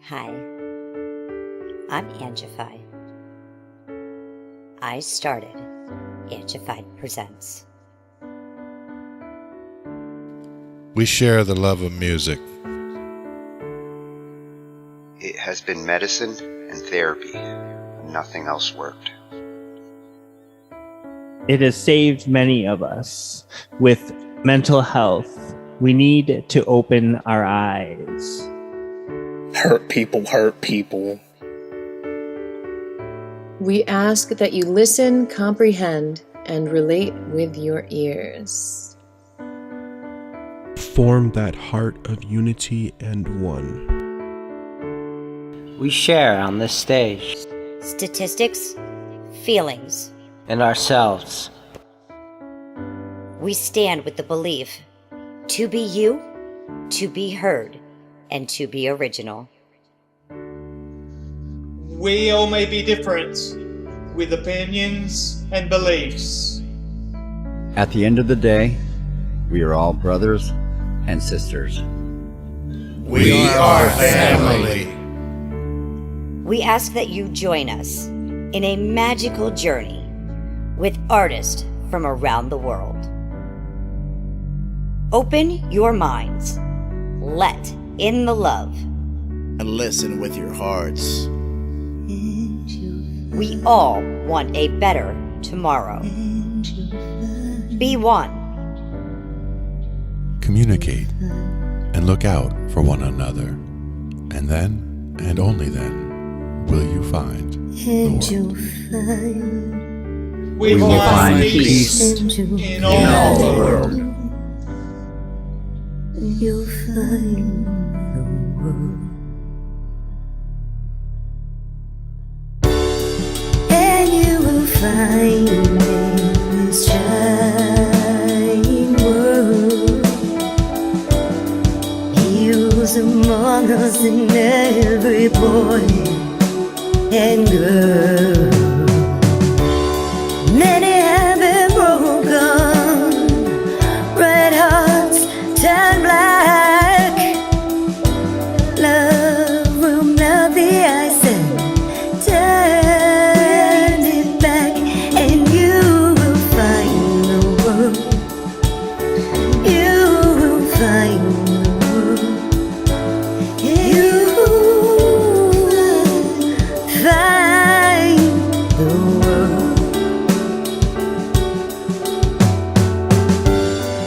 Hi, I'm Angified. I started Angified Presents. We share the love of music. It has been medicine and therapy. Nothing else worked. It has saved many of us. With mental health, we need to open our eyes. Hurt people hurt people. We ask that you listen, comprehend, and relate with your ears. Form that heart of unity and one. We share on this stage. Statistics, feelings. And ourselves. We stand with the belief to be you, to be heard, and to be original. We all may be different, with opinions and beliefs. At the end of the day, we are all brothers and sisters. We are family. We ask that you join us in a magical journey with artists from around the world. Open your minds, let in the love, and listen with your hearts. We all want a better tomorrow. Be one. Communicate and look out for one another. And then, and only then, will you find the world. We will find peace in all the world. You'll find the world. And you will find in this shining world. He was among us in every boy and girl. Many have been broken, red hearts turn black. Love will melt the ice and turn it back, and you will find the world. You will find the world. You will find the world.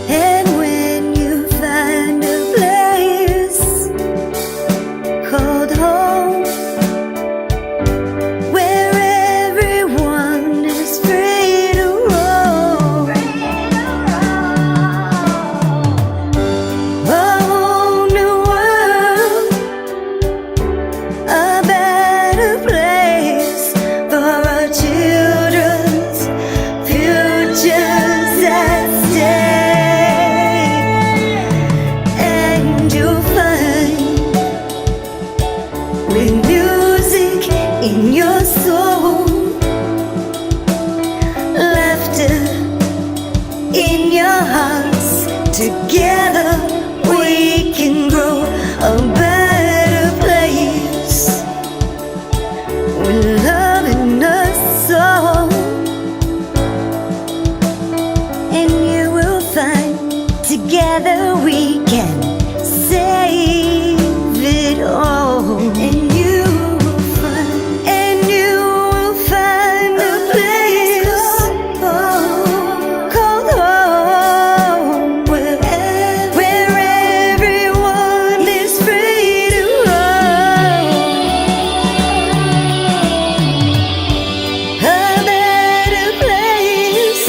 And when you find a place called home, where everyone is free to roam, a whole new world, a better place for our children's futures at stake. And you'll find, with music in your soul, laughter in your hearts, together we can grow a better place, with love in us all. And you will find, together we can save it all. And you will find a place called home, where everyone is free to roam, a better place,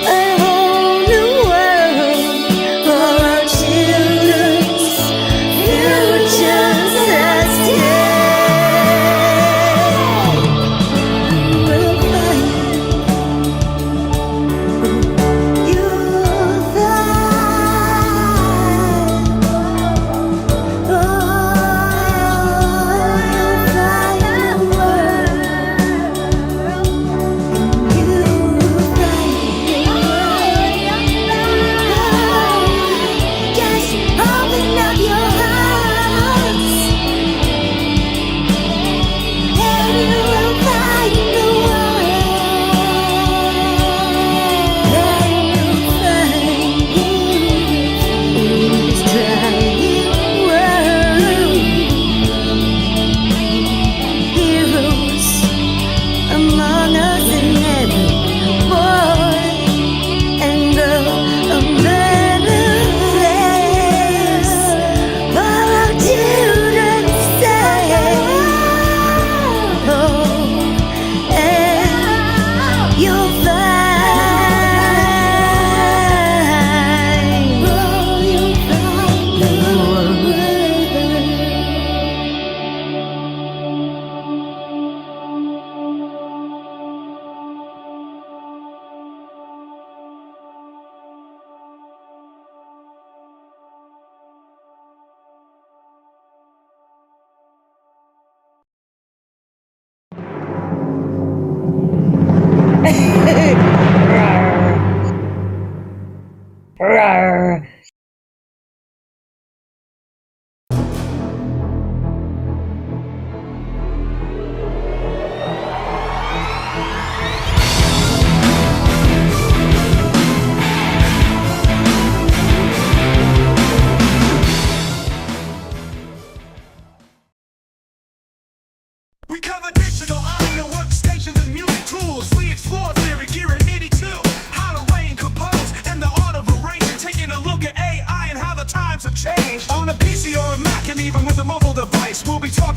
a whole new world.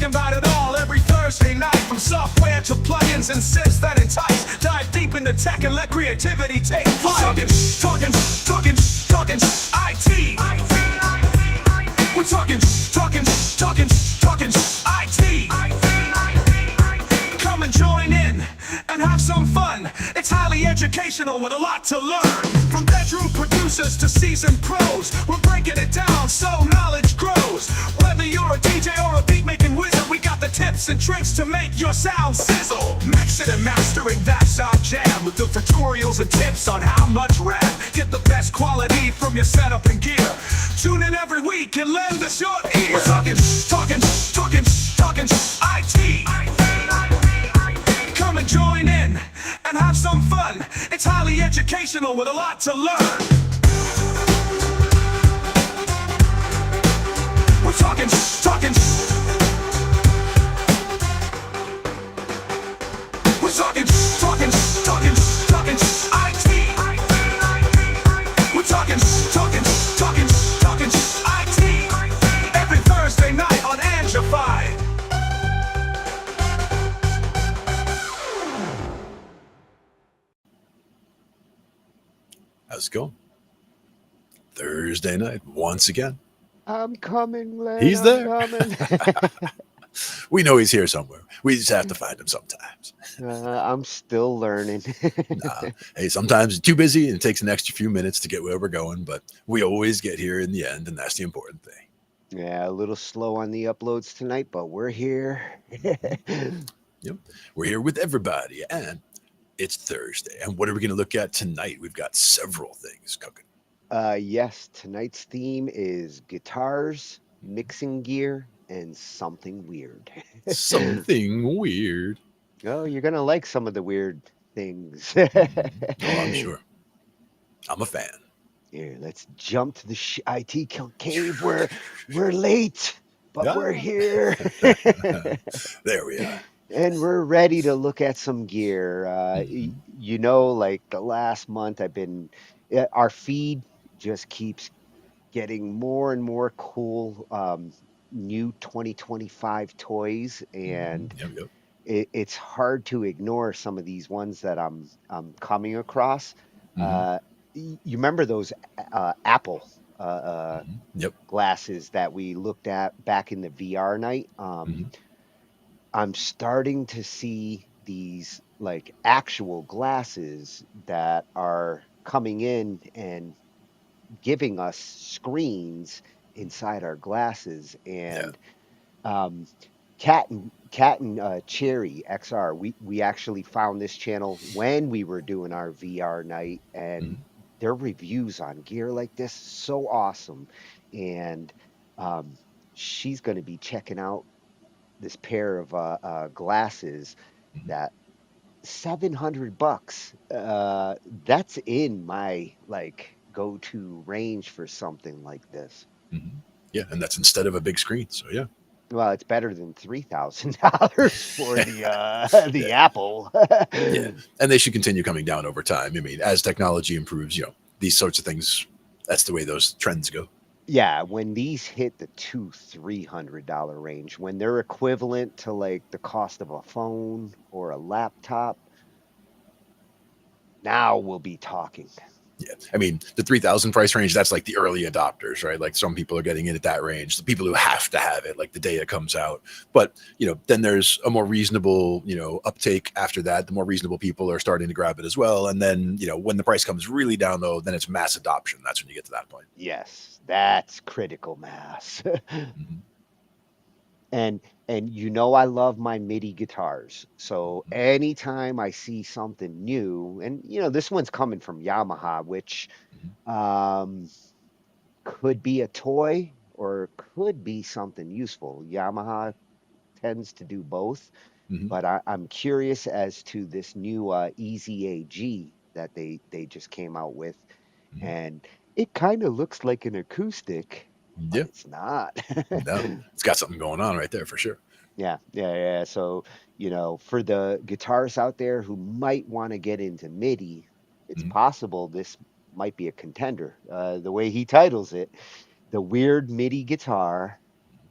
talking about it all every Thursday night. From software to plugins and synths that entice. Dive deep into tech and let creativity take flight. Talkin' IT. We're talking IT. Come and join in and have some fun. It's highly educational with a lot to learn. From bedroom producers to seasoned pros, we're breaking it down so knowledge grows. Whether you're a DJ or a beat making wizard, we got the tips and tricks to make your sound sizzle. Mixing and mastering, that's our jam. With the tutorials and tips on how much rev. Get the best quality from your setup and gear. Tune in every week and lend us your ear. We're talking IT. Come and join in and have some fun. It's highly educational with a lot to learn. We're talking We're talking IT. We're talking IT. Every Thursday night on Angified. How's it going? Thursday night, once again. I'm coming, Len. He's there. Coming. We know he's here somewhere. We just have to find him sometimes. I'm still learning. Hey, sometimes it's too busy and it takes an extra few minutes to get where we're going, but we always get here in the end, and that's the important thing. Yeah, a little slow on the uploads tonight, but we're here. Yep. We're here with everybody, and it's Thursday. And what are we going to look at tonight? We've got several things cooking. Yes, tonight's theme is guitars, mixing gear, and something weird. Something weird. Oh, you're going to like some of the weird things. Oh, I'm sure. I'm a fan. Here, let's jump to the IT cave. We're late, but we're here. There we are. And we're ready to look at some gear. You know, like the last month our feed just keeps getting more and more cool new 2025 toys, and Yep. it's hard to ignore some of these ones that I'm coming across. You remember those Apple glasses that we looked at back in the VR night? I'm starting to see these like actual glasses that are coming in and giving us screens inside our glasses. And Cat and Cherry XR, we actually found this channel when we were doing our VR night, and their reviews on gear like this so awesome. And she's going to be checking out this pair of glasses that $700. That's in my like go-to range for something like this. Yeah, and that's instead of a big screen. So yeah. Well, it's better than $3,000 for the Apple. Yeah, and they should continue coming down over time. I mean, as technology improves, these sorts of things, that's the way those trends go. Yeah, when these hit the $200-300 range, when they're equivalent to like the cost of a phone or a laptop, now we'll be talking. Yeah, I mean, the 3,000 price range, that's like the early adopters, right? Like some people are getting in at that range, the people who have to have it, like the day it comes out. But, then there's a more reasonable, uptake after that. The more reasonable people are starting to grab it as well. And then, when the price comes really down, though, then it's mass adoption. That's when you get to that point. Yes, that's critical mass. And I love my MIDI guitars. So anytime I see something new, and this one's coming from Yamaha, which could be a toy or could be something useful. Yamaha tends to do both, but I'm curious as to this new Easy AG that they just came out with, and it kind of looks like an acoustic. But it's not. No, it's got something going on right there for sure. Yeah. So, for the guitarists out there who might want to get into MIDI, it's possible this might be a contender. The way he titles it, the weird MIDI guitar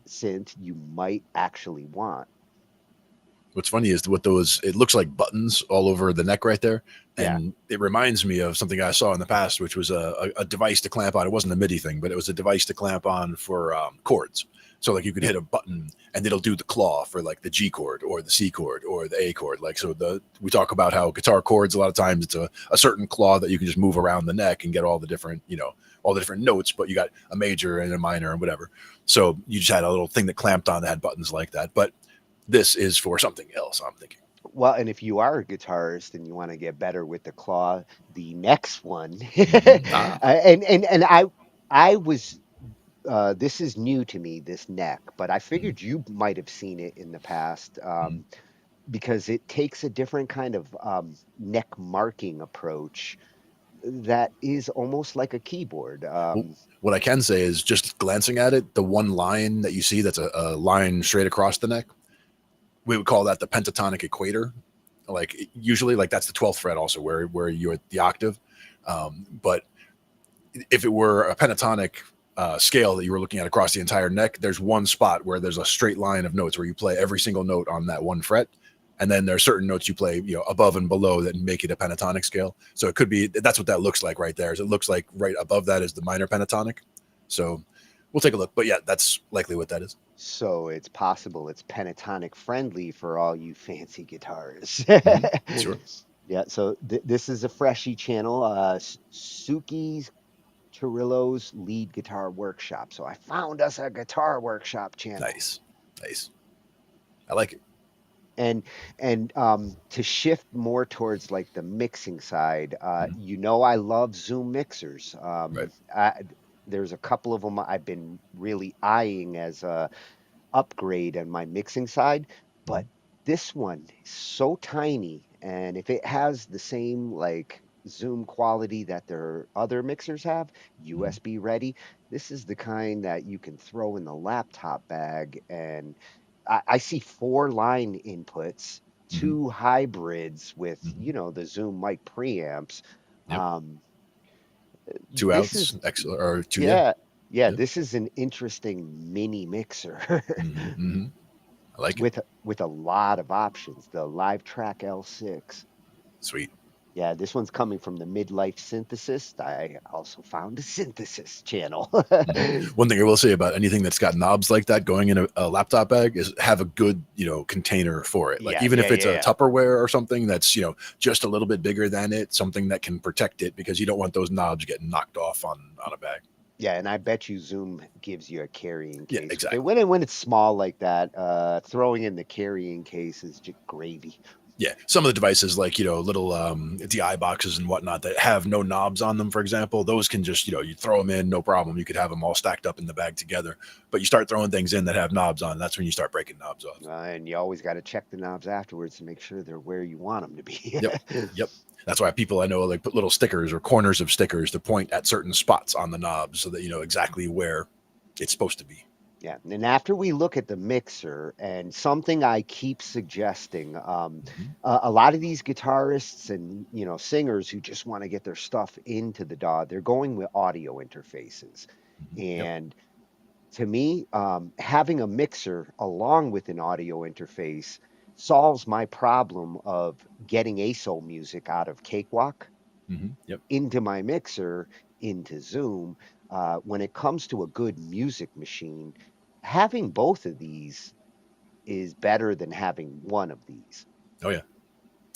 synth you might actually want. What's funny is what those, it looks like buttons all over the neck right there. Yeah. And it reminds me of something I saw in the past, which was a device to clamp on. It wasn't a MIDI thing, but it was a device to clamp on for chords. So like you could hit a button and it'll do the claw for like the G chord or the C chord or the A chord. Like, so we talk about how guitar chords, a lot of times it's a certain claw that you can just move around the neck and get all the different, all the different notes, but you got a major and a minor and whatever. So you just had a little thing that clamped on that had buttons like that. But this is for something else, I'm thinking. Well, and if you are a guitarist and you want to get better with the claw, the next one, and I was, this is new to me, this neck, but I figured you might have seen it in the past, because it takes a different kind of neck marking approach that is almost like a keyboard. What I can say is, just glancing at it, the one line that you see that's a line straight across the neck, we would call that the pentatonic equator. Like usually, like that's the 12th fret also, where you're at the octave. But if it were a pentatonic scale that you were looking at across the entire neck, there's one spot where there's a straight line of notes where you play every single note on that one fret. And then there are certain notes you play, above and below that make it a pentatonic scale. So it could be, that's what that looks like right there. So it looks like right above that is the minor pentatonic. So we'll take a look. But yeah, that's likely what that is. So it's possible it's pentatonic friendly for all you fancy guitarists. Sure. Yeah. So this is a freshie channel, Suki's Cirillo's Lead Guitar Workshop. So I found us a guitar workshop channel. Nice. I like it. And to shift more towards like the mixing side, I love Zoom mixers. There's a couple of them I've been really eyeing as a upgrade on my mixing side, but this one is so tiny, and if it has the same like Zoom quality that their other mixers have, USB ready, this is the kind that you can throw in the laptop bag. And I see 4 line inputs, 2 hybrids with the Zoom mic preamps. Yep. 2 outs, or 2. Yeah. This is an interesting mini mixer. I like it. With a lot of options. The Live Track L6. Sweet. Yeah, this one's coming from the Midlife Synthesist. I also found a synthesis channel. One thing I will say about anything that's got knobs like that going in a laptop bag is have a good, container for it. Like even if it's a Tupperware or something that's, just a little bit bigger than it, something that can protect it, because you don't want those knobs getting knocked off on a bag. Yeah, and I bet you Zoom gives you a carrying case. Yeah, exactly. When it's small like that, throwing in the carrying case is just gravy. Yeah, some of the devices like, little DI boxes and whatnot that have no knobs on them, for example, those can just, you throw them in, no problem. You could have them all stacked up in the bag together. But you start throwing things in that have knobs on, that's when you start breaking knobs off. And you always got to check the knobs afterwards to make sure they're where you want them to be. Yep. That's why people I know like put little stickers or corners of stickers to point at certain spots on the knobs so that you know exactly where it's supposed to be. Yeah, and after we look at the mixer, and something I keep suggesting, a lot of these guitarists and singers who just want to get their stuff into the DAW, they're going with audio interfaces. And to me, having a mixer along with an audio interface solves my problem of getting ASO music out of Cakewalk into my mixer, into Zoom. When it comes to a good music machine, having both of these is better than having one of these. Oh yeah.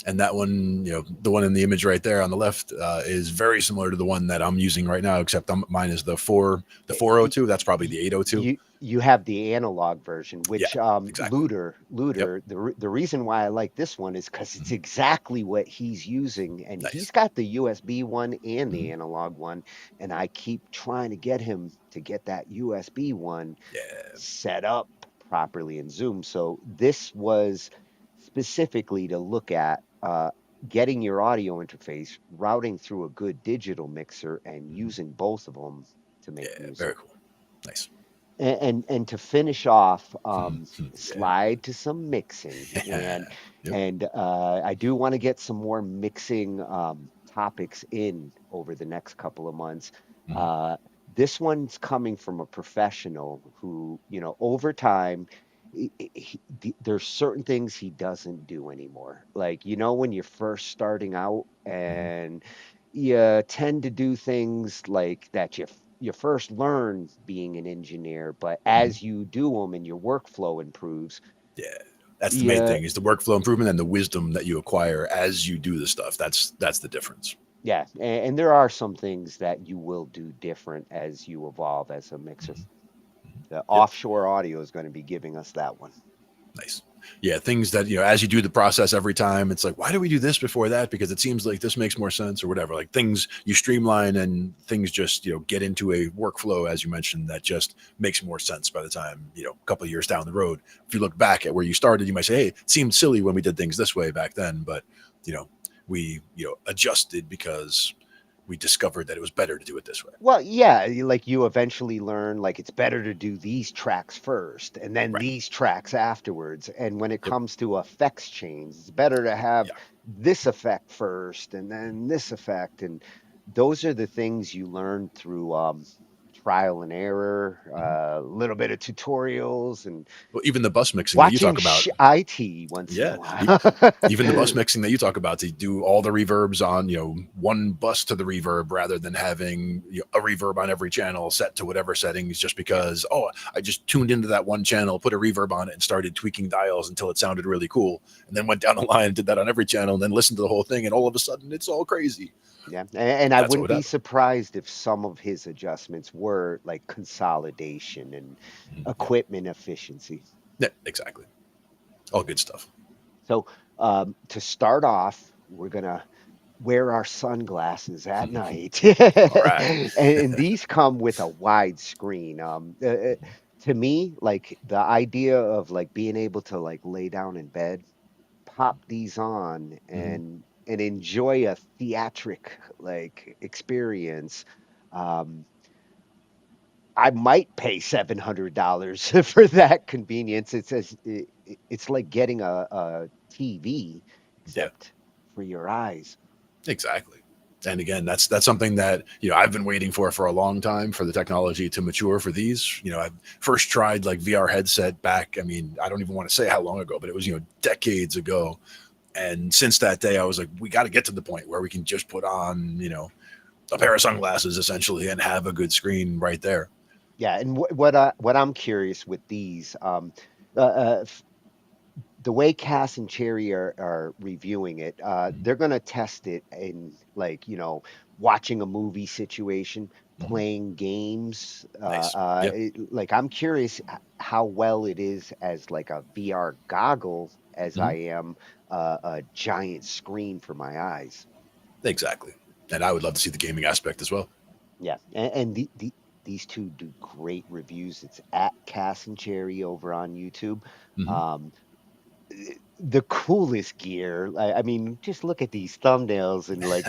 And that one, the one in the image right there on the left is very similar to the one that I'm using right now, except mine is the 402. That's probably the 802. You have the analog version, which exactly. Luder. The reason why I like this one is because it's exactly what he's using, and he's got the USB one and the analog one, and I keep trying to get him to get that USB one set up properly in Zoom. So this was specifically to look at getting your audio interface, routing through a good digital mixer, and using both of them to make music. Very cool. Nice. And to finish off, slide to some mixing, and I do want to get some more mixing topics in over the next couple of months. This one's coming from a professional who, over time, there's certain things he doesn't do anymore. Like, when you're first starting out and you tend to do things like that you first learn being an engineer, but as you do them and your workflow improves, Yeah. That's the main yeah, thing, is the workflow improvement and the wisdom that you acquire as you do the stuff. That's the difference. yeah, and there are some things that you will do different as you evolve as a mixer. The offshore audio is going to be giving us that one. Nice. Yeah, things that, as you do the process every time, it's like, why do we do this before that? Because it seems like this makes more sense or whatever. Like things you streamline and things just, get into a workflow, as you mentioned, that just makes more sense by the time, a couple of years down the road. If you look back at where you started, you might say, hey, it seemed silly when we did things this way back then, but, we, adjusted because we discovered that it was better to do it this way. Well, yeah, you eventually learn like it's better to do these tracks first and then these tracks afterwards. And when it comes to effects change, it's better to have this effect first and then this effect. And those are the things you learn through trial and error, a little bit of tutorials, and even the bus mixing that you talk about. IT once in a while. Even the bus mixing that you talk about, to do all the reverbs on, one bus to the reverb rather than having a reverb on every channel set to whatever settings, just because, I just tuned into that one channel, put a reverb on it and started tweaking dials until it sounded really cool. And then went down the line and did that on every channel and then listened to the whole thing. And all of a sudden it's all crazy. Yeah, and I wouldn't be surprised if some of his adjustments were like consolidation and equipment efficiency. Yeah, exactly. All good stuff. So to start off, we're going to wear our sunglasses at night. All right. And these come with a wide screen. To me, like the idea of like being able to like lay down in bed, pop these on and enjoy a theatric like experience. I might pay $700 for that convenience. It's like getting a TV, except for your eyes. Exactly. And again, that's something that, I've been waiting for a long time, for the technology to mature for these. I first tried like VR headset back. I mean, I don't even want to say how long ago, but it was, decades ago. And since that day, I was like, we got to get to the point where we can just put on, a pair of sunglasses essentially and have a good screen right there. Yeah. And what I'm curious with these, the way Cass and Cherry are reviewing it, they're going to test it in like, watching a movie situation, playing games. Nice. Like I'm curious how well it is as like a VR goggle as I am a giant screen for my eyes. Exactly. And I would love to see the gaming aspect as well. Yeah. And these two do great reviews. It's at Cass and Cherry over on YouTube. The coolest gear. I mean, just look at these thumbnails and like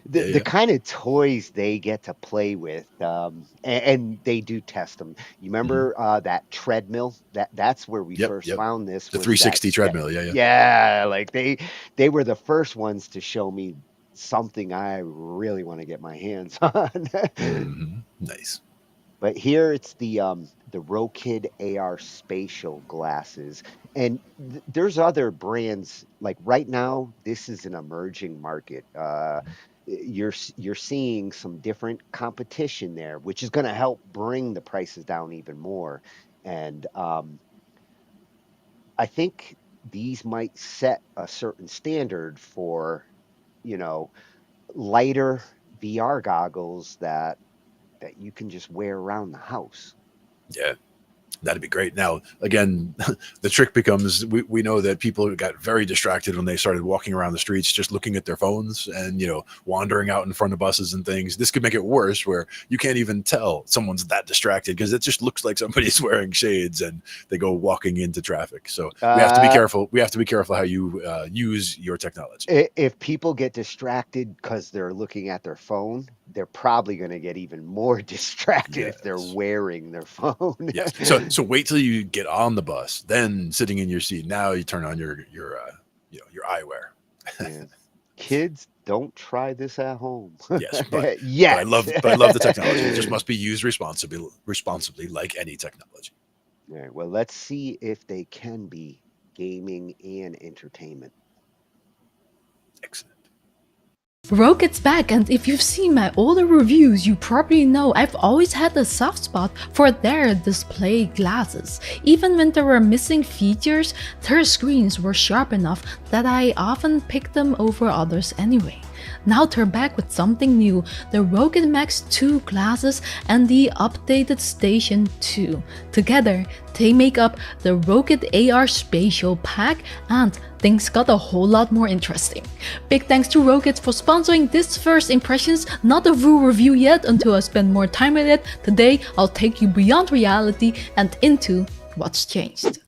the kind of toys they get to play with. And they do test them. You remember that treadmill? That's where we first found this. The 360 treadmill. Yeah. Like they were the first ones to show me something I really want to get my hands on. Nice. But here it's the Rokid AR Spatial glasses, and there's other brands. Like right now, this is an emerging market. You're seeing some different competition there, which is going to help bring the prices down even more. And I think these might set a certain standard for, lighter VR goggles that you can just wear around the house. Yeah, that'd be great. Now, again, the trick becomes, we know that people got very distracted when they started walking around the streets, just looking at their phones and, wandering out in front of buses and things. This could make it worse, where you can't even tell someone's that distracted because it just looks like somebody's wearing shades and they go walking into traffic. So we have to be careful. We have to be careful how you use your technology. If people get distracted because they're looking at their phone, they're probably going to get even more distracted if they're wearing their phone. Yes. So wait till you get on the bus, then sitting in your seat. Now you turn on your eyewear. Yeah. Kids don't try this at home. Yes, but Yes. but I love the technology. It just must be used responsibly, like any technology. All right, well, let's see if they can be gaming and entertainment. Excellent. Rokid's back, and if you've seen my older reviews, you probably know I've always had a soft spot for their display glasses. Even when there were missing features, their screens were sharp enough that I often picked them over others anyway. Now they're back with something new, the Rokid Max 2 glasses and the updated Station 2. Together, they make up the Rokid AR Spatial pack, and things got a whole lot more interesting. Big thanks to Rokid for sponsoring this first impressions, not a full review yet until I spend more time with it. Today, I'll take you beyond reality and into what's changed.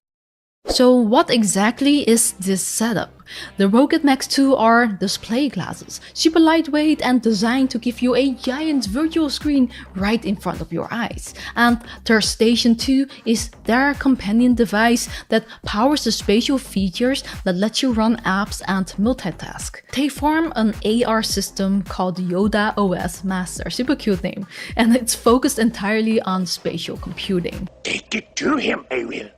So what exactly is this setup? The Rokid Max 2 are display glasses, super lightweight and designed to give you a giant virtual screen right in front of your eyes. And their Station 2 is their companion device that powers the spatial features that let you run apps and multitask. They form an AR system called Yoda OS Master, super cute name, and it's focused entirely on spatial computing. Take it to him, Ariel.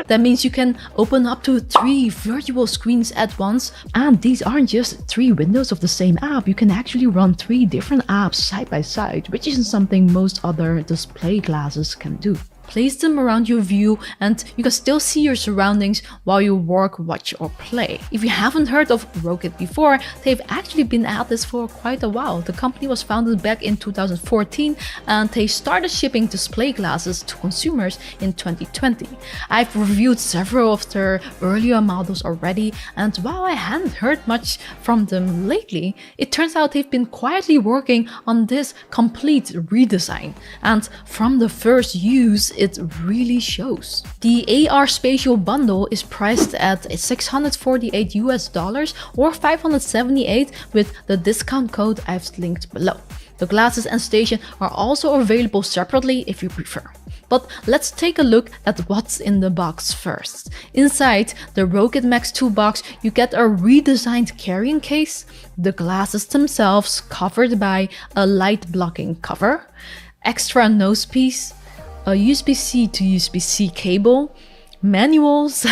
That means you can open up to 3 virtual screens at once, and these aren't just 3 windows of the same app. You can actually run 3 different apps side by side, which isn't something most other display glasses can do. Place them around your view and you can still see your surroundings while you work, watch or play. If you haven't heard of Rokid before, they've actually been at this for quite a while. The company was founded back in 2014 and they started shipping display glasses to consumers in 2020. I've reviewed several of their earlier models already, and while I hadn't heard much from them lately, it turns out they've been quietly working on this complete redesign, and from the first use it really shows. The AR Spatial bundle is priced at $648 US or $578 with the discount code I've linked below. The glasses and Station are also available separately if you prefer. But let's take a look at what's in the box first. Inside the Rokid Max 2 box, you get a redesigned carrying case, the glasses themselves covered by a light blocking cover, extra nose piece, a USB-C to USB-C cable, manuals,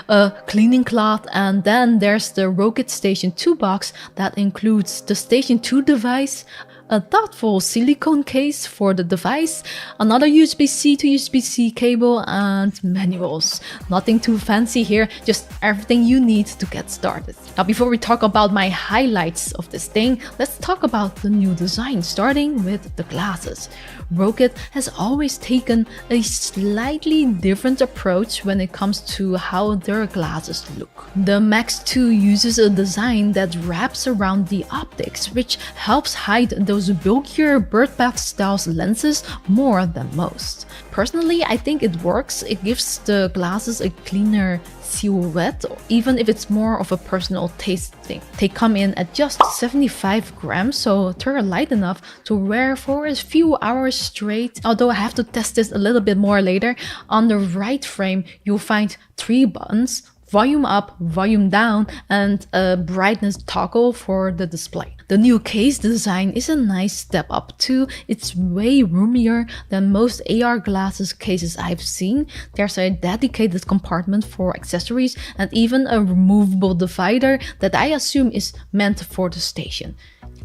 a cleaning cloth, and then there's the Rokid Station 2 box that includes the Station 2 device, a thoughtful silicone case for the device, another USB-C to USB-C cable, and manuals. Nothing too fancy here, just everything you need to get started. Now before we talk about my highlights of this thing, let's talk about the new design, starting with the glasses. Rokid has always taken a slightly different approach when it comes to how their glasses look. The Max 2 uses a design that wraps around the optics, which helps hide those bulkier birdbath style lenses more than most. Personally, I think it works. It gives the glasses a cleaner silhouette, even if it's more of a personal taste thing. They come in at just 75 grams, so they're light enough to wear for a few hours straight, although I have to test this a little bit more later. On the right frame, you'll find 3 buttons: volume up, volume down, and a brightness toggle for the display. The new case design is a nice step up too. It's way roomier than most AR glasses cases I've seen. There's a dedicated compartment for accessories and even a removable divider that I assume is meant for the Station.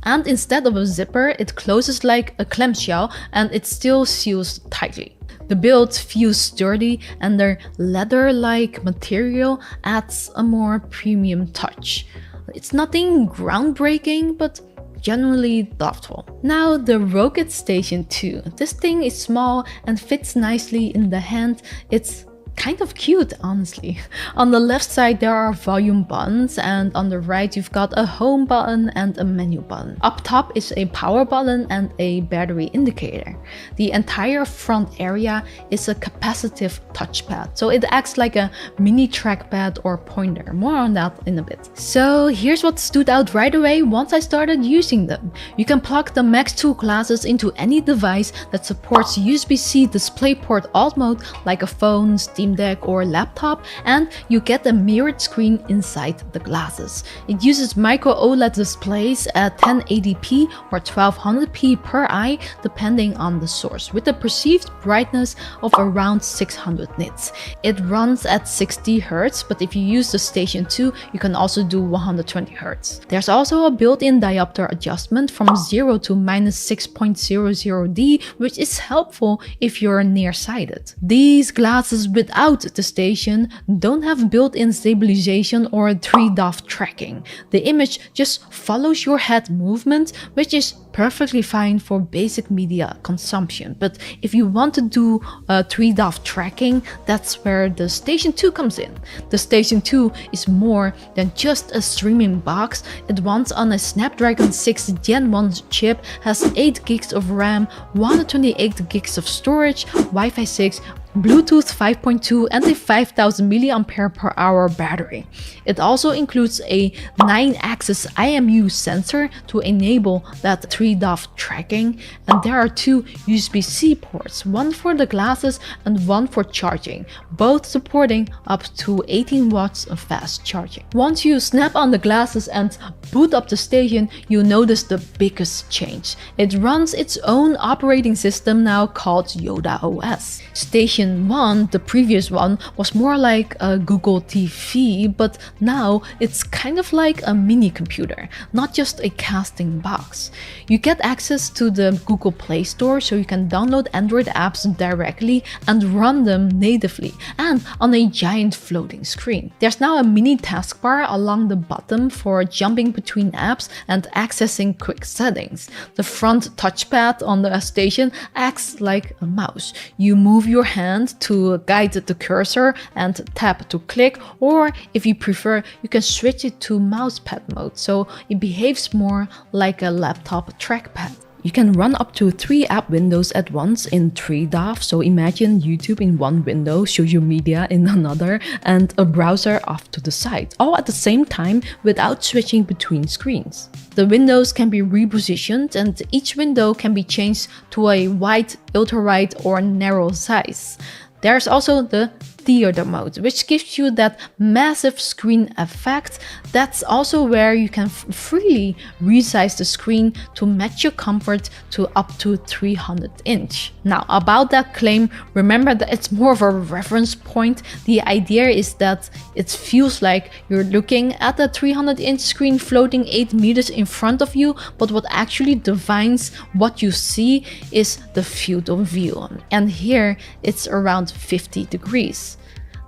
And instead of a zipper, it closes like a clamshell and it still seals tightly. The build feels sturdy and their leather-like material adds a more premium touch. It's nothing groundbreaking, but genuinely thoughtful. Now the Rokid Station 2. This thing is small and fits nicely in the hand. It's kind of cute, honestly. On the left side there are volume buttons, and on the right you've got a home button and a menu button. Up top is a power button and a battery indicator. The entire front area is a capacitive touchpad, so it acts like a mini trackpad or pointer. More on that in a bit. So here's what stood out right away once I started using them. You can plug the Max 2 glasses into any device that supports USB-C DisplayPort alt mode, like a phone, Steam Deck or laptop, and you get a mirrored screen inside the glasses. It uses micro OLED displays at 1080p or 1200p per eye depending on the source, with a perceived brightness of around 600 nits. It runs at 60 Hz, but if you use the Station 2, you can also do 120 Hz. There's also a built-in diopter adjustment from 0 to -6.00D, which is helpful if you're nearsighted. These glasses without the Station don't have built-in stabilization or 3DoF tracking. The image just follows your head movement, which is perfectly fine for basic media consumption. But if you want to do 3DoF tracking, that's where the Station 2 comes in. The Station 2 is more than just a streaming box. It runs on a Snapdragon 6 Gen 1 chip, has 8 gigs of RAM, 128 gigs of storage, Wi-Fi 6, Bluetooth 5.2 and a 5000 mAh battery. It also includes a 9-axis IMU sensor to enable that 3DoF tracking, and there are 2 USB-C ports, one for the glasses and one for charging, both supporting up to 18 watts of fast charging. Once you snap on the glasses and boot up the Station, you notice the biggest change. It runs its own operating system now called Yoda OS. Station 1, the previous one, was more like a Google TV, but now it's kind of like a mini computer, not just a casting box. You get access to the Google Play Store, so you can download Android apps directly and run them natively and on a giant floating screen. There's now a mini taskbar along the bottom for jumping between apps and accessing quick settings. The front touchpad on the Station acts like a mouse. You move your hand to guide the cursor and tap to click, or if you prefer, you can switch it to mousepad mode, so it behaves more like a laptop trackpad. You can run up to 3 app windows at once in 3DoF, so imagine YouTube in one window, social media in another, and a browser off to the side, all at the same time without switching between screens. The windows can be repositioned and each window can be changed to a wide, ultra-wide or narrow size. There's also the theater mode, which gives you that massive screen effect. That's also where you can freely resize the screen to match your comfort to up to 300 inch. Now, about that claim, remember that it's more of a reference point. The idea is that it feels like you're looking at a 300 inch screen floating 8 meters in front of you, but what actually defines what you see is the field of view. And here it's around 50 degrees.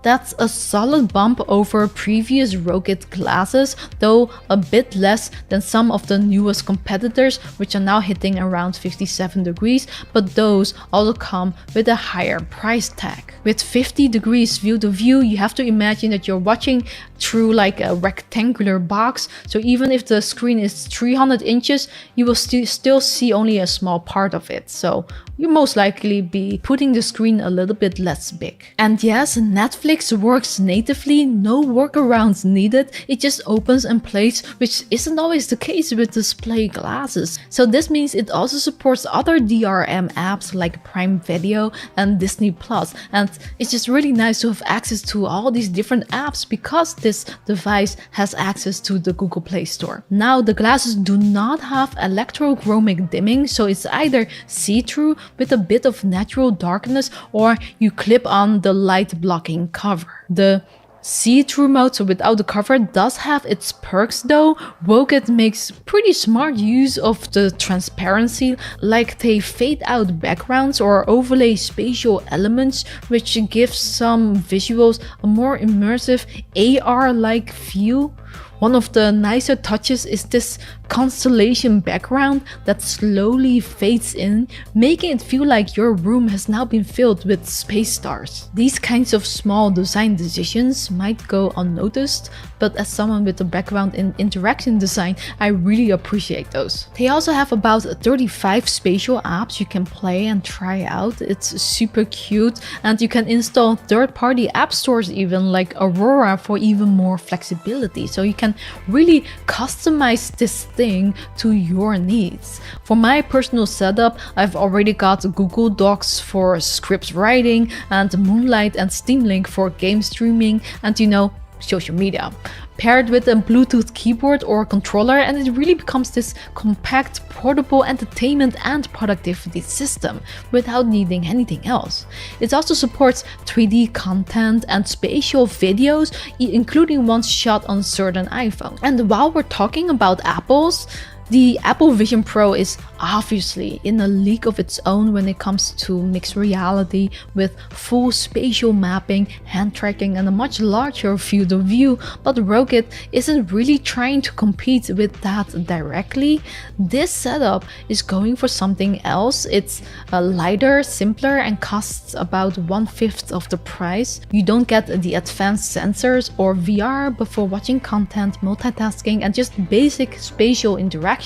That's a solid bump over previous Rokid glasses, though a bit less than some of the newest competitors, which are now hitting around 57 degrees, but those also come with a higher price tag. With 50 degrees view to view, you have to imagine that you're watching through like a rectangular box, so even if the screen is 300 inches, you will still see only a small part of it, so you most likely be putting the screen a little bit less big. And yes, Netflix works natively, no workarounds needed, it just opens and plays, which isn't always the case with display glasses. So this means it also supports other DRM apps like Prime Video and Disney Plus, and it's just really nice to have access to all these different apps because this device has access to the Google Play Store. Now, the glasses do not have electrochromic dimming, so it's either see-through with a bit of natural darkness, or you clip on the light blocking cover. The see-through mode, so without the cover, does have its perks though. Rokid makes pretty smart use of the transparency, like they fade out backgrounds or overlay spatial elements, which gives some visuals a more immersive AR-like feel. One of the nicer touches is this constellation background that slowly fades in, making it feel like your room has now been filled with space stars. These kinds of small design decisions might go unnoticed, but as someone with a background in interaction design, I really appreciate those. They also have about 35 spatial apps you can play and try out. It's super cute, and you can install third-party app stores even like Aurora for even more flexibility. So you can can really customize this thing to your needs. For my personal setup, I've already got Google Docs for script writing and Moonlight and Steam Link for game streaming and, you know, social media, paired with a Bluetooth keyboard or controller, and it really becomes this compact, portable entertainment and productivity system without needing anything else. It also supports 3D content and spatial videos, including ones shot on certain iPhones. And while we're talking about Apples, the Apple Vision Pro is obviously in a league of its own when it comes to mixed reality with full spatial mapping, hand tracking, and a much larger field of view, but Rokid isn't really trying to compete with that directly. This setup is going for something else. It's lighter, simpler, and costs about 1/5 of the price. You don't get the advanced sensors or VR, but for watching content, multitasking, and just basic spatial interaction,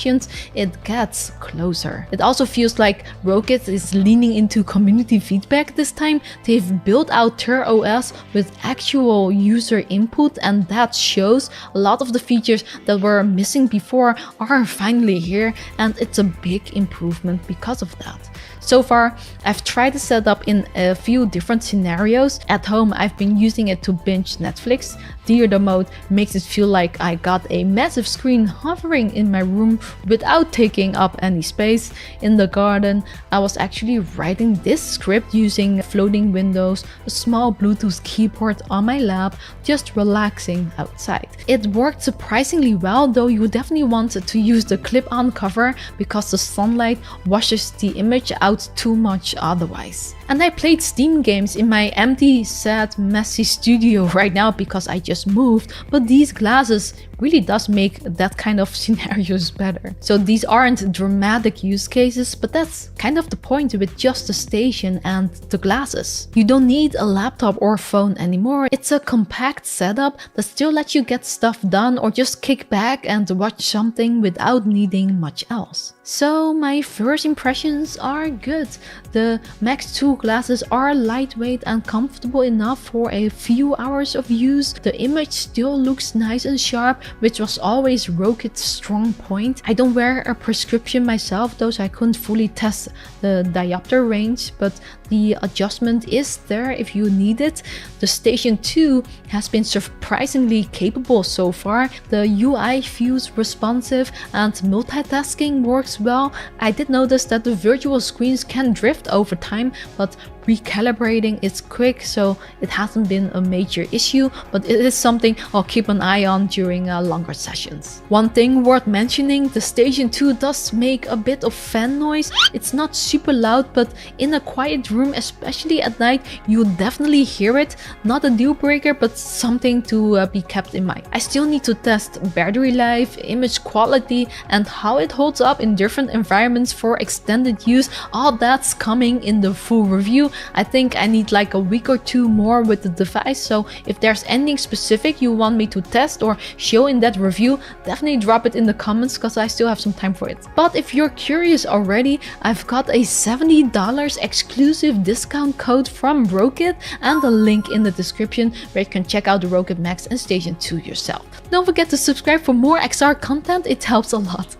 it gets closer. It also feels like Rokid is leaning into community feedback this time. They've built out their OS with actual user input, and that shows. A lot of the features that were missing before are finally here, and it's a big improvement because of that. So far, I've tried the setup in a few different scenarios. At home, I've been using it to binge Netflix. Theater mode makes it feel like I got a massive screen hovering in my room without taking up any space. In the garden, I was actually writing this script using floating windows, a small Bluetooth keyboard on my lap, just relaxing outside. It worked surprisingly well, though you definitely want to use the clip-on cover because the sunlight washes the image out too much otherwise. And I played Steam games in my empty, sad, messy studio right now because I just moved, but these glasses really does make that kind of scenarios better. So these aren't dramatic use cases, but that's kind of the point with just the station and the glasses. You don't need a laptop or phone anymore. It's a compact setup that still lets you get stuff done or just kick back and watch something without needing much else. So my first impressions are good. The Max 2 glasses are lightweight and comfortable enough for a few hours of use. The image still looks nice and sharp, which was always Rokid's strong point. I don't wear a prescription myself, though, so I couldn't fully test the diopter range, but the adjustment is there if you need it. The Station 2 has been surprisingly capable so far. The UI feels responsive and multitasking works well. I did notice that the virtual screens can drift over time, but recalibrating is quick, so it hasn't been a major issue, but it is something I'll keep an eye on during longer sessions. One thing worth mentioning, the Station 2 does make a bit of fan noise. It's not super loud, but in a quiet room, especially at night, you definitely hear it. Not a deal breaker, but something to be kept in mind. I still need to test battery life, image quality, and how it holds up in different environments for extended use. All that's coming in the full review. I think I need like a week or two more with the device, so if there's anything specific you want me to test or show in that review, definitely drop it in the comments because I still have some time for it. But if you're curious already, I've got a $70 exclusive discount code from Rokid and a link in the description where you can check out the Rokid Max and Station 2 yourself. Don't forget to subscribe for more XR content, it helps a lot.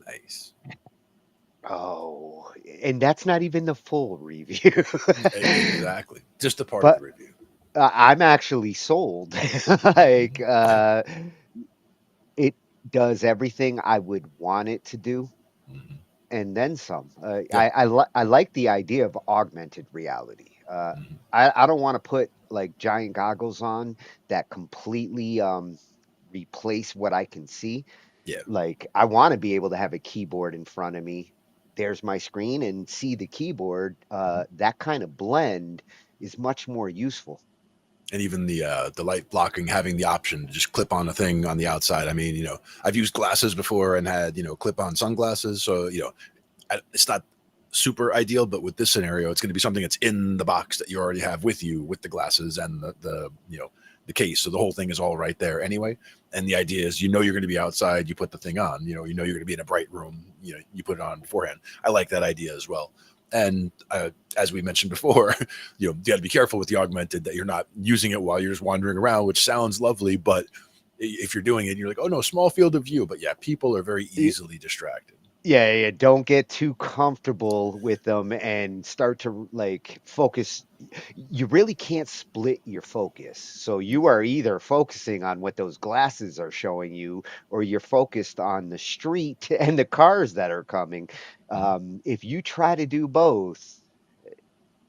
Nice. Oh, and that's not even the full review. Exactly. Just a part of the review. I'm actually sold. Like, it does everything I would want it to do, and then some. I like the idea of augmented reality. I don't want to put like giant goggles on that completely replace what I can see. Yeah. Like, I want to be able to have a keyboard in front of me. There's my screen and see the keyboard. That kind of blend is much more useful. And even the light blocking, having the option to just clip on a thing on the outside. I mean, you know, I've used glasses before and had, you know, clip on sunglasses. So, you know, it's not super ideal, but with this scenario, it's going to be something that's in the box that you already have with you with the glasses and the you know, the case. So the whole thing is all right there anyway. And the idea is, you know, you're going to be outside, you put the thing on, you know you're going to be in a bright room, you know, you put it on beforehand. I like that idea as well. And as we mentioned before, you got to be careful with the augmented that you're not using it while you're just wandering around, which sounds lovely, but if you're doing it, you're like, oh no, small field of view. But yeah, people are very easily distracted. Yeah, don't get too comfortable with them and start to like focus. You really can't split your focus. So you are either focusing on what those glasses are showing you, or you're focused on the street and the cars that are coming. If you try to do both,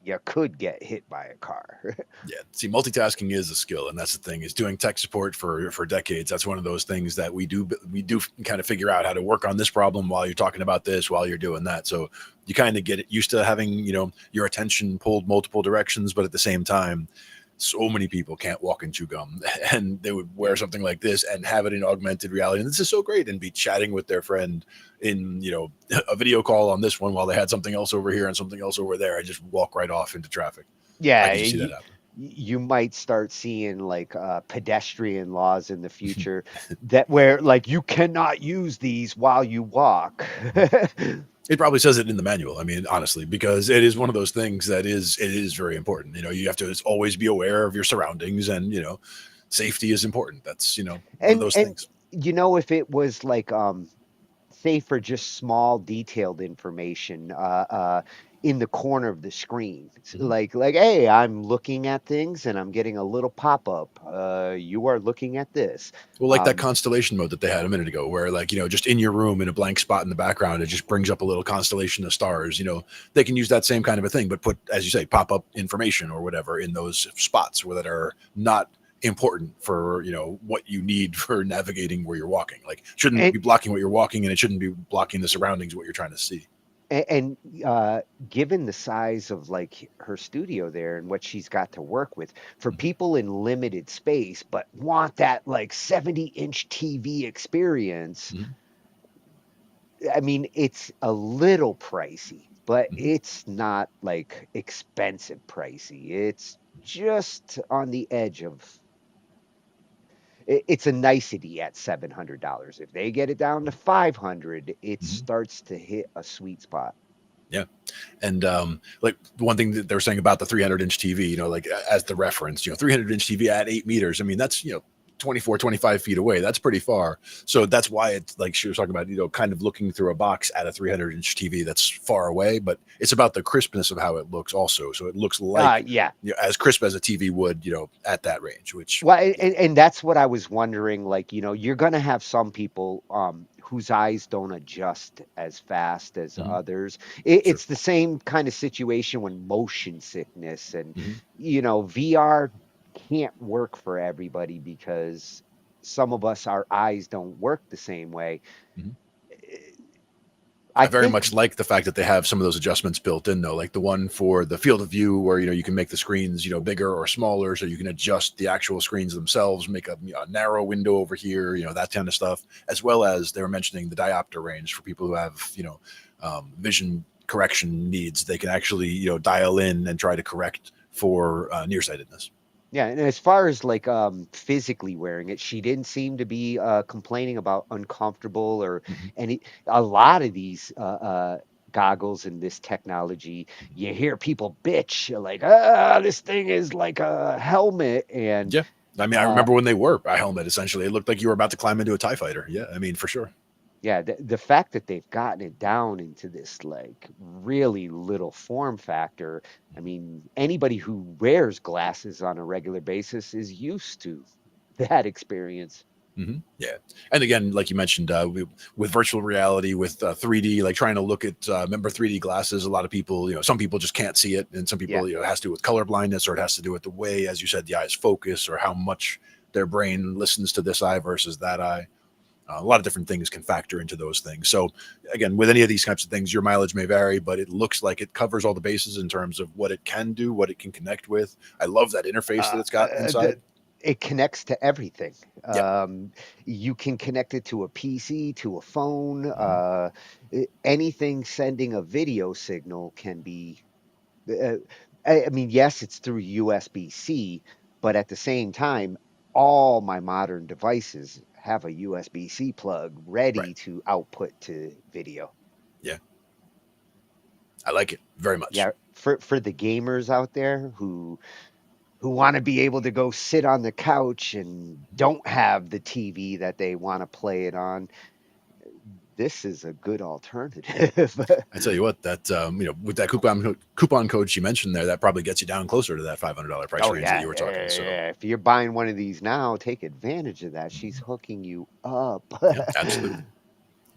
you could get hit by a car. Yeah, see, multitasking is a skill, and that's the thing, is doing tech support for decades. That's one of those things that we do kind of figure out how to work on this problem while you're talking about this, while you're doing that. So you kind of get used to having your attention pulled multiple directions, but at the same time, so many people can't walk and chew gum, and they would wear something like this and have it in augmented reality. And this is so great, and be chatting with their friend in a video call on this one while they had something else over here and something else over there. I just walk right off into traffic. Yeah, I can just see that happen. You might start seeing like pedestrian laws in the future that where like you cannot use these while you walk. It probably says it in the manual. I mean, honestly, because it is one of those things that it is very important. You have to always be aware of your surroundings, and safety is important. That's one of those things. If it was like say for just small detailed information in the corner of the screen, like hey, I'm looking at things and I'm getting a little pop-up, you are looking at this. Well, like that constellation mode that they had a minute ago, where just in your room in a blank spot in the background, it just brings up a little constellation of stars. They can use that same kind of a thing, but put, as you say, pop-up information or whatever in those spots that are not important for what you need for navigating where you're walking. Like, shouldn't be blocking what you're walking, and it shouldn't be blocking the surroundings of what you're trying to see. And given the size of like her studio there and what she's got to work with, for people in limited space but want that like 70-inch TV experience, I mean, it's a little pricey, but it's not like expensive pricey. It's just on the edge of, it's a nicety at $700. If they get it down to $500, it starts to hit a sweet spot. Yeah. And like one thing that they're saying about the 300-inch TV, like as the reference, 300-inch TV at 8 meters. I mean, that's 24, 25 feet away. That's pretty far. So that's why it's like she was talking about, kind of looking through a box at a 300-inch TV that's far away, but it's about the crispness of how it looks also. So it looks like as crisp as a TV would, at that range, which. Well, and that's what I was wondering. Like, you're going to have some people whose eyes don't adjust as fast as others. It's the same kind of situation when motion sickness and, VR can't work for everybody because some of us, our eyes don't work the same way. I very much like the fact that they have some of those adjustments built in, though, like the one for the field of view where, you can make the screens, bigger or smaller, so you can adjust the actual screens themselves, make a narrow window over here, that kind of stuff, as well as they were mentioning the diopter range for people who have, vision correction needs. They can actually, dial in and try to correct for nearsightedness. Yeah, and as far as like physically wearing it, she didn't seem to be complaining about uncomfortable or any. A lot of these goggles and this technology, you hear people bitch like, this thing is like a helmet. And yeah, I mean, I remember when they were a helmet. Essentially, it looked like you were about to climb into a TIE fighter. Yeah, I mean, for sure. Yeah, the fact that they've gotten it down into this like really little form factor. I mean, anybody who wears glasses on a regular basis is used to that experience. Yeah. And again, like you mentioned, with virtual reality, with 3D, like trying to look at, remember 3D glasses, a lot of people, some people just can't see it. And some people, it has to do with color blindness, or it has to do with the way, as you said, the eyes focus, or how much their brain listens to this eye versus that eye. A lot of different things can factor into those things. So again, with any of these types of things, your mileage may vary, but it looks like it covers all the bases in terms of what it can do, what it can connect with. I love that interface that it's got inside. It connects to everything. You can connect it to a PC, to a phone. Anything sending a video signal can be. I mean, yes, it's through USB-C, but at the same time, all my modern devices have a USB-C plug ready to output to video. Yeah. I like it very much. Yeah, for the gamers out there who want to be able to go sit on the couch and don't have the TV that they want to play it on, this is a good alternative. I tell you what, that with that coupon code she mentioned there, that probably gets you down closer to that $500 price range that you were talking. So if you're buying one of these now, take advantage of that. She's hooking you up. Yeah, absolutely.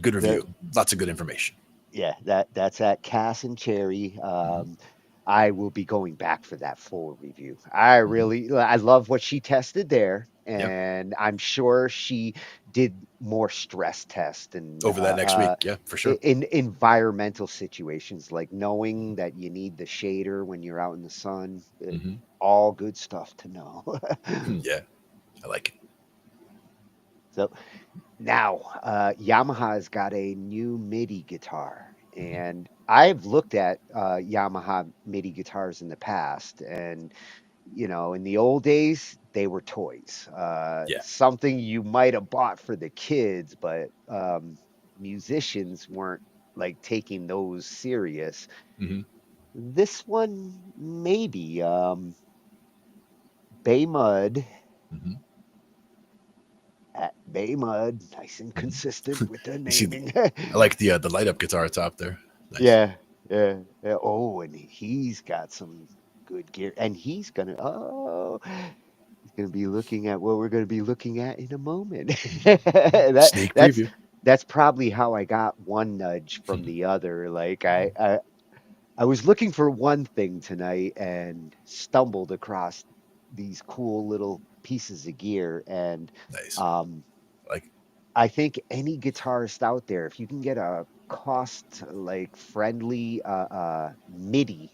Good review. Lots of good information. Yeah, that's at Cass and Cherry. I will be going back for that full review. I love what she tested there, and I'm sure she did more stress test and over that next week. Yeah, for sure. In environmental situations, like knowing that you need the shader when you're out in the sun, all good stuff to know. Yeah, I like it. So now Yamaha's got a new MIDI guitar. And I've looked at Yamaha MIDI guitars in the past, and in the old days they were toys. Something you might have bought for the kids, but musicians weren't like taking those serious. This one maybe Baymud. At Baymud, nice and consistent with the naming. I like the light up guitar top there. Nice. Yeah. Oh, and he's got some good gear, and he's gonna be looking at what we're gonna be looking at in a moment. Sneak preview. That's probably how I got one nudge from the other. Like I was looking for one thing tonight and stumbled across these cool little pieces of gear, and nice. I think any guitarist out there, if you can get a cost friendly MIDI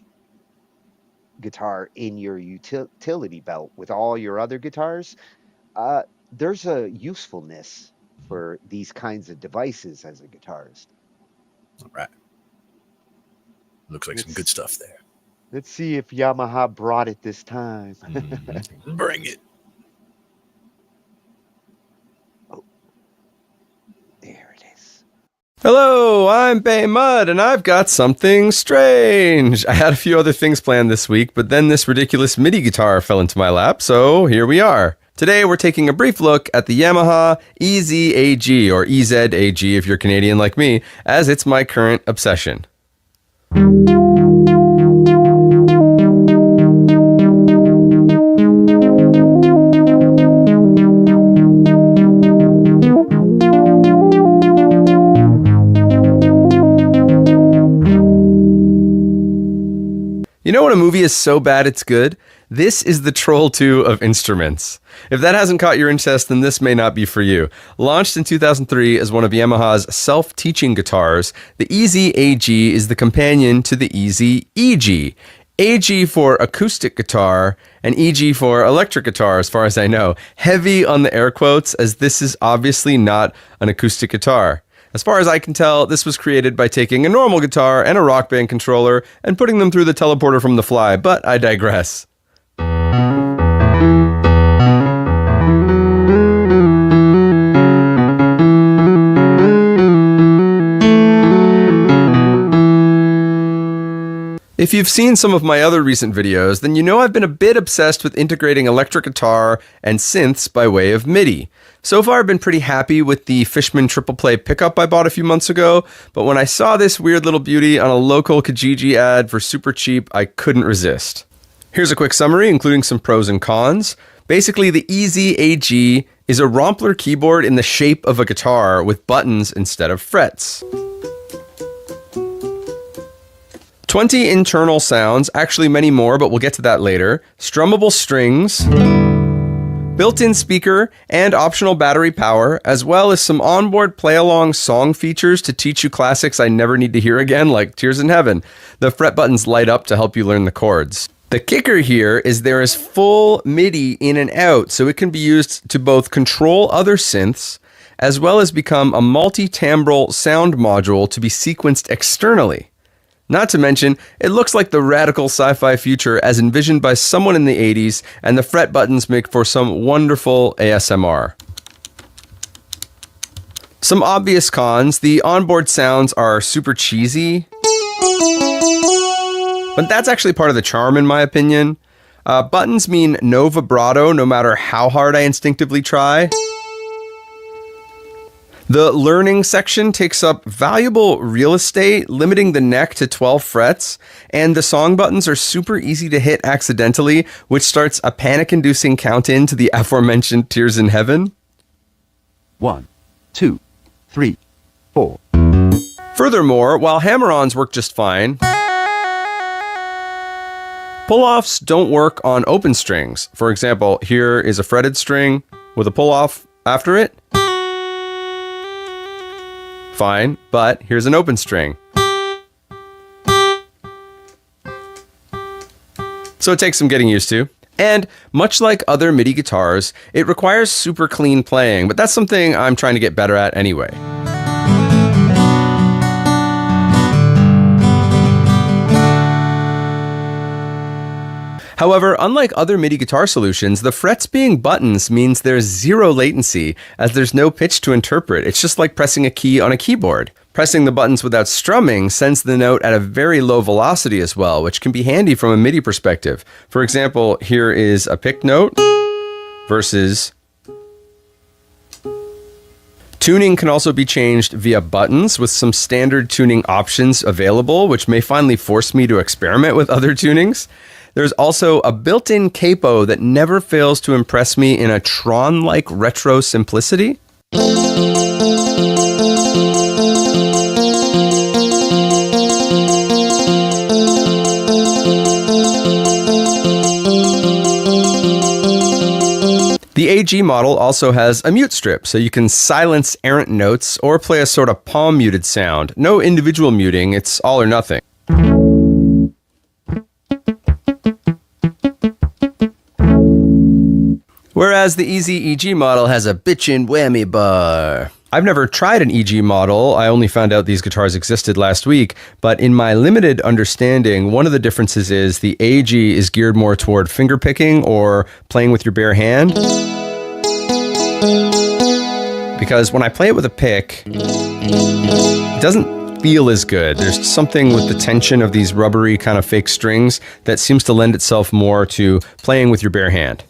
guitar in your utility belt with all your other guitars, there's a usefulness for these kinds of devices as a guitarist. All right. Looks like some good stuff there. Let's see if Yamaha brought it this time. Bring it. Oh, there it is. Hello, I'm Baymud, and I've got something strange. I had a few other things planned this week, but then this ridiculous MIDI guitar fell into my lap, so here we are. Today, we're taking a brief look at the Yamaha EZ-AG, or EZ-AG if you're Canadian like me, as it's my current obsession. You know when a movie is so bad it's good? This is the Troll 2 of instruments. If that hasn't caught your interest, then this may not be for you. Launched in 2003 as one of Yamaha's self-teaching guitars, the EZ-AG is the companion to the EZ-EG. AG for acoustic guitar, and EG for electric guitar, as far as I know. Heavy on the air quotes, as this is obviously not an acoustic guitar. As far as I can tell, this was created by taking a normal guitar and a Rock Band controller and putting them through the teleporter from the fly, but I digress. If you've seen some of my other recent videos, then you know I've been a bit obsessed with integrating electric guitar and synths by way of MIDI. So far I've been pretty happy with the Fishman triple play pickup I bought a few months ago, but when I saw this weird little beauty on a local Kijiji ad for super cheap, I couldn't resist. Here's a quick summary, including some pros and cons. Basically, the EZ-AG is a Rompler keyboard in the shape of a guitar with buttons instead of frets. 20 internal sounds, actually many more, but we'll get to that later. Strummable strings, built-in speaker, and optional battery power, as well as some onboard play-along song features to teach you classics I never need to hear again, like Tears in Heaven. The fret buttons light up to help you learn the chords. The kicker here is there is full MIDI in and out, so it can be used to both control other synths, as well as become a multi-timbral sound module to be sequenced externally. Not to mention, it looks like the radical sci-fi future as envisioned by someone in the 80s, and the fret buttons make for some wonderful ASMR. Some obvious cons: the onboard sounds are super cheesy. But that's actually part of the charm, in my opinion. Buttons mean no vibrato, no matter how hard I instinctively try. The learning section takes up valuable real estate, limiting the neck to 12 frets, and the song buttons are super easy to hit accidentally, which starts a panic-inducing count-in to the aforementioned Tears in Heaven. 1, 2, 3, 4. Furthermore, while hammer-ons work just fine, pull-offs don't work on open strings. For example, here is a fretted string with a pull-off after it. Fine, but here's an open string. So it takes some getting used to. And much like other MIDI guitars, it requires super clean playing, but that's something I'm trying to get better at anyway. However, unlike other MIDI guitar solutions, the frets being buttons means there's zero latency, as there's no pitch to interpret. It's just like pressing a key on a keyboard. Pressing the buttons without strumming sends the note at a very low velocity as well, which can be handy from a MIDI perspective. For example, here is a pick note versus... Tuning can also be changed via buttons with some standard tuning options available, which may finally force me to experiment with other tunings. There's also a built-in capo that never fails to impress me in a Tron-like retro simplicity. The AG model also has a mute strip, so you can silence errant notes or play a sort of palm muted sound. No individual muting, it's all or nothing. Whereas the Easy EG model has a bitchin' whammy bar. I've never tried an EG model. I only found out these guitars existed last week, but in my limited understanding, one of the differences is the AG is geared more toward fingerpicking or playing with your bare hand. Because when I play it with a pick, it doesn't feel as good. There's something with the tension of these rubbery kind of fake strings that seems to lend itself more to playing with your bare hand.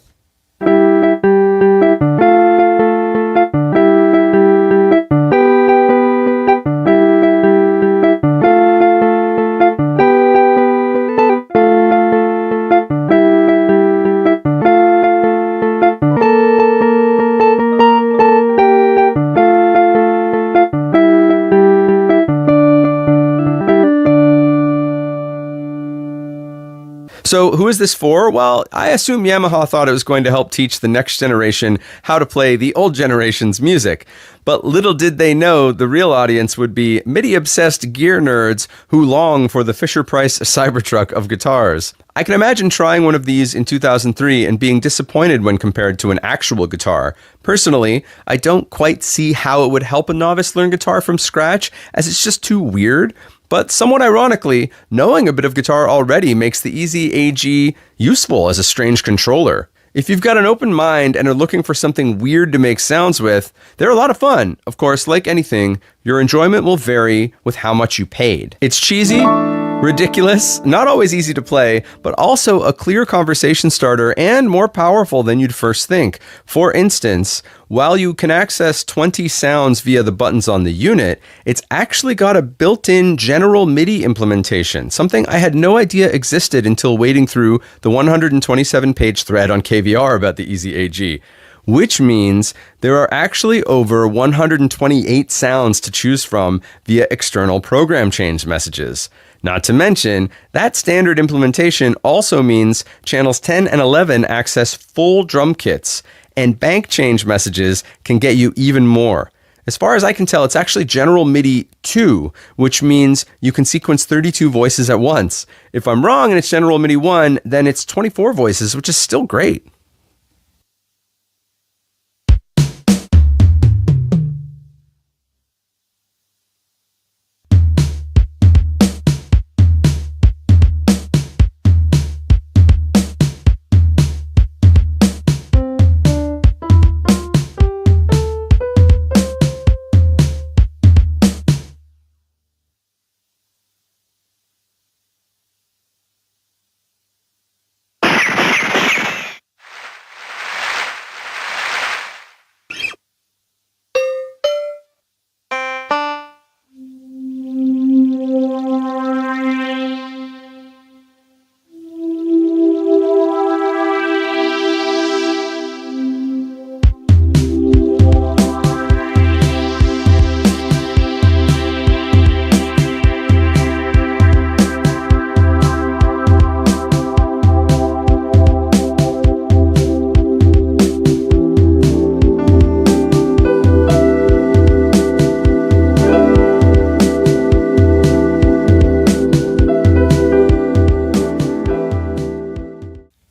So who is this for? Well, I assume Yamaha thought it was going to help teach the next generation how to play the old generation's music. But little did they know the real audience would be MIDI-obsessed gear nerds who long for the Fisher-Price Cybertruck of guitars. I can imagine trying one of these in 2003 and being disappointed when compared to an actual guitar. Personally, I don't quite see how it would help a novice learn guitar from scratch, as it's just too weird. But somewhat ironically, knowing a bit of guitar already makes the Easy AG useful as a strange controller. If you've got an open mind and are looking for something weird to make sounds with, they're a lot of fun. Of course, like anything, your enjoyment will vary with how much you paid. It's cheesy, ridiculous, not always easy to play, but also a clear conversation starter and more powerful than you'd first think. For instance, while you can access 20 sounds via the buttons on the unit, it's actually got a built-in general MIDI implementation, something I had no idea existed until wading through the 127-page thread on KVR about the Easy AG. Which means there are actually over 128 sounds to choose from via external program change messages. Not to mention, that standard implementation also means channels 10 and 11 access full drum kits, and bank change messages can get you even more. As far as I can tell, it's actually General MIDI 2, which means you can sequence 32 voices at once. If I'm wrong and it's General MIDI 1, then it's 24 voices, which is still great.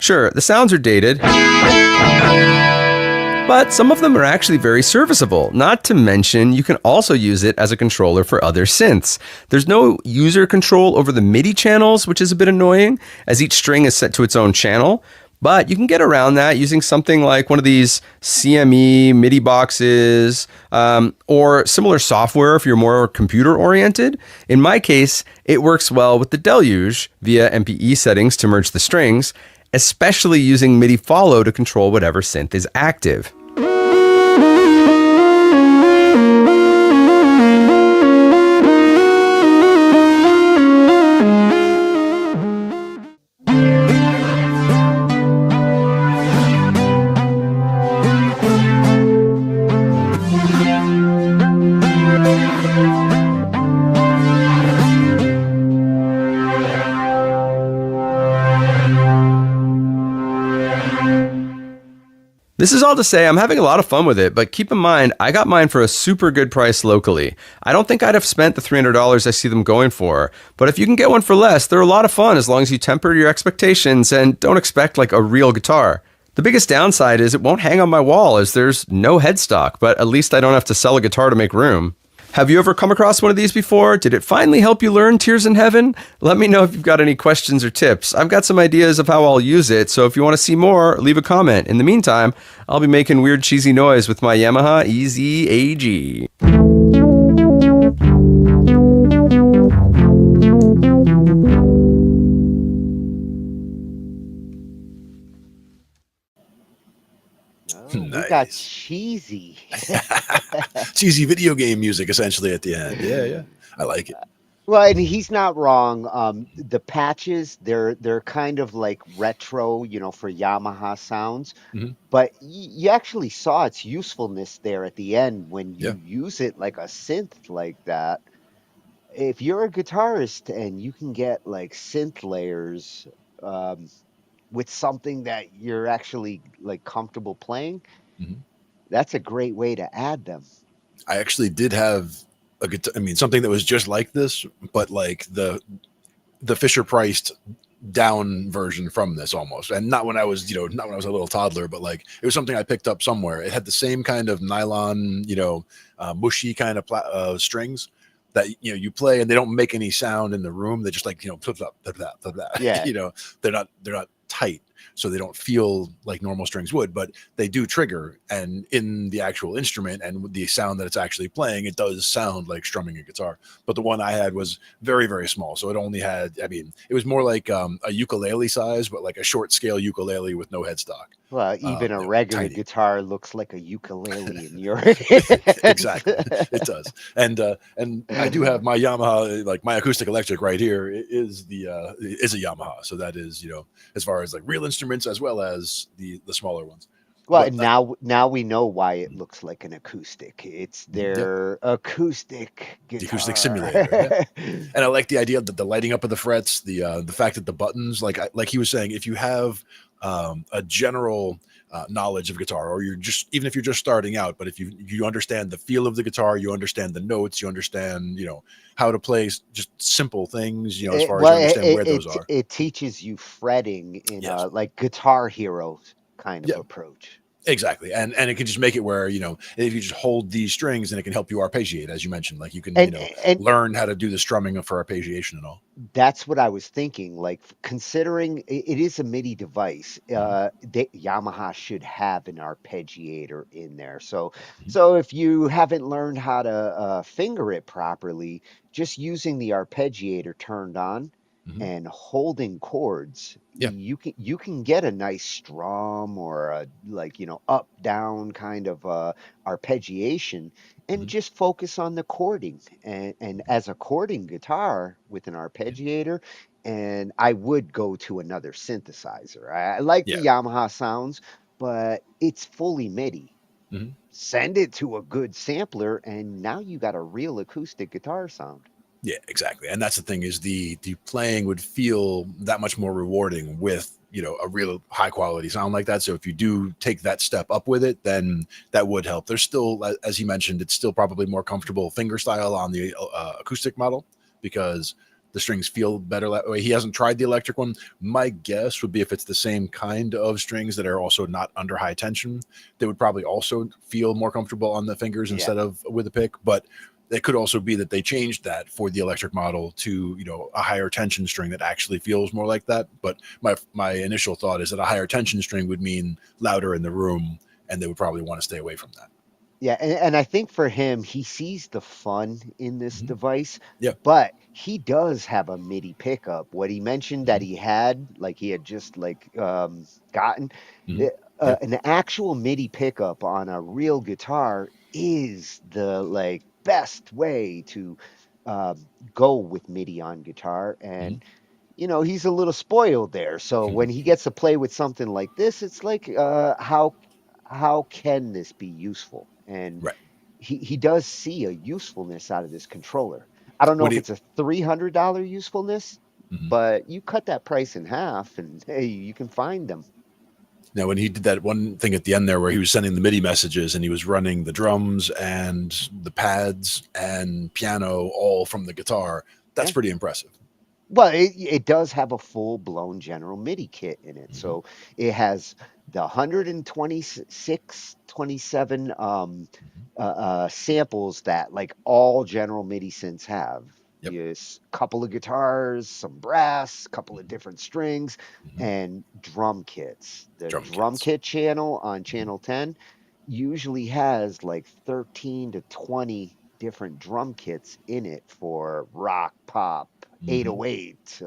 Sure, the sounds are dated, but some of them are actually very serviceable. Not to mention, you can also use it as a controller for other synths. There's no user control over the MIDI channels, which is a bit annoying, as each string is set to its own channel. But you can get around that using something like one of these CME MIDI boxes, or similar software if you're more computer oriented. In my case, it works well with the Deluge via MPE settings to merge the strings, especially using MIDI follow to control whatever synth is active. This is all to say I'm having a lot of fun with it, but keep in mind, I got mine for a super good price locally. I don't think I'd have spent the $300 I see them going for, but if you can get one for less, they're a lot of fun as long as you temper your expectations and don't expect like a real guitar. The biggest downside is it won't hang on my wall as there's no headstock, but at least I don't have to sell a guitar to make room. Have you ever come across one of these before? Did it finally help you learn Tears in Heaven? Let me know if you've got any questions or tips. I've got some ideas of how I'll use it, so if you want to see more, leave a comment. In the meantime, I'll be making weird cheesy noise with my Yamaha EZ-AG. We got cheesy. Cheesy video game music, essentially, at the end. Yeah. I like it. Well, and he's not wrong. The patches, they're kind of like retro, for Yamaha sounds. Mm-hmm. But you actually saw its usefulness there at the end when you use it like a synth like that. If you're a guitarist and you can get like synth layers with something that you're actually like comfortable playing, that's a great way to add them. I actually did have a guitar, something that was just like this, but like the Fisher priced down version from this almost, and not when I was a little toddler, but like it was something I picked up somewhere. It had the same kind of nylon, mushy kind of strings that you play and they don't make any sound in the room. They just like flip flop. Yeah. They're not tight, so they don't feel like normal strings would, but they do trigger, and in the actual instrument and the sound that it's actually playing, it does sound like strumming a guitar. But the one I had was very, very small, so it only had, it was more like a ukulele size, but like a short scale ukulele with no headstock. Well, even a regular guitar looks like a ukulele in your Exactly, it does. And I do have my Yamaha, like my acoustic electric right here is a Yamaha, so that is as far as like real instruments as well as the smaller ones. Well, and now we know why it looks like an acoustic. It's their acoustic guitar. The acoustic simulator. And I like the idea that the lighting up of the frets, the fact that the buttons, like he was saying, if you have a general knowledge of guitar, or even if you're just starting out, but if you understand the feel of the guitar, you understand the notes, you understand how to play just simple things, as far as you understand where those are. It teaches you fretting in a like Guitar Hero kind of approach. Exactly. And it can just make it where, if you just hold these strings, and it can help you arpeggiate, as you mentioned, like you can, learn how to do the strumming for arpeggiation and all. That's what I was thinking. Like, considering it is a MIDI device, Yamaha should have an arpeggiator in there. So if you haven't learned how to finger it properly, just using the arpeggiator turned on and holding chords, you can get a nice strum or a up down kind of arpeggiation, and just focus on the chording. And as a chording guitar with an arpeggiator, and I would go to another synthesizer. I like the Yamaha sounds, but it's fully MIDI. Send it to a good sampler, and now you got a real acoustic guitar sound. Yeah, exactly. And that's the thing, is the playing would feel that much more rewarding with, a real high quality sound like that. So if you do take that step up with it, then that would help. There's still, as he mentioned, it's still probably more comfortable finger style on the acoustic model, because the strings feel better that way. He hasn't tried the electric one. My guess would be if it's the same kind of strings that are also not under high tension, they would probably also feel more comfortable on the fingers instead of with a pick. But it could also be that they changed that for the electric model to, you know, a higher tension string that actually feels more like that. But my initial thought is that a higher tension string would mean louder in the room, and they would probably want to stay away from that. Yeah, and I think for him, he sees the fun in this device. Yeah. But he does have a MIDI pickup. What he mentioned that he had, like he had just like gotten an actual MIDI pickup on a real guitar is the like best way to go with MIDI on guitar. And you know, he's a little spoiled there. So when he gets to play with something like this, it's like how can this be useful? And he does see a usefulness out of this controller. I don't know if it's a $300 usefulness, but you cut that price in half and hey, you can find them. Now, when he did that one thing at the end there where he was sending the MIDI messages and he was running the drums and the pads and piano all from the guitar, that's pretty impressive. Well, it does have a full-blown General MIDI kit in it. So it has the 126, 27 samples that like all General MIDI synths have. Yes, a couple of guitars, some brass, a couple of different strings, and drum kits. The drum kit channel on channel 10 usually has like 13 to 20 different drum kits in it for rock, pop, 808,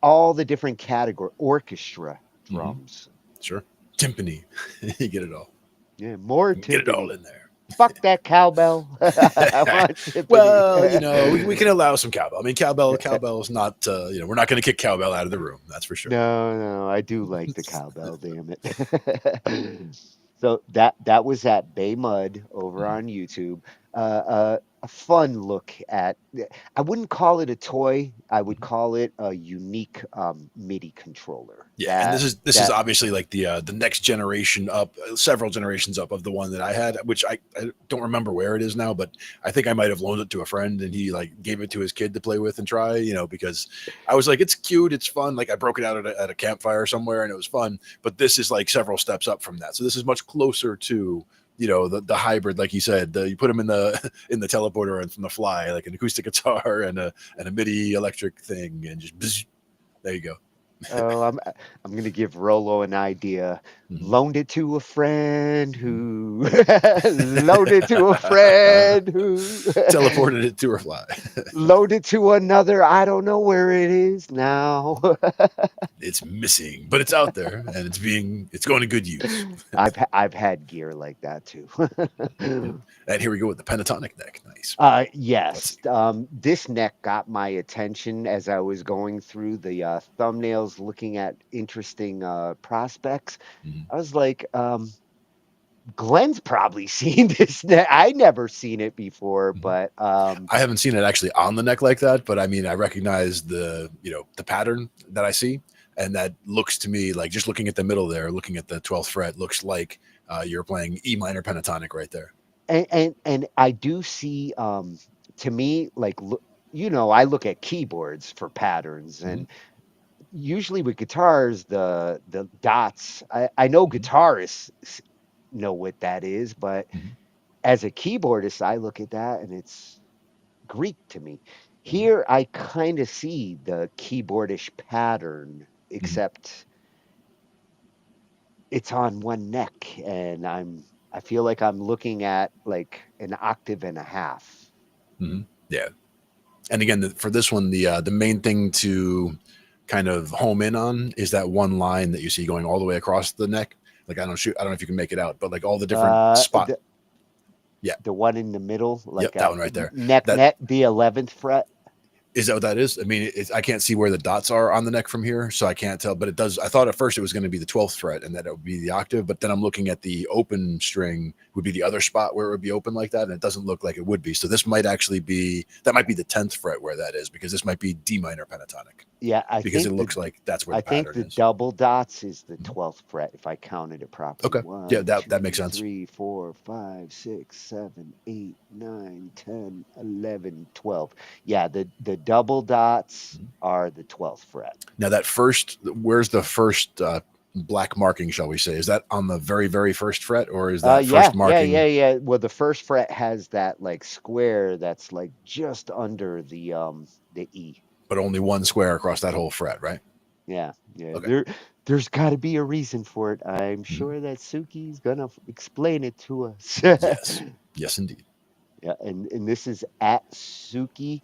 all the different category, orchestra drums. Sure. Timpani. You get it all. Yeah, more timpani. Get it all in there. Fuck that cowbell. I want timpani. Well, you know, we can allow some cowbell. I mean, cowbell is not, you know, we're not going to kick cowbell out of the room. That's for sure. No, I do like the cowbell, damn it. So that was at Bay Mud over on YouTube. A fun look at, I wouldn't call it a toy. I would call it a unique MIDI controller. Yeah, and this is obviously like the next generation up, several generations up of the one that I had, which I don't remember where it is now, but I think I might have loaned it to a friend and he like gave it to his kid to play with and try, you know, because I was like, it's cute, it's fun. Like I broke it out at a campfire somewhere and it was fun, but this is like several steps up from that. So this is much closer to, you know, the hybrid, like you said, you put them in the teleporter and from the fly, like an acoustic guitar and a MIDI electric thing, and just bzz, there you go. Oh, I'm gonna give Rolo an idea. Loaned it to a friend who loaned it to a friend who teleported it to her fly. Loaned it to another. I don't know where it is now. It's missing, but it's out there and it's going to good use. I've had gear like that too. And here we go with the pentatonic neck. Nice. Yes. This neck got my attention as I was going through the thumbnails looking at interesting prospects. I was like, Glenn's probably seen this neck. I never seen it before, but I haven't seen it actually on the neck like that, but I mean I recognize the pattern that I see, and that looks to me like, just looking at the middle there, looking at the 12th fret, looks like you're playing E minor pentatonic right there. And I do see to me, like, you know, I look at keyboards for patterns, and usually with guitars, the dots, I know guitarists know what that is, but as a keyboardist, I look at that and it's Greek to me. Here, I kind of see the keyboardish pattern, except it's on one neck, and I feel like I'm looking at like an octave and a half. Yeah. And again, for this one, the main thing to kind of home in on is that one line that you see going all the way across the neck. Like I don't know if you can make it out, but like all the different spots. The one in the middle, like that one right there. Neck, the 11th fret. Is that what that is? I mean, I can't see where the dots are on the neck from here, so I can't tell. But it does. I thought at first it was going to be the 12th fret and that it would be the octave. But then I'm looking at the open string would be the other spot where it would be open like that, and it doesn't look like it would be. So this might actually be, that might be the 10th fret where that is, because this might be D minor pentatonic. Yeah, I because think it looks like that's where I the think pattern the is. double dots is the 12th fret if I counted it properly. Okay. Yeah, that makes sense. 3, 4, 5, 6, 7, 8, 9, 10, 11, 12. Yeah, the double dots are the 12th fret. Now where's the first black marking, shall we say? Is that on the very, very first fret, or is that first marking? Yeah. Well, the first fret has that like square that's like just under the E. But only one square across that whole fret, right? Yeah. Okay. There's got to be a reason for it. I'm sure that Suki's gonna explain it to us. Yes, indeed. Yeah, and this is at Suki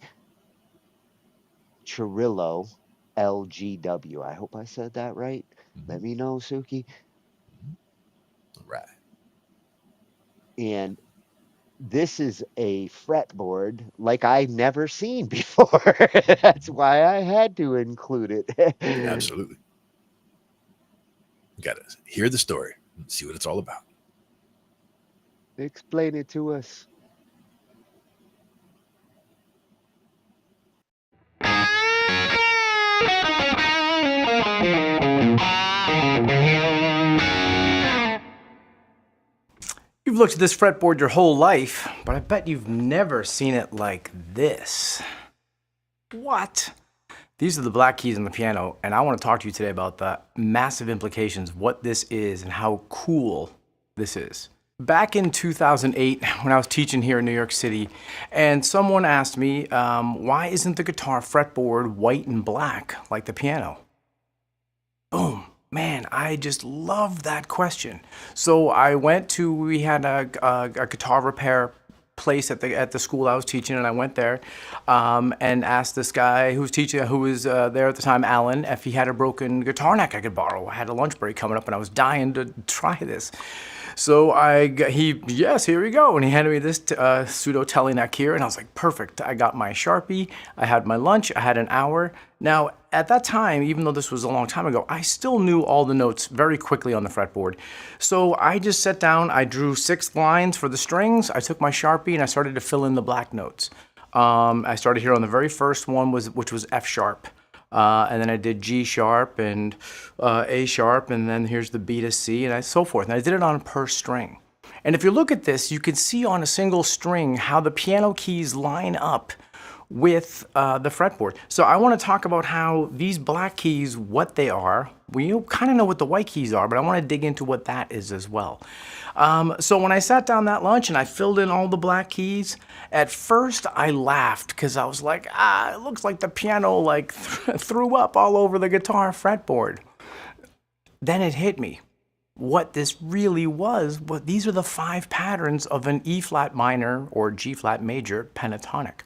Chirillo LGW. I hope I said that right. Let me know, Suki. All right. And this is a fretboard like I've never seen before. That's why I had to include it. Absolutely. You gotta hear the story and see what it's all about. Explain it to us. You've looked at this fretboard your whole life, but I bet you've never seen it like this. What? These are the black keys on the piano, and I want to talk to you today about the massive implications of what this is and how cool this is. Back in 2008, when I was teaching here in New York City, and someone asked me, why isn't the guitar fretboard white and black like the piano? Boom. Man, I just love that question. So we had a guitar repair place at the school I was teaching, and I went there and asked this guy who was there at the time, Alan, if he had a broken guitar neck I could borrow. I had a lunch break coming up, and I was dying to try this. So yes, here we go. And he handed me this pseudo teleneck here, and I was like, perfect. I got my Sharpie, I had my lunch, I had an hour. Now, at that time, even though this was a long time ago, I still knew all the notes very quickly on the fretboard. So I just sat down, I drew 6 lines for the strings, I took my Sharpie, and I started to fill in the black notes. I started here on the very first one, which was F sharp. And then I did G sharp and A sharp, and then here's the B to C, and so forth. And I did it on per string. And if you look at this, you can see on a single string how the piano keys line up with the fretboard. So I want to talk about how these black keys, what they are. We kind of know what the white keys are, but I want to dig into what that is as well. So when I sat down that lunch and I filled in all the black keys, at first I laughed because I was like, it looks like the piano like threw up all over the guitar fretboard. Then it hit me. What this really was, these are the 5 patterns of an E flat minor or G flat major pentatonic.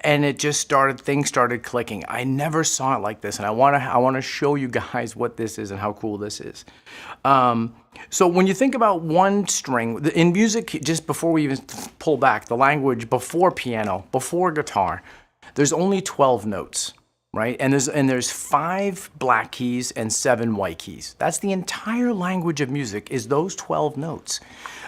And it just things started clicking. I never saw it like this, and I want to show you guys what this is and how cool this is. So when you think about one string in music, just before we even pull back the language, before piano, before guitar, there's only 12 notes, right? And there's 5 black keys and 7 white keys. That's the entire language of music, is those 12 notes.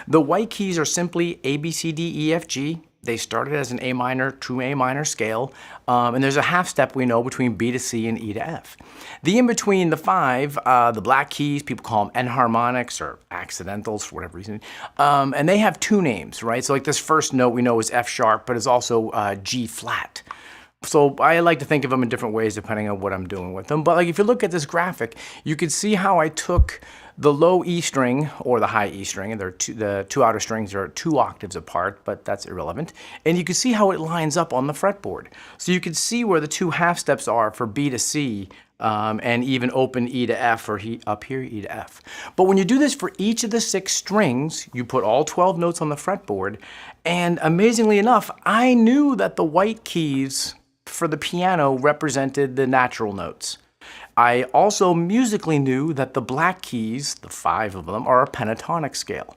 The white keys are simply A, B, C, D, E, F, G. They started as an A minor, true A minor scale, and there's a half step we know between B to C and E to F. The in between the 5, the black keys, people call them enharmonics or accidentals for whatever reason, and they have 2 names, right? So like this first note we know is F sharp, but it's also G flat. So I like to think of them in different ways depending on what I'm doing with them. But like if you look at this graphic, you can see how I took the low E string or the high E string, and the 2 outer strings are 2 octaves apart, but that's irrelevant. And you can see how it lines up on the fretboard. So you can see where the 2 half steps are for B to C, and even open E to F, or up here E to F. But when you do this for each of the 6 strings, you put all 12 notes on the fretboard, and amazingly enough, I knew that the white keys for the piano represented the natural notes. I also musically knew that the black keys, the 5 of them, are a pentatonic scale.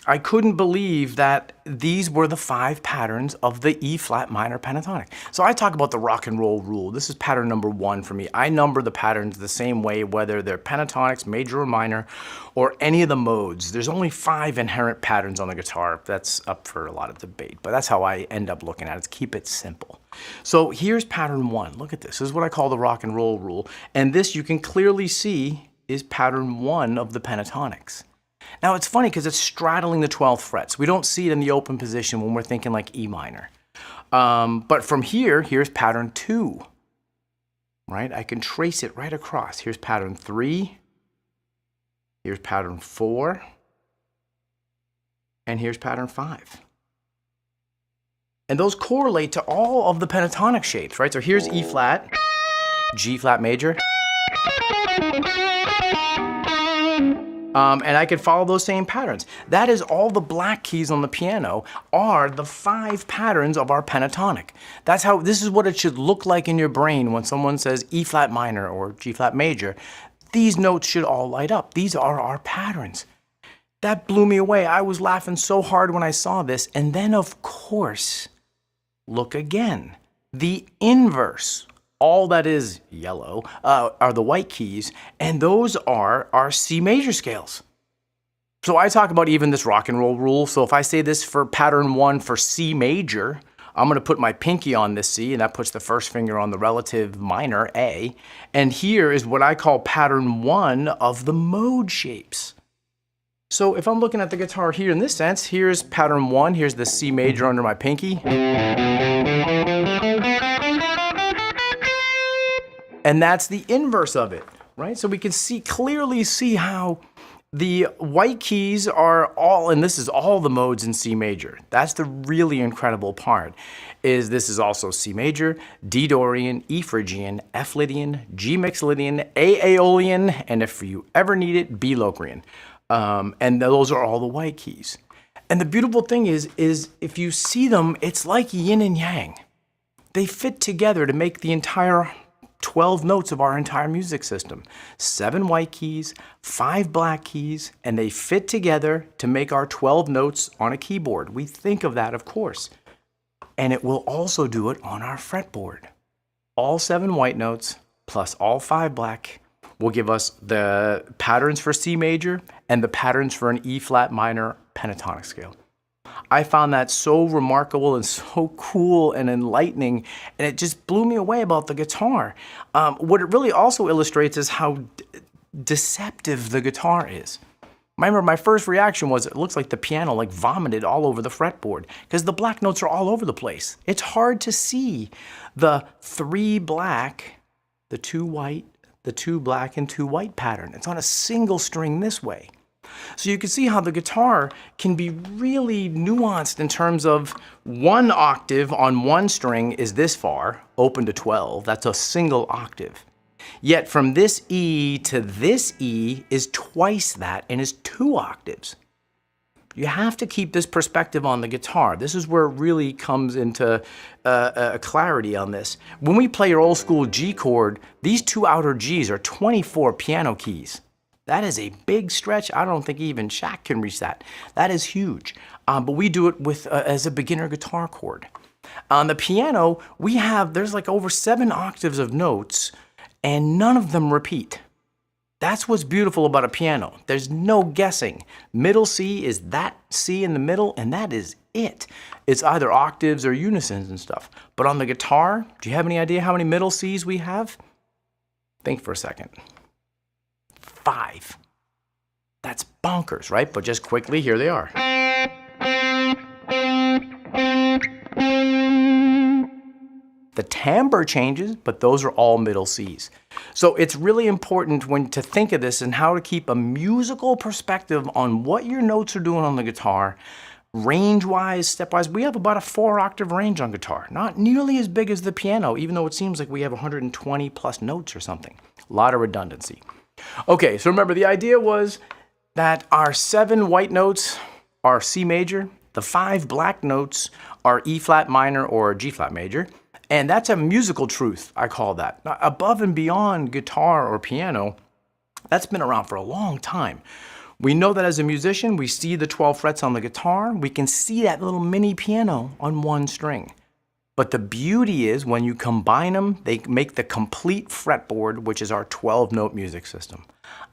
I couldn't believe that these were the 5 patterns of the E flat minor pentatonic. So I talk about the rock and roll rule. This is pattern number 1 for me. I number the patterns the same way, whether they're pentatonics, major or minor, or any of the modes. There's only 5 inherent patterns on the guitar. That's up for a lot of debate, but that's how I end up looking at it. Keep it simple. So here's pattern 1. Look at this. This is what I call the rock and roll rule. And this you can clearly see is pattern 1 of the pentatonics. Now it's funny because it's straddling the 12th frets. We don't see it in the open position when we're thinking like E minor. But from here, here's pattern 2, right? I can trace it right across. Here's pattern 3, here's pattern 4, and here's pattern 5. And those correlate to all of the pentatonic shapes, right? So here's E flat, G flat major. And I could follow those same patterns. That is all the black keys on the piano are the 5 patterns of our pentatonic. That's how, this is what it should look like in your brain when someone says E flat minor or G flat major. These notes should all light up. These are our patterns. That blew me away. I was laughing so hard when I saw this. And then of course, look again. The inverse. All that is yellow are the white keys, and those are our C major scales. So I talk about even this rock and roll rule. So if I say this for pattern 1 for C major, I'm going to put my pinky on this C, and that puts the first finger on the relative minor, A. And here is what I call pattern 1 of the mode shapes. So if I'm looking at the guitar here in this sense, here's pattern 1, here's the C major under my pinky. And that's the inverse of it, right? So we can clearly see how the white keys are all, and this is all the modes in C major. That's the really incredible part, is this is also C major, D Dorian, E Phrygian, F Lydian, G mixed Lydian, A Aeolian, and if you ever need it, B Locrian. And those are all the white keys. And the beautiful thing is if you see them, it's like yin and yang. They fit together to make the entire 12 notes of our entire music system. 7 white keys, 5 black keys, and they fit together to make our 12 notes on a keyboard. We think of that, of course. And it will also do it on our fretboard. All 7 white notes plus all 5 black will give us the patterns for C major and the patterns for an E flat minor pentatonic scale. I found that so remarkable and so cool and enlightening, and it just blew me away about the guitar. What it really also illustrates is how deceptive the guitar is. I remember my first reaction was it looks like the piano like vomited all over the fretboard because the black notes are all over the place. It's hard to see the 3 black, the 2 white, the 2 black, and 2 white pattern. It's on a single string this way. So you can see how the guitar can be really nuanced in terms of 1 octave on 1 string is this far, open to 12. That's a single octave. Yet from this E to this E is twice that and is 2 octaves. You have to keep this perspective on the guitar. This is where it really comes into clarity on this. When we play your old school G chord, these 2 outer Gs are 24 piano keys. That is a big stretch. I don't think even Shaq can reach that. That is huge. But we do it with as a beginner guitar chord. On the piano, there's like over 7 octaves of notes, and none of them repeat. That's what's beautiful about a piano. There's no guessing. Middle C is that C in the middle, and that is it. It's either octaves or unisons and stuff. But on the guitar, do you have any idea how many middle Cs we have? Think for a second. 5. That's bonkers, right? But just quickly, here they are. The timbre changes, but those are all middle Cs. So it's really important to think of this and how to keep a musical perspective on what your notes are doing on the guitar. Range-wise, step-wise, we have about a 4-octave range on guitar. Not nearly as big as the piano, even though it seems like we have 120 plus notes or something. A lot of redundancy. Okay, so remember the idea was that our 7 white notes are C major, the 5 black notes are E flat minor or G flat major, and that's a musical truth, I call that. Now, above and beyond guitar or piano, that's been around for a long time. We know that as a musician, we see the 12 frets on the guitar. We can see that little mini piano on one string. But the beauty is when you combine them, they make the complete fretboard, which is our 12-note music system.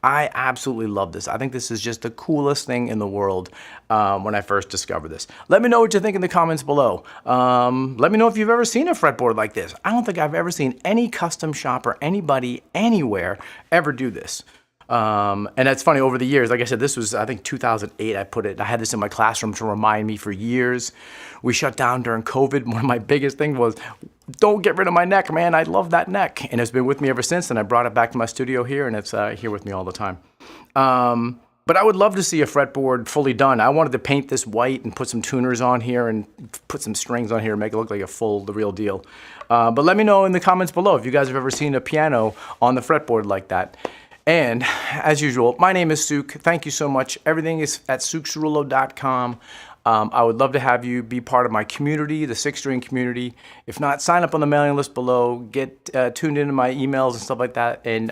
I absolutely love this. I think this is just the coolest thing in the world when I first discovered this. Let me know what you think in the comments below. Let me know if you've ever seen a fretboard like this. I don't think I've ever seen any custom shop or anybody anywhere ever do this. And that's funny, over the years, like I said, this was, I think 2008, I had this in my classroom to remind me for years. We shut down during COVID. One of my biggest things was, don't get rid of my neck, man. I love that neck. And it's been with me ever since. And I brought it back to my studio here, and it's here with me all the time. But I would love to see a fretboard fully done. I wanted to paint this white and put some tuners on here and put some strings on here and make it look like the real deal. But let me know in the comments below if you guys have ever seen a piano on the fretboard like that. And as usual, my name is Souk. Thank you so much. Everything is at soukcerulo.com. I would love to have you be part of my community, the 6-string community. If not, sign up on the mailing list below. Get tuned into my emails and stuff like that, and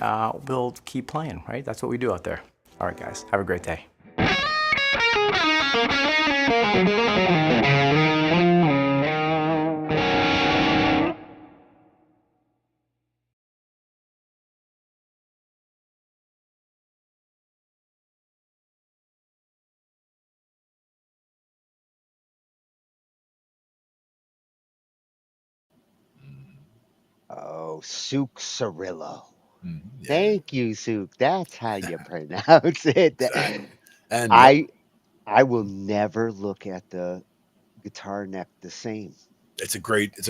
we'll keep playing, right? That's what we do out there. All right, guys. Have a great day. Oh, Souk Cirillo. Thank you, Souk. That's how you pronounce it. And I will never look at the guitar neck the same. it's a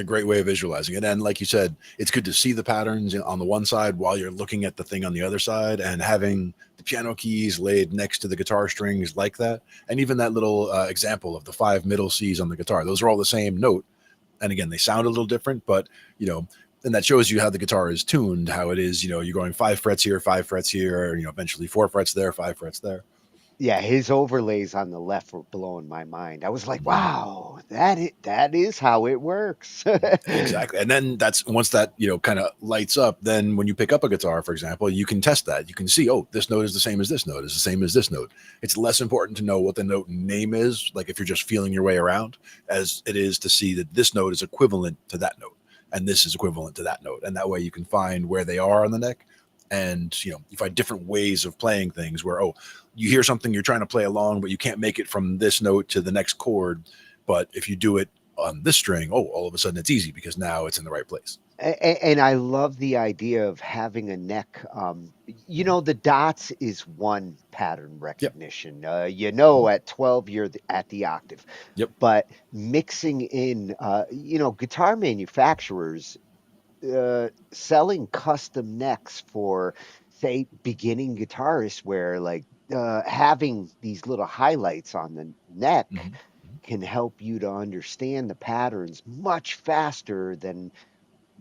great way of visualizing it. And like you said, it's good to see the patterns on the one side while you're looking at the thing on the other side, and having the piano keys laid next to the guitar strings like that. And even that little example of the 5 middle C's on the guitar, those are all the same note. And again, they sound a little different, but and that shows you how the guitar is tuned, how it is, you're going 5 frets here, 5 frets here, eventually 4 frets there, 5 frets there. Yeah, his overlays on the left were blowing my mind. I was like, wow, that is how it works. Exactly. And then once that, kind of lights up, then when you pick up a guitar, for example, you can test that. You can see, oh, this note is the same as this note, is the same as this note. It's less important to know what the note name is, like if you're just feeling your way around, as it is to see that this note is equivalent to that note, and this is equivalent to that note. And that way you can find where they are on the neck. And, you find different ways of playing things where, you hear something, you're trying to play along, but you can't make it from this note to the next chord. But if you do it on this string, all of a sudden it's easy because now it's in the right place. And I love the idea of having a neck. The dots is one pattern recognition. Yep. At 12, you're at the octave. Yep. But mixing in, guitar manufacturers, selling custom necks for, say, beginning guitarists, where having these little highlights on the neck can help you to understand the patterns much faster than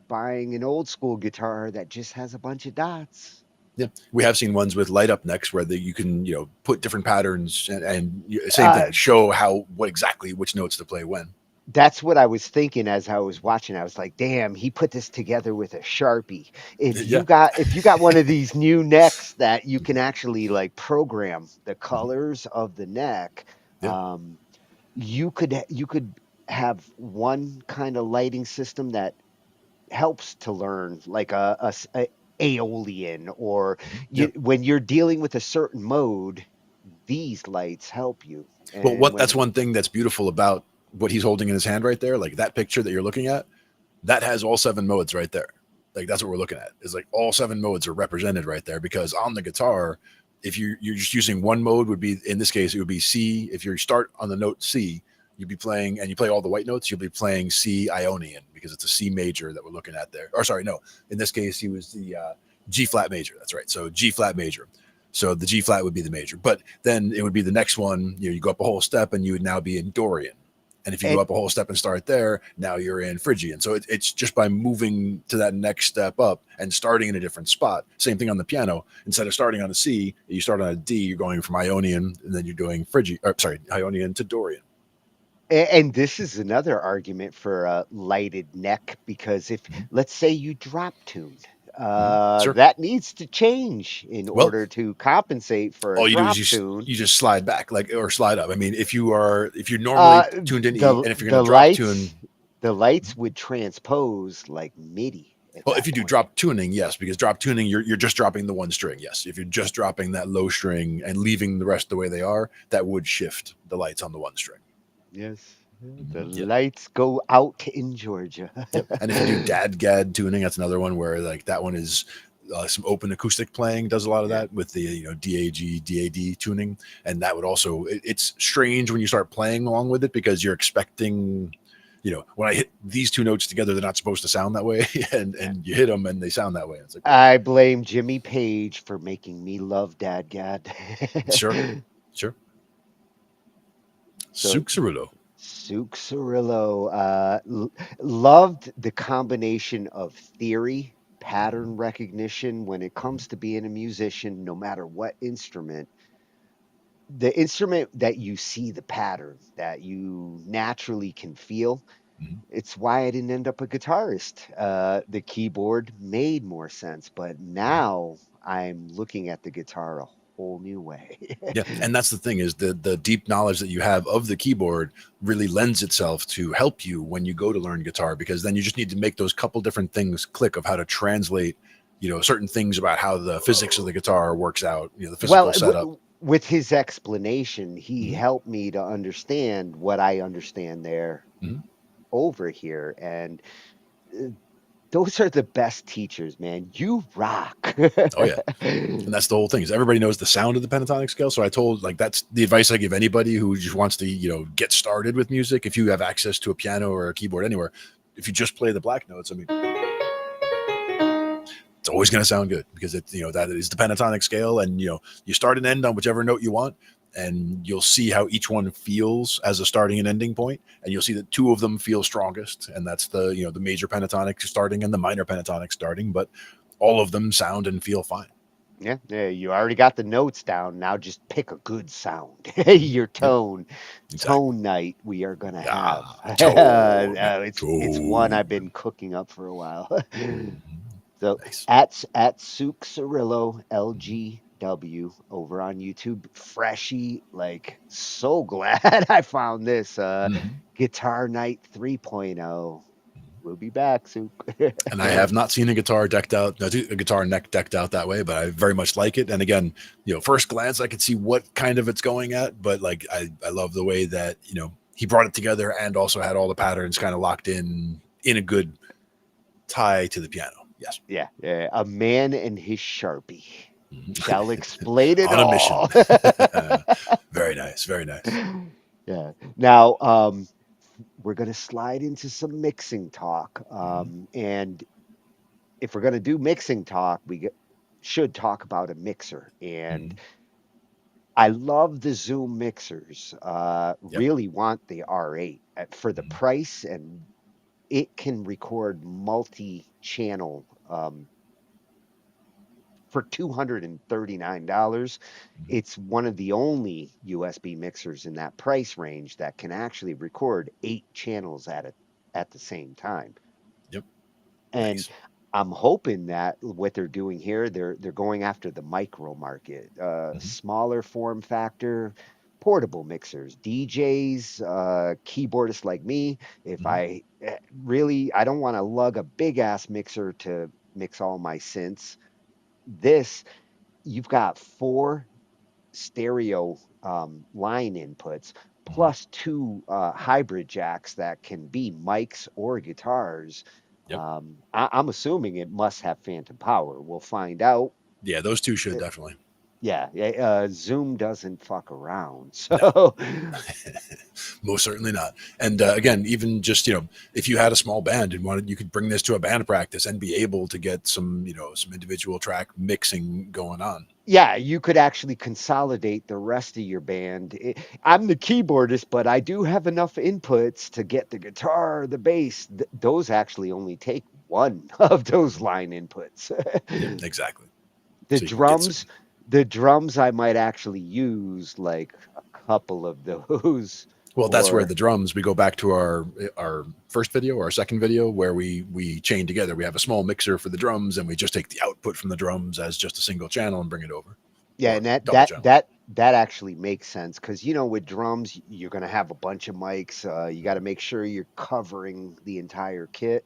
buying an old school guitar that just has a bunch of dots. Yeah, we have seen ones with light up necks where you can put different patterns and same thing, show which notes to play when. That's what I was thinking as I was watching. I was like, damn, he put this together with a Sharpie. If you got one of these new necks that you can actually program the colors of the neck, you could have one kind of lighting system that helps to learn like a Aeolian, or when you're dealing with a certain mode, these lights help you. And that's one thing that's beautiful about what he's holding in his hand right there, like that picture that you're looking at, that has all 7 modes right there. Like that's what we're looking at, is like all 7 modes are represented right there, because on the guitar, if you're just using one mode, would be, in this case, it would be C. If you start on the note C, you'd be playing, and you play all the white notes, you'll be playing C Ionian, because it's a C major that we're looking at there. Or sorry, no, in this case, he was the G flat major. That's right. So G flat major. So the G flat would be the major, but then it would be the next one. You go up a whole step and you would now be in Dorian. And if you go up a whole step and start there, now you're in Phrygian. So it's just by moving to that next step up and starting in a different spot. Same thing on the piano. Instead of starting on a C, you start on a D. You're going from Ionian, and then you're doing Ionian to Dorian. And this is another argument for a lighted neck, because if, let's say, you drop tune, Sure. That needs to change in Well, order to compensate for a all you do drop is tune. you just slide back or slide up. I mean, if you're normally tuned in E, and if you're going to drop tune, the lights would transpose like MIDI. well, if you do drop tuning, yes, because drop tuning, you're just dropping the one string. Yes, if you're just dropping that low string and leaving the rest the way they are, that would shift the lights on the one string. Yes. The lights go out in Georgia. Yep. And if you do dad-gad tuning, that's another one where like that one is some open acoustic playing does a lot of that with the DAG, DAD tuning, and that would also it's strange when you start playing along with it because you're expecting, when I hit these two notes together, they're not supposed to sound that way, and you hit them and they sound that way. It's like, I blame Jimmy Page for making me love Dadgad. Sure. Suk Cirillo. Suk Cirillo loved the combination of theory, pattern recognition when it comes to being a musician, no matter what instrument. The instrument that you see the pattern, that you naturally can feel, it's why I didn't end up a guitarist. The keyboard made more sense, but now I'm looking at the guitar a whole new way. Yeah, and that's the thing is the deep knowledge that you have of the keyboard really lends itself to help you when you go to learn guitar, because then you just need to make those couple different things click of how to translate, certain things about how the physics of the guitar works out, the physical setup. With his explanation, he helped me to understand what I understand there over here, and those are the best teachers, man. You rock. Oh yeah, and that's the whole thing is everybody knows the sound of the pentatonic scale. So I told that's the advice I give anybody who just wants to get started with music. If you have access to a piano or a keyboard anywhere, if you just play the black notes, I mean, it's always going to sound good because that is the pentatonic scale, and you start and end on whichever note you want. And you'll see how each one feels as a starting and ending point, and you'll see that two of them feel strongest, and that's the the major pentatonic starting and the minor pentatonic starting, but all of them sound and feel fine. Yeah, you already got the notes down. Now just pick a good sound. Your tone, tone night. We are gonna have. It's one I've been cooking up for a while. So at Suk Cirillo LGW over on YouTube, freshy, like so glad I found this Guitar Night 3.0. We'll be back, Suk. And I have not seen a guitar neck decked out that way, but I very much like it. And again, first glance, I could see what kind of it's going at, but like I love the way that he brought it together and also had all the patterns kind of locked in a good tie to the piano. Yes. Yeah. A man and his Sharpie shall explain it on all. A mission. Very nice. Very nice. Yeah. Now, we're going to slide into some mixing talk. And if we're going to do mixing talk, we should talk about a mixer. And I love the Zoom mixers. Really want the R8 for the price, and it can record multi-channel for $239. It's one of the only USB mixers in that price range that can actually record 8 channels at the same time. Yep. And nice. I'm hoping that what they're doing here, they're going after the micro market, smaller form factor, portable mixers, DJs, keyboardists like me. If I don't want to lug a big ass mixer to mix all my synths. You've got 4 stereo line inputs plus 2 hybrid jacks that can be mics or guitars. Yep. I'm assuming it must have phantom power. We'll find out. Yeah, those two should definitely. Yeah. Zoom doesn't fuck around. So no. Most certainly not. And again, even just, if you had a small band and wanted, you could bring this to a band practice and be able to get some, some individual track mixing going on. Yeah, you could actually consolidate the rest of your band. I'm the keyboardist, but I do have enough inputs to get the guitar, the bass. Those actually only take one of those line inputs. Yeah, exactly. The drums I might actually use like a couple of those Well, that's where the drums, we go back to our first video, our second video, where we chain together. We have a small mixer for the drums, and we just take the output from the drums as just a single channel and bring it over. Yeah, and that actually makes sense, because with drums you're going to have a bunch of mics. You got to make sure you're covering the entire kit.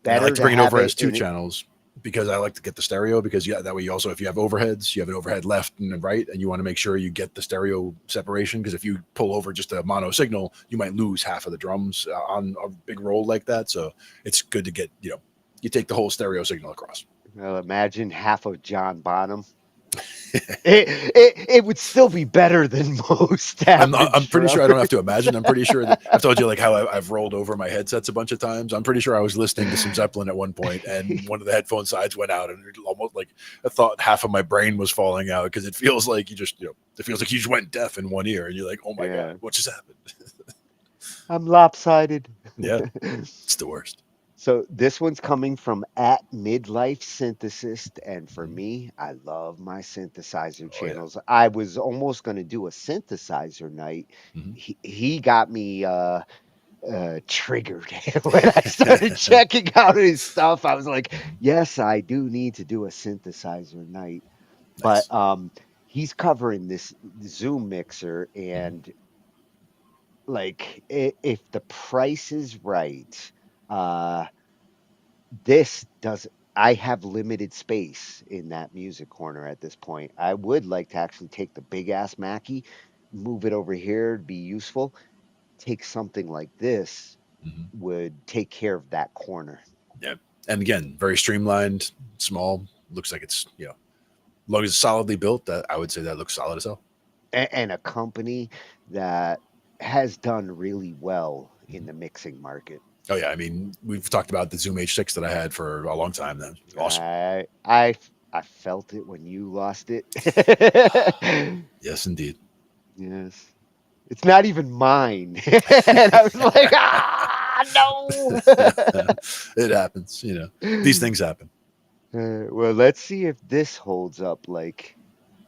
I like to bring it over as two channels, because I like to get the stereo, because that way you also, if you have overheads, you have an overhead left and right, and you want to make sure you get the stereo separation, because if you pull over just a mono signal, you might lose half of the drums on a big roll like that. So it's good to get, you take the whole stereo signal across. Well, imagine half of John Bonham. it would still be better than most. I'm pretty sure I don't have to imagine. I'm pretty sure that I've told you like how I've rolled over my headsets a bunch of times. I'm pretty sure I was listening to some Zeppelin at one point, and one of the headphone sides went out, and it almost like I thought half of my brain was falling out, because it feels like you just it feels like you just went deaf in one ear, and you're like, oh my god, what just happened? I'm lopsided. Yeah, it's the worst. So this one's coming from @midlife synthesist, and for me, I love my synthesizer channels. I was almost going to do a synthesizer night. He got me triggered when I started checking out his stuff. I was like, yes, I do need to do a synthesizer night. Nice. But he's covering this Zoom mixer, and like if the price is right, I have limited space in that music corner at this point. I would like to actually take the big ass Mackie, move it over here, be useful. Take something like this would take care of that corner. Yeah. And again, very streamlined, small, looks like it's, as long as it's solidly built, that I would say that looks solid as hell. And a company that has done really well in the mixing market. Oh yeah, I mean, we've talked about the Zoom H6 that I had for a long time. Then awesome. I felt it when you lost it. Yes, indeed. Yes, it's not even mine. And I was like, no. It happens, These things happen. Well, let's see if this holds up like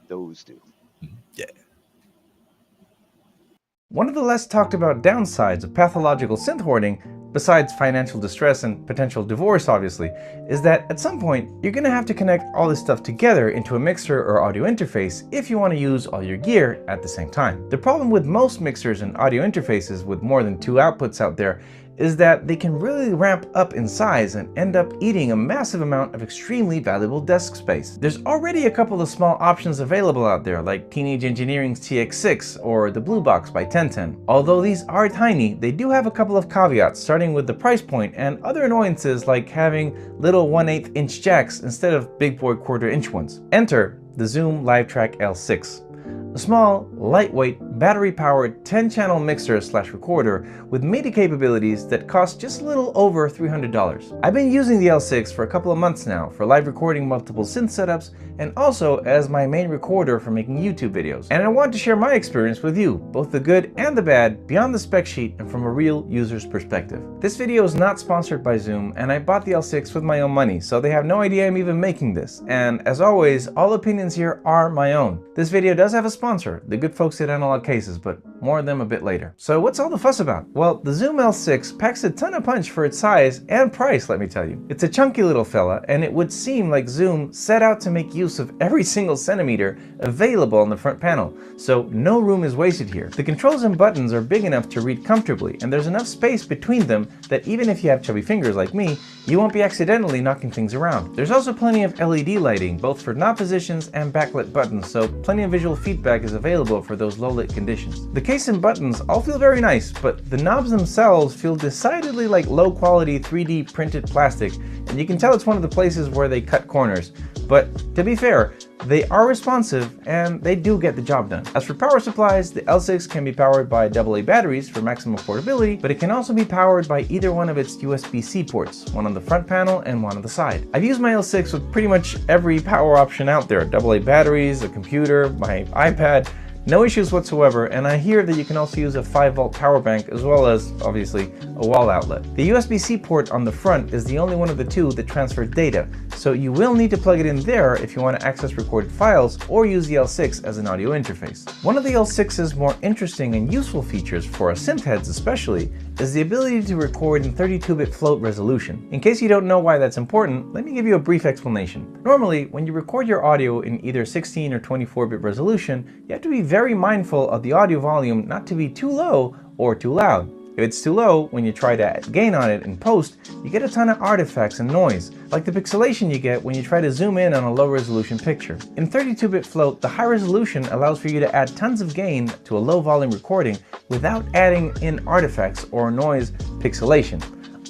those do. Yeah. One of the less talked about downsides of pathological synth hoarding, besides financial distress and potential divorce obviously, is that at some point you're going to have to connect all this stuff together into a mixer or audio interface if you want to use all your gear at the same time. The problem with most mixers and audio interfaces with more than 2 outputs out there is that they can really ramp up in size and end up eating a massive amount of extremely valuable desk space. There's already a couple of small options available out there, like Teenage Engineering's TX6 or the Blue Box by 1010. Although these are tiny, they do have a couple of caveats, starting with the price point and other annoyances like having little 1/8 inch jacks instead of big boy 1/4 inch ones. Enter the Zoom LiveTrack L6. A small, lightweight, battery-powered 10-channel mixer/recorder with MIDI capabilities that cost just a little over $300. I've been using the L6 for a couple of months now for live recording multiple synth setups, and also as my main recorder for making YouTube videos. And I want to share my experience with you, both the good and the bad, beyond the spec sheet and from a real user's perspective. This video is not sponsored by Zoom, and I bought the L6 with my own money, so they have no idea I'm even making this. And as always, all opinions here are my own. This video does have a sponsor, the good folks at Analog Cases, but more on them a bit later. So what's all the fuss about? Well, the Zoom L6 packs a ton of punch for its size and price, let me tell you. It's a chunky little fella, and it would seem like Zoom set out to make use of every single centimeter available on the front panel, so no room is wasted here. The controls and buttons are big enough to read comfortably, and there's enough space between them that even if you have chubby fingers like me, you won't be accidentally knocking things around. There's also plenty of LED lighting, both for knob positions and backlit buttons, so plenty of visual feedback is available for those low-lit conditions. The case and buttons all feel very nice, but the knobs themselves feel decidedly like low-quality 3D printed plastic, and you can tell it's one of the places where they cut corners. But to be fair, they are responsive and they do get the job done. As for power supplies, the L6 can be powered by AA batteries for maximum portability, but it can also be powered by either one of its USB-C ports, one on the front panel and one on the side. I've used my L6 with pretty much every power option out there: AA batteries, a computer, my iPad, No issues whatsoever, and I hear that you can also use a 5-volt power bank as well as, obviously, a wall outlet. The USB-C port on the front is the only one of the two that transfers data, so you will need to plug it in there if you want to access recorded files or use the L6 as an audio interface. One of the L6's more interesting and useful features, for us synth heads especially, is the ability to record in 32-bit float resolution. In case you don't know why that's important, let me give you a brief explanation. Normally, when you record your audio in either 16 or 24-bit resolution, you have to be very mindful of the audio volume not to be too low or too loud. If it's too low, when you try to add gain on it in post, you get a ton of artifacts and noise, like the pixelation you get when you try to zoom in on a low resolution picture. In 32-bit float, the high resolution allows for you to add tons of gain to a low volume recording without adding in artifacts or noise pixelation.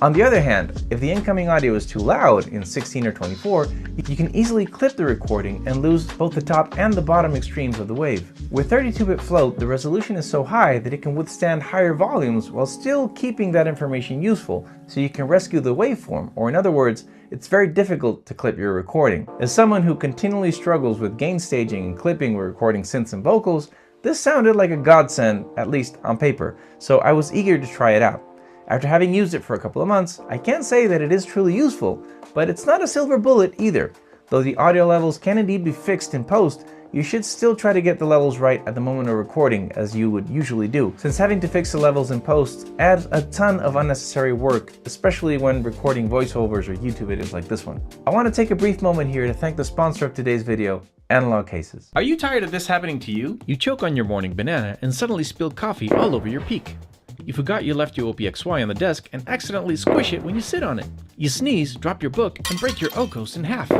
On the other hand, if the incoming audio is too loud in 16 or 24, you can easily clip the recording and lose both the top and the bottom extremes of the wave. With 32-bit float, the resolution is so high that it can withstand higher volumes while still keeping that information useful, so you can rescue the waveform, or in other words, it's very difficult to clip your recording. As someone who continually struggles with gain staging and clipping when recording synths and vocals, this sounded like a godsend, at least on paper, so I was eager to try it out. After having used it for a couple of months, I can't say that it is truly useful, but it's not a silver bullet either. Though the audio levels can indeed be fixed in post, you should still try to get the levels right at the moment of recording, as you would usually do, since having to fix the levels in post adds a ton of unnecessary work, especially when recording voiceovers or YouTube videos like this one. I want to take a brief moment here to thank the sponsor of today's video, Analog Cases. Are you tired of this happening to you? You choke on your morning banana and suddenly spill coffee all over your peak. You forgot you left your OPXY on the desk and accidentally squish it when you sit on it. You sneeze, drop your book, and break your Okos in half.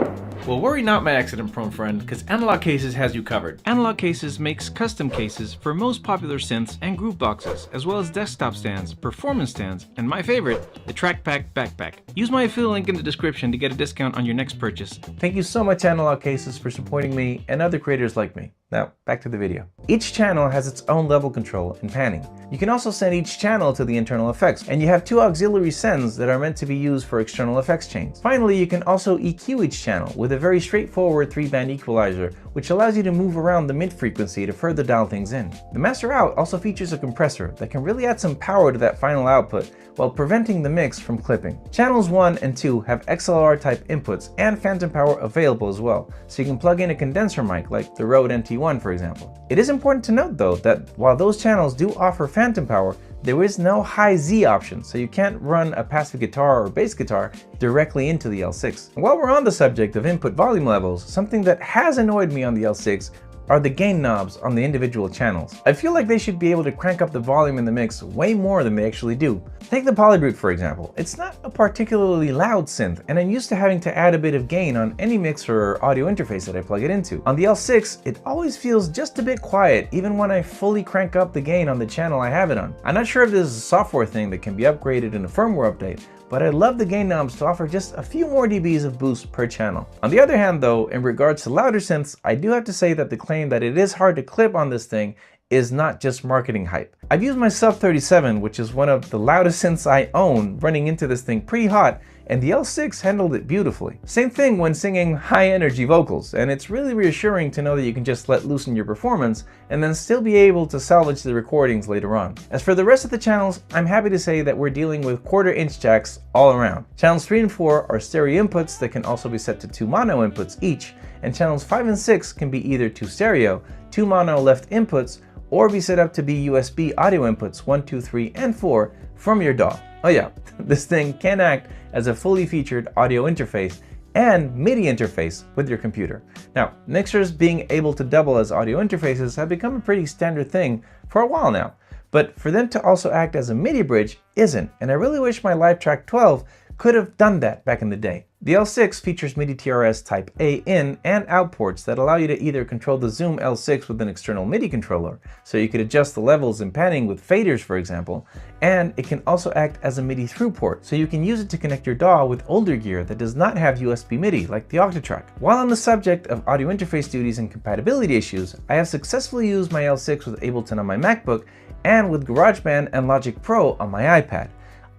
Well, worry not, my accident-prone friend, because Analog Cases has you covered. Analog Cases makes custom cases for most popular synths and groove boxes, as well as desktop stands, performance stands, and my favorite, the TrackPack Backpack. Use my affiliate link in the description to get a discount on your next purchase. Thank you so much, Analog Cases, for supporting me and other creators like me. Now, back to the video. Each channel has its own level control and panning. You can also send each channel to the internal effects, and you have 2 auxiliary sends that are meant to be used for external effects chains. Finally, you can also EQ each channel with a very straightforward 3-band equalizer, which allows you to move around the mid frequency to further dial things in. The Master Out also features a compressor that can really add some power to that final output while preventing the mix from clipping. Channels 1 and 2 have XLR type inputs and phantom power available as well, so you can plug in a condenser mic like the Rode NT1 for example. It is important to note though that while those channels do offer phantom power, there is no high Z option, so you can't run a passive guitar or bass guitar directly into the L6. And while we're on the subject of input volume levels, something that has annoyed me on the L6 are the gain knobs on the individual channels. I feel like they should be able to crank up the volume in the mix way more than they actually do. Take the Polybrute for example. It's not a particularly loud synth, and I'm used to having to add a bit of gain on any mixer or audio interface that I plug it into. On the L6, it always feels just a bit quiet, even when I fully crank up the gain on the channel I have it on. I'm not sure if this is a software thing that can be upgraded in a firmware update, but I love the gain knobs to offer just a few more dBs of boost per channel. On the other hand though, in regards to louder synths, I do have to say that the claim that it is hard to clip on this thing is not just marketing hype. I've used my Sub 37, which is one of the loudest synths I own, running into this thing pretty hot, and the L6 handled it beautifully. Same thing when singing high energy vocals, and it's really reassuring to know that you can just let loose in your performance and then still be able to salvage the recordings later on. As for the rest of the channels, I'm happy to say that we're dealing with 1/4-inch jacks all around. Channels 3 and 4 are stereo inputs that can also be set to 2 mono inputs each, and channels 5 and 6 can be either 2 stereo, 2 mono left inputs, or be set up to be USB audio inputs 1, 2, 3, and 4 from your DAW. Oh yeah, this thing can act as a fully featured audio interface and MIDI interface with your computer. Now, mixers being able to double as audio interfaces have become a pretty standard thing for a while now, but for them to also act as a MIDI bridge isn't, and I really wish my LiveTrack 12 could have done that back in the day. The L6 features MIDI TRS Type A in and out ports that allow you to either control the Zoom L6 with an external MIDI controller, so you could adjust the levels and panning with faders for example, and it can also act as a MIDI through port, so you can use it to connect your DAW with older gear that does not have USB MIDI like the Octatrack. While on the subject of audio interface duties and compatibility issues, I have successfully used my L6 with Ableton on my MacBook and with GarageBand and Logic Pro on my iPad.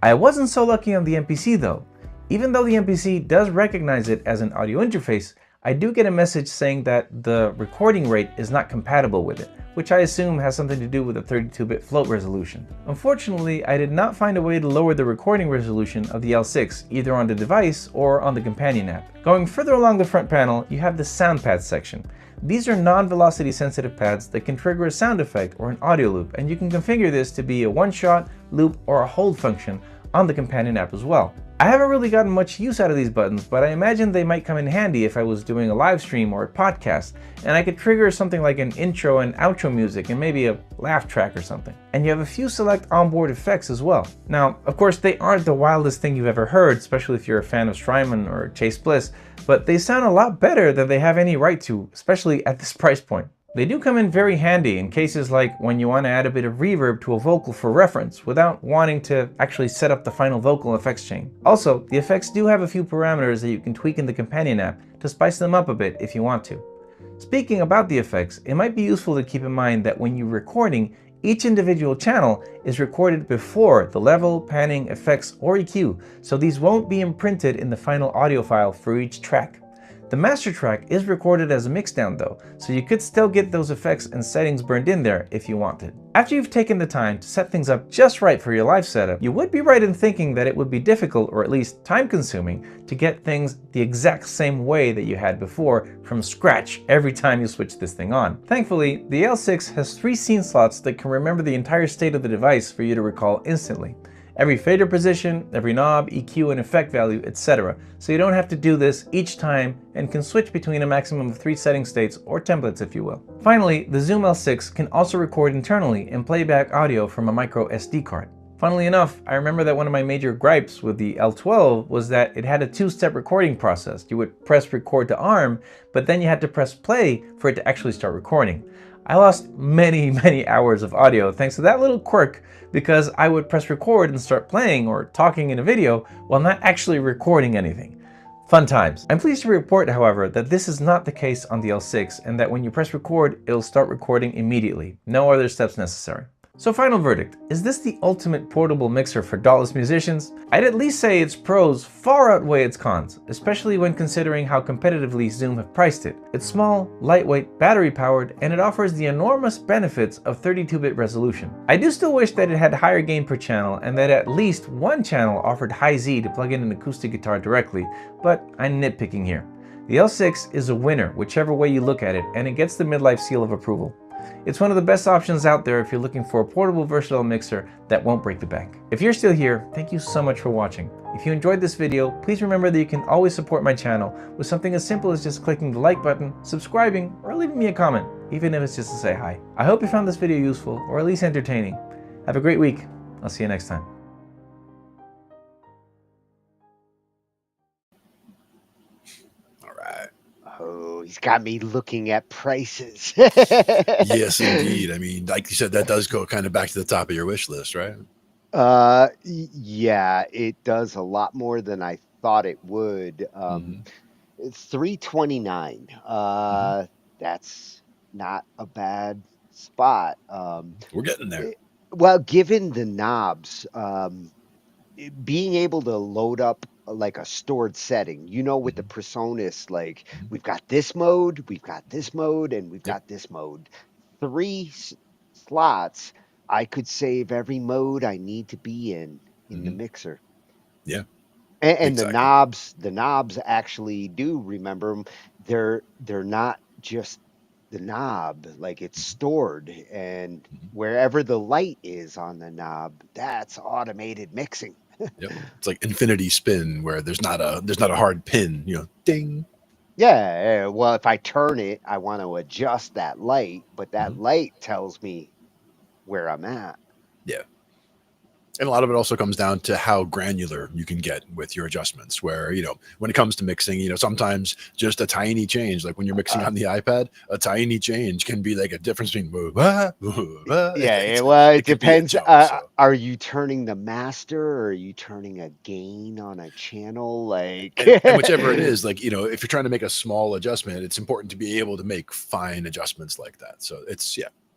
I wasn't so lucky on the MPC though. Even though the MPC does recognize it as an audio interface, I do get a message saying that the recording rate is not compatible with it, which I assume has something to do with the 32-bit float resolution. Unfortunately, I did not find a way to lower the recording resolution of the L6, either on the device or on the companion app. Going further along the front panel, you have the sound pads section. These are non-velocity sensitive pads that can trigger a sound effect or an audio loop, and you can configure this to be a one-shot, loop, or a hold function on the companion app as well. I haven't really gotten much use out of these buttons, but I imagine they might come in handy if I was doing a live stream or a podcast, and I could trigger something like an intro and outro music and maybe a laugh track or something. And you have a few select onboard effects as well. Now, of course, they aren't the wildest thing you've ever heard, especially if you're a fan of Strymon or Chase Bliss, but they sound a lot better than they have any right to, especially at this price point. They do come in very handy in cases like when you want to add a bit of reverb to a vocal for reference without wanting to actually set up the final vocal effects chain. Also, the effects do have a few parameters that you can tweak in the companion app to spice them up a bit if you want to. Speaking about the effects, it might be useful to keep in mind that when you're recording, each individual channel is recorded before the level, panning, effects, or EQ, so these won't be imprinted in the final audio file for each track. The master track is recorded as a mixdown though, so you could still get those effects and settings burned in there if you wanted. After you've taken the time to set things up just right for your live setup, you would be right in thinking that it would be difficult, or at least time consuming, to get things the exact same way that you had before from scratch every time you switch this thing on. Thankfully, the L6 has 3 scene slots that can remember the entire state of the device for you to recall instantly. Every fader position, every knob, EQ and effect value, etc. So you don't have to do this each time and can switch between a maximum of 3 setting states or templates if you will. Finally, the Zoom L6 can also record internally and play back audio from a micro SD card. Funnily enough, I remember that one of my major gripes with the L12 was that it had a 2-step recording process. You would press record to ARM, but then you had to press play for it to actually start recording. I lost many hours of audio thanks to that little quirk, because I would press record and start playing or talking in a video while not actually recording anything. Fun times. I'm pleased to report, however, that this is not the case on the L6 and that when you press record, it'll start recording immediately. No other steps necessary. So final verdict, is this the ultimate portable mixer for DAWless musicians? I'd at least say its pros far outweigh its cons, especially when considering how competitively Zoom have priced it. It's small, lightweight, battery powered, and it offers the enormous benefits of 32-bit resolution. I do still wish that it had higher gain per channel and that at least one channel offered high Z to plug in an acoustic guitar directly, but I'm nitpicking here. The L6 is a winner whichever way you look at it, and it gets the midlife seal of approval. It's one of the best options out there if you're looking for a portable, versatile mixer that won't break the bank. If you're still here, thank you so much for watching. If you enjoyed this video, please remember that you can always support my channel with something as simple as just clicking the like button, subscribing, or leaving me a comment, even if it's just to say hi. I hope you found this video useful, or at least entertaining. Have a great week. I'll see you next time. Oh, he's got me looking at prices. Yes, indeed. I mean, like you said, that does go kind of back to the top of your wish list, right? Yeah, it does a lot more than I thought it would. It's $329. That's not a bad spot. We're getting there. Well, given the knobs, being able to load up like a stored setting, with the Presonus, like we've got this mode, we've got this mode, and we've got this mode. 3 slots, I could save every mode I need to be in the mixer. Yeah. And exactly. the knobs actually do remember them. They're not just the knob, like it's stored, and wherever the light is on the knob, that's automated mixing. Yep. It's like infinity spin where there's not a hard pin, ding. Yeah, well, if I turn it, I want to adjust that light, but that light tells me where I'm at. Yeah. And a lot of it also comes down to how granular you can get with your adjustments, where, when it comes to mixing, sometimes just a tiny change, like when you're mixing on the iPad, a tiny change can be like a difference between Yeah, well, it depends. Are you turning the master, or are you turning a gain on a channel? Like, and whichever it is, like, if you're trying to make a small adjustment, it's important to be able to make fine adjustments like that. So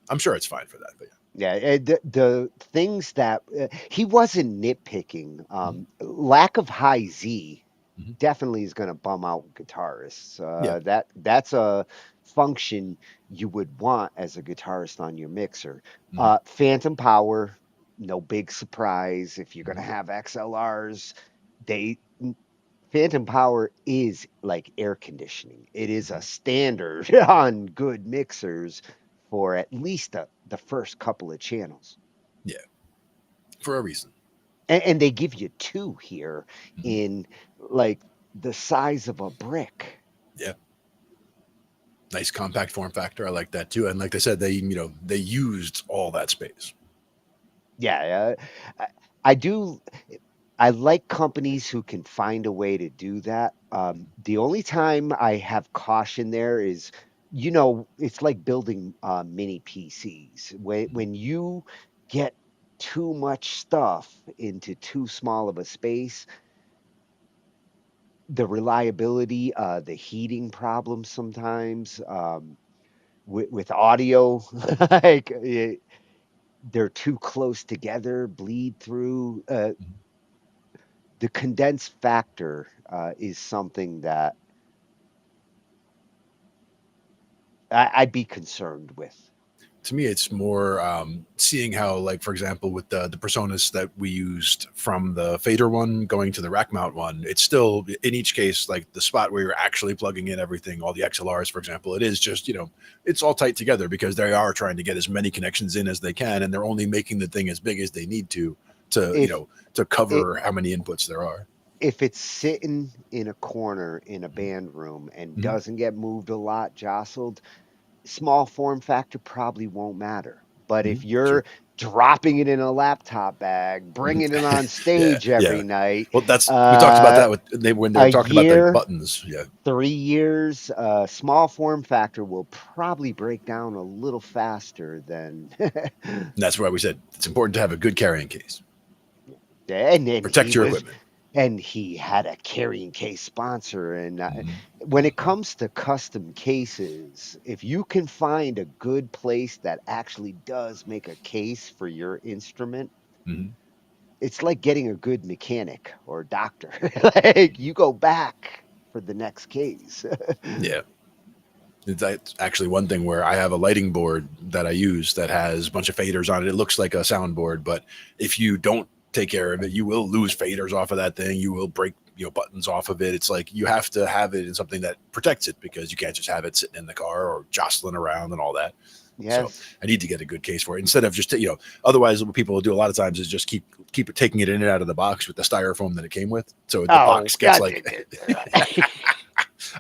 I'm sure it's fine for that, but yeah. Yeah, the things that he wasn't nitpicking, lack of high Z definitely is going to bum out guitarists. Yeah. That's a function you would want as a guitarist on your mixer. Phantom power, no big surprise. If you're going to have XLRs, they phantom power is like air conditioning. It is a standard on good mixers for at least the first couple of channels. Yeah. For a reason. And they give you two here in like the size of a brick. Yeah. Nice compact form factor. I like that too. And like I said, they used all that space. Yeah, I do. I like companies who can find a way to do that. The only time I have caution there is, it's like building mini PCs. When you get too much stuff into too small of a space, the reliability, the heating problems sometimes, with audio, like they're too close together, bleed through. The condensed factor is something that I'd be concerned with. To me, it's more seeing how, like, for example, with the Personas that we used from the fader one going to the rack mount one, it's still in each case like the spot where you're actually plugging in everything, all the XLRs, for example. It is just it's all tight together because they are trying to get as many connections in as they can, and they're only making the thing as big as they need to to cover how many inputs there are. If it's sitting in a corner in a band room and doesn't get moved a lot, jostled, small form factor probably won't matter. But if you're dropping it in a laptop bag, bringing it on stage every night, well, we talked about that when they were talking about the buttons. 3 years, small form factor will probably break down a little faster than. And that's why we said it's important to have a good carrying case. And protect your equipment. And he had a carrying case sponsor. And when it comes to custom cases, if you can find a good place that actually does make a case for your instrument, it's like getting a good mechanic or doctor. Like you go back for the next case. Yeah. That's actually one thing where I have a lighting board that I use that has a bunch of faders on it. It looks like a soundboard, but if you don't take care of it, you will lose faders off of that thing. You will break buttons off of it. It's like you have to have it in something that protects it because you can't just have it sitting in the car or jostling around and all that. Yes. So I need to get a good case for it instead of just otherwise what people will do a lot of times is just keep it taking it in and out of the box with the styrofoam that it came with. So the box gets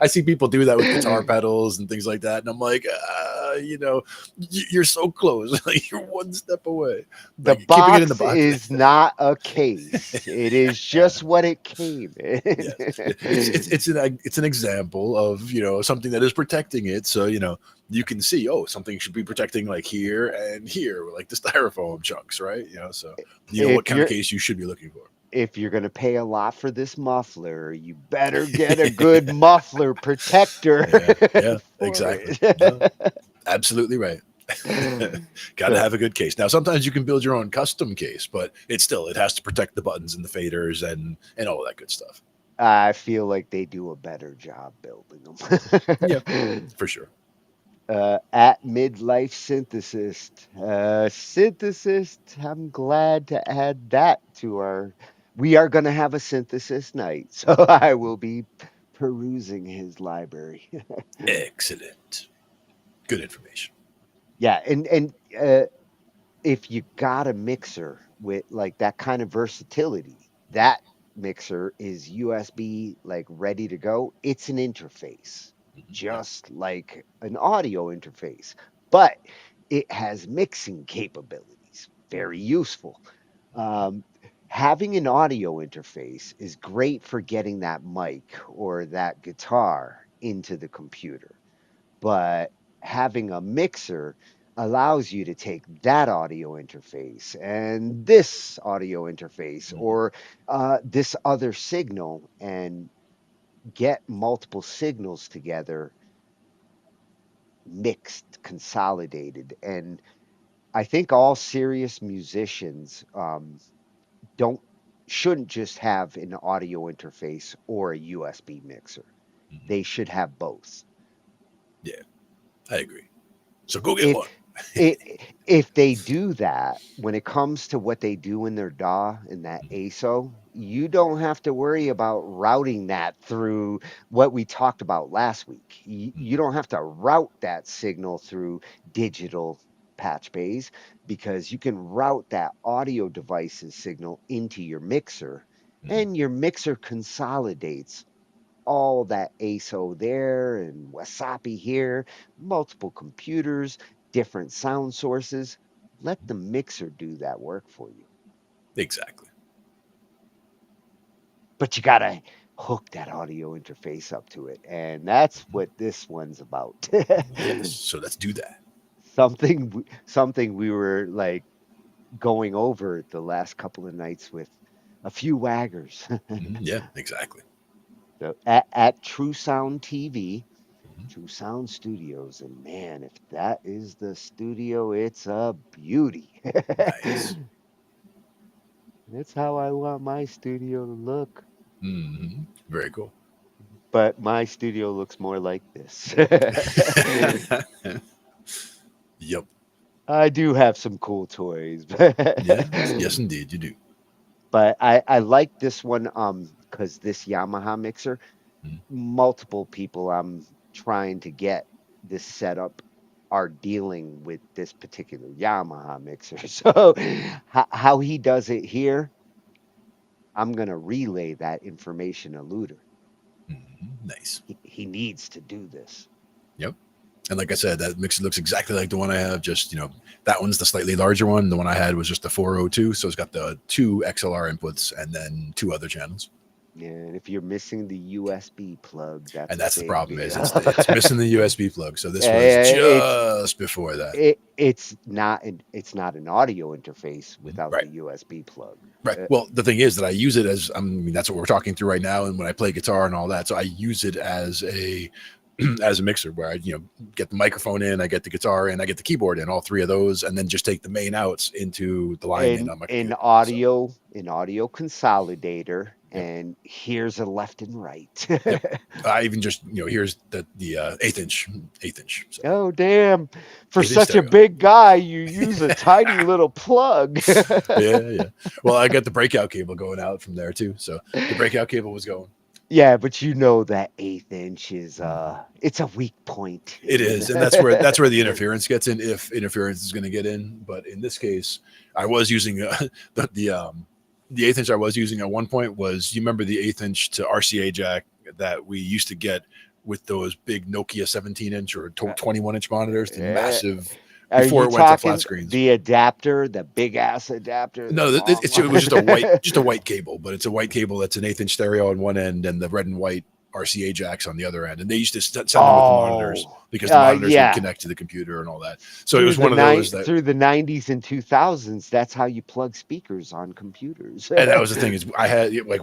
I see people do that with guitar pedals and things like that, and I'm like, you're so close. Like you're one step away. The Like, box, keeping it in the box is not a case. It is just what it came in. It's an example of something that is protecting it. So you can see something should be protecting like here and here, like the styrofoam chunks, right? So what kind of case you should be looking for. If you're going to pay a lot for this muffler, you better get a good muffler protector. Yeah, exactly. Absolutely right. Got to have a good case. Now, sometimes you can build your own custom case, but it has to protect the buttons and the faders and all that good stuff. I feel like they do a better job building them. Yeah, for sure. At Midlife Synthesist, I'm glad to add that to our. We are going to have a synthesis night, so I will be perusing his library. Excellent. Good information. Yeah, and if you got a mixer with like that kind of versatility, that mixer is USB like ready to go. It's an interface, just like an audio interface, but it has mixing capabilities. Very useful. Having an audio interface is great for getting that mic or that guitar into the computer, but having a mixer allows you to take that audio interface and this audio interface or this other signal and get multiple signals together, mixed, consolidated. And I think all serious musicians don't shouldn't just have an audio interface or a USB mixer. They should have both. Yeah, I agree. So go get one. If they do that, when it comes to what they do in their DAW in that ASO, you don't have to worry about routing that through what we talked about last week. You don't have to route that signal through digital patch bays because you can route that audio device's signal into your mixer, and your mixer consolidates all that ASO there and Wasapi here, multiple computers, different sound sources. Let the mixer do that work for you. Exactly. But you got to hook that audio interface up to it. And that's what this one's about. Yes. So let's do that. Something we were like going over the last couple of nights with a few waggers. Yeah, exactly. So at True Sound TV, True Sound Studios, and man, if that is the studio, it's a beauty. Nice. That's how I want my studio to look. Very cool. But my studio looks more like this. Yep. I do have some cool toys. Yes, indeed, you do. But I like this one because this Yamaha mixer, multiple people I'm trying to get this setup are dealing with this particular Yamaha mixer. So how he does it here, I'm going to relay that information to Luder. Nice. He needs to do this. Yep. And like I said, that mixer looks exactly like the one I have. Just, that one's the slightly larger one. The one I had was just the 402. So it's got the 2 XLR inputs and then 2 other channels. Yeah, and if you're missing the USB plug, that's the problem is it's missing the USB plug. So this was just before that. It's not an audio interface without the USB plug. Right. Well, the thing is that I use it as that's what we're talking through right now, and when I play guitar and all that, so I use it as a mixer where I get the microphone in, I get the guitar in, I get the keyboard in, all 3 of those, and then just take the main outs into the line in on my computer. An audio consolidator. And here's a left and right. I even just here's the 1/8 inch. So. Oh damn! For such a big guy, you use a tiny little plug. Yeah. Well, I got the breakout cable going out from there too, so the breakout cable was going. Yeah, but that 1/8 inch is it's a weak point. It is, and that's where the interference gets in, if interference is going to get in. But in this case, I was using the 1/8 inch I was using at one point was, you remember the 1/8 inch to RCA jack that we used to get with those big Nokia 17-inch or 21-inch monitors, the massive, before it went to flat screens. The adapter, the big ass adapter. No, it was just a white cable, but it's a white cable that's an 1/8 inch stereo on one end and the red and white RCA jacks on the other end, and they used to send them with the monitors because the monitors would connect to the computer and all that. So it was one of those that through the 90s and 2000s, that's how you plug speakers on computers. And that was the thing, is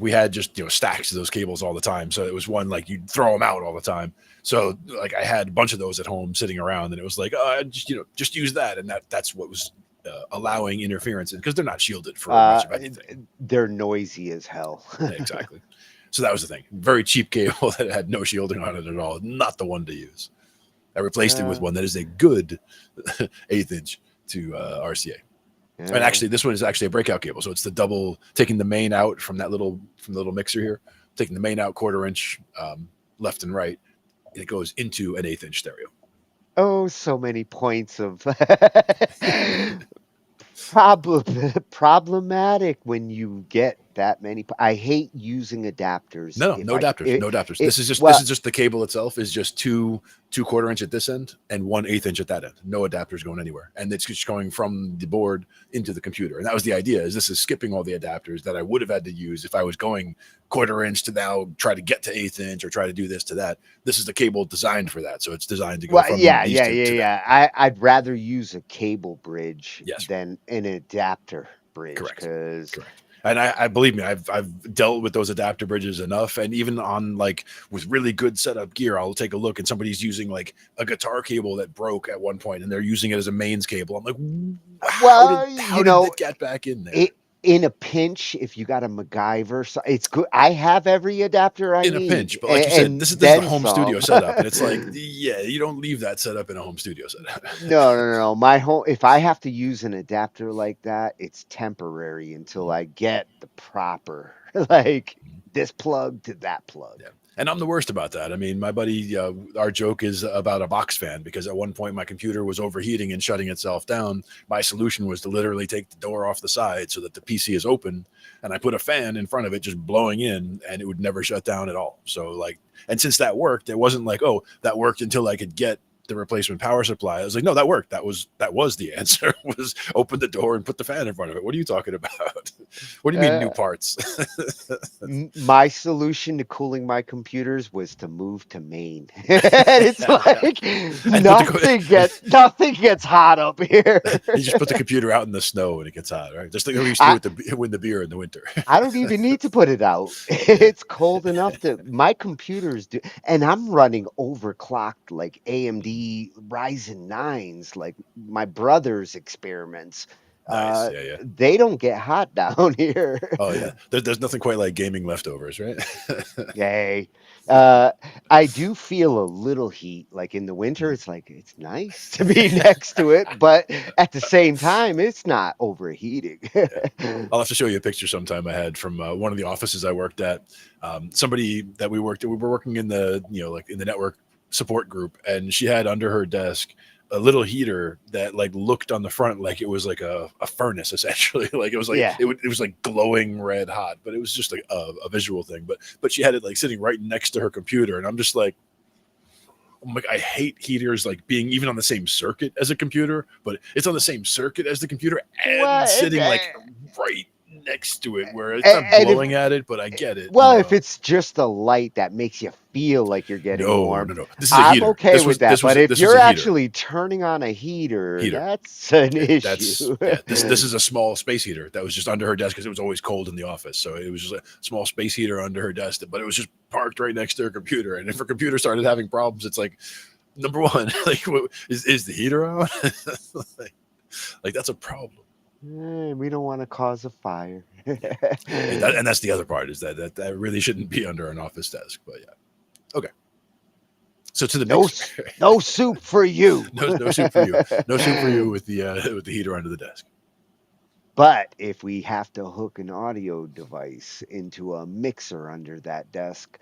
we had just stacks of those cables all the time. So it was one, like, you'd throw them out all the time. So like I had a bunch of those at home sitting around, and it was like, just use that, and that's what was allowing interference in, because they're not shielded for much of anything. They're noisy as hell. Exactly. So that was the thing. Very cheap cable that had no shielding on it at all. Not the one to use. I replaced it with one that is a good 1/8 inch to RCA. And actually, this one is actually a breakout cable. So it's the double, taking the main out from the little mixer here, taking the main out 1/4 inch left and right. And it goes into an 1/8 inch stereo. Oh, so many points of problematic when you get that many. I hate using adapters. No adapters. This is just the cable itself is just 2 1/4 inch at this end and 1/8 inch at that end. No adapters going anywhere, and it's just going from the board into the computer. And that was the idea. Is this is skipping all the adapters that I would have had to use if I was going 1/4 inch to now try to get to 1/8 inch or try to do this to that. This is the cable designed for that, so it's designed to go. From I'd rather use a cable bridge than an adapter bridge. Correct. And I believe me, I've dealt with those adapter bridges enough, and even on with really good setup gear, I'll take a look and somebody's using like a guitar cable that broke at one point, and they're using it as a mains cable. I'm like, how did it get back in there? in a pinch, if you got a MacGyver, so it's good. I have every adapter I in need. a pinch, but like you said, this is the home studio setup, and it's like, yeah, you don't leave that setup in a home studio setup. No. My home, if I have to use an adapter like that, it's temporary until I get the proper, like this plug to that plug. Yeah. And I'm the worst about that. I mean, my buddy, our joke is about a box fan, because at one point my computer was overheating and shutting itself down. My solution was to literally take the door off the side so that the PC is open, and I put a fan in front of it just blowing in, and it would never shut down at all. So like, and since that worked, it wasn't like, oh, that worked until I could get the replacement power supply. I was like, no, that worked. That was the answer, was open the door and put the fan in front of it. What are you talking about? What do you mean new parts? My solution to cooling my computers was to move to Maine. It's like nothing gets hot up here. You just put the computer out in the snow and it gets hot, right? Just like we used to do with the beer in the winter. I don't even need to put it out. It's cold enough to my computers do, and I'm running overclocked like AMD Ryzen 9s, like my brother's experiments. Nice. They don't get hot down here. Oh yeah, there's nothing quite like gaming leftovers, right? Yay. I do feel a little heat, like in the winter. It's like, it's nice to be next to it, but at the same time, it's not overheating. I'll have to show you a picture sometime I had from one of the offices I worked at. Somebody that we were working in the, like in the network support group, and she had under her desk a little heater that like looked on the front like it was like a furnace, essentially. Like it was like it was like glowing red hot, but it was just like a visual thing. But she had it like sitting right next to her computer, and I'm just like, I hate heaters like being even on the same circuit as a computer, but it's on the same circuit as the computer and sitting like right next to it, where it's not blowing at it, but I get it. Well, if it's just a light that makes you feel like you're getting warm, no. This is a heater. I'm okay with that. But if you're actually turning on a heater, that's an issue. This is a small space heater that was just under her desk because it was always cold in the office. So it was just a small space heater under her desk, but it was just parked right next to her computer. And if her computer started having problems, it's like, number one, like, is the heater on? like that's a problem. We don't want to cause a fire. and that's the other part, is that really shouldn't be under an office desk. But yeah. Okay. So to the no soup for you. no soup for you. No soup for you with the heater under the desk. But if we have to hook an audio device into a mixer under that desk,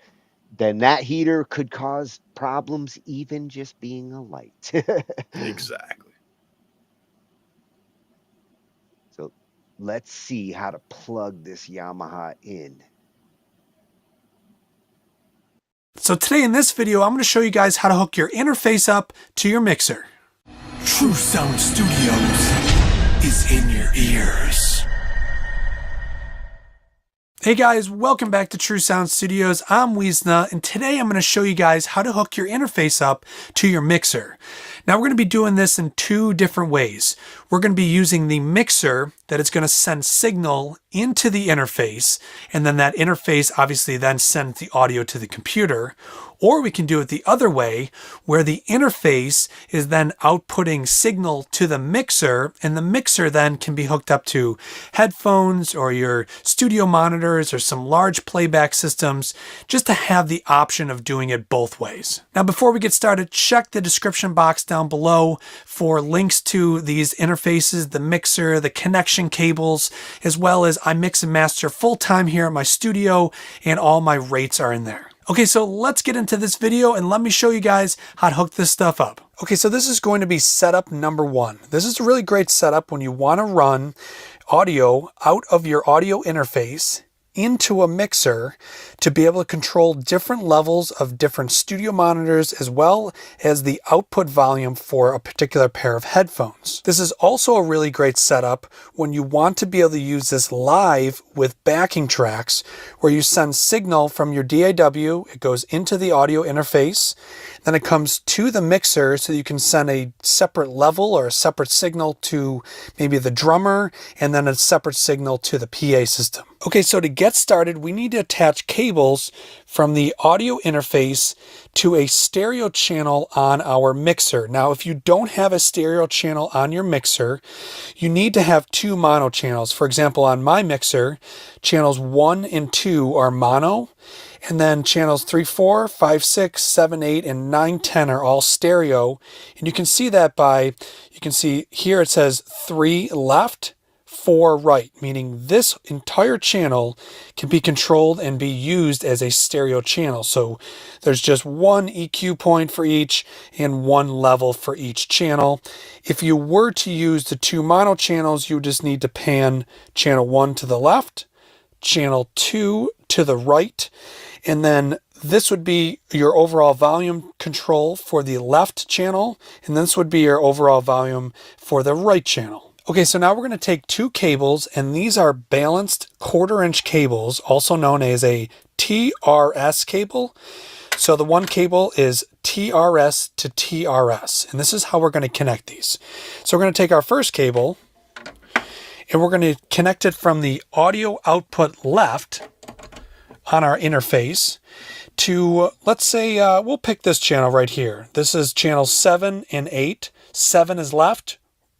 then that heater could cause problems, even just being a light. Exactly. So let's see how to plug this Yamaha in. So today in this video, I'm going to show you guys how to hook your interface up to your mixer. True Sound Studios is in your ears. Hey guys, welcome back to True Sound Studios. I'm Wiesna, and today I'm going to show you guys how to hook your interface up to your mixer. Now we're going to be doing this in two different ways. We're going to be using the mixer that is going to send signal into the interface, and then that interface obviously then sends the audio to the computer. Or we can do it the other way, where the interface is then outputting signal to the mixer, and the mixer then can be hooked up to headphones or your studio monitors or some large playback systems, just to have the option of doing it both ways. Now before we get started, check the description box down below for links to these interfaces, the mixer, the connection cables, as well as I mix and master full-time here at my studio, and all my rates are in there. Okay, so let's get into this video and let me show you guys how to hook this stuff up. Okay, so this is going to be setup number one. This is a really great setup when you want to run audio out of your audio interface into a mixer to be able to control different levels of different studio monitors, as well as the output volume for a particular pair of headphones. This is also a really great setup when you want to be able to use this live with backing tracks, where you send signal from your DAW, it goes into the audio interface, then it comes to the mixer so you can send a separate level or a separate signal to maybe the drummer, and then a separate signal to the PA system. Okay, so to get started, we need to attach cables from the audio interface to a stereo channel on our mixer. Now, if you don't have a stereo channel on your mixer, you need to have 2 mono channels. For example, on my mixer, channels 1 and 2 are mono, and then channels 3, 4, 5, 6, 7, 8, and 9, 10 are all stereo. And you can see that by, you can see here it says 3 left, 4 right, meaning this entire channel can be controlled and be used as a stereo channel. So there's just 1 EQ point for each and 1 level for each channel. If you were to use the 2 mono channels, you just need to pan channel 1 to the left, channel 2 to the right, and then this would be your overall volume control for the left channel, and this would be your overall volume for the right channel. Okay, so now we're going to take 2 cables, and these are balanced 1/4-inch cables, also known as a TRS cable. So the one cable is TRS to TRS, and this is how we're going to connect these. So we're going to take our first cable, and we're going to connect it from the audio output left on our interface to, let's say, we'll pick this channel right here. This is channel 7 and 8. 7 is left,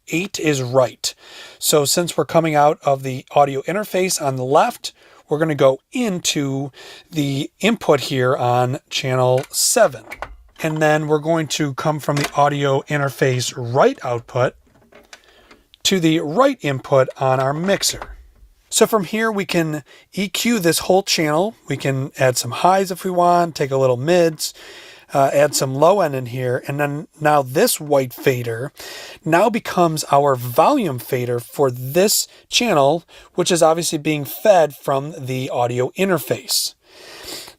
8 is right. So since we're coming out of the audio interface on the left, we're going to go into the input here on channel 7. And then we're going to come from the audio interface right output to the right input on our mixer. So from here we can EQ this whole channel. We can add some highs if we want, take a little mids, add some low end in here, and then now this white fader now becomes our volume fader for this channel, which is obviously being fed from the audio interface.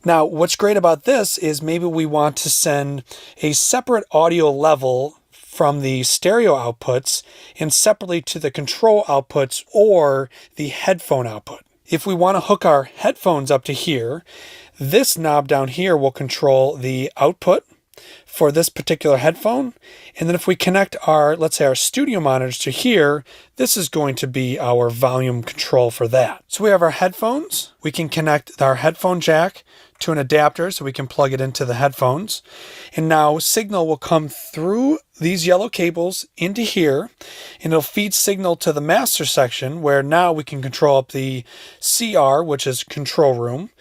Now, what's great about this is maybe we want to send a separate audio level from the stereo outputs and separately to the control outputs or the headphone output. If we want to hook our headphones up to here, this knob down here will control the output for this particular headphone. And then if we connect our, let's say our studio monitors to here, this is going to be our volume control for that. So we have our headphones. We can connect our headphone jack to an adapter so we can plug it into the headphones. And now signal will come through these yellow cables into here, and it'll feed signal to the master section where now we can control up the CR, which is control room,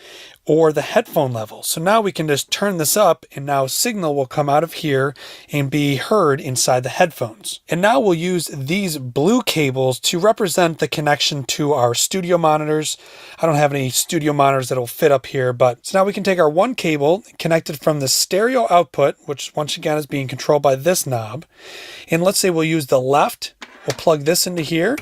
or the headphone level. So now we can just turn this up, and now signal will come out of here and be heard inside the headphones. And now we'll use these blue cables to represent the connection to our studio monitors. I don't have any studio monitors that'll fit up here, but so now we can take our one cable connected from the stereo output, which once again is being controlled by this knob. And let's say we'll use the left. We'll plug this into here.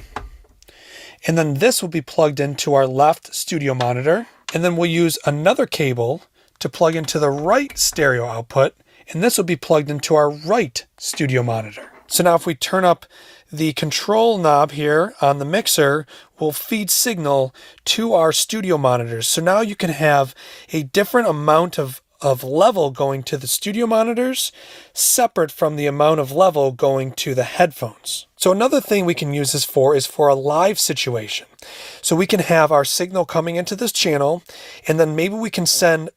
And then this will be plugged into our left studio monitor. And then we'll use another cable to plug into the right stereo output, and this will be plugged into our right studio monitor. So now if we turn up the control knob here on the mixer, we'll feed signal to our studio monitors. So now you can have a different amount of level going to the studio monitors, separate from the amount of level going to the headphones. So another thing we can use this for is for a live situation. So we can have our signal coming into this channel, and then maybe we can send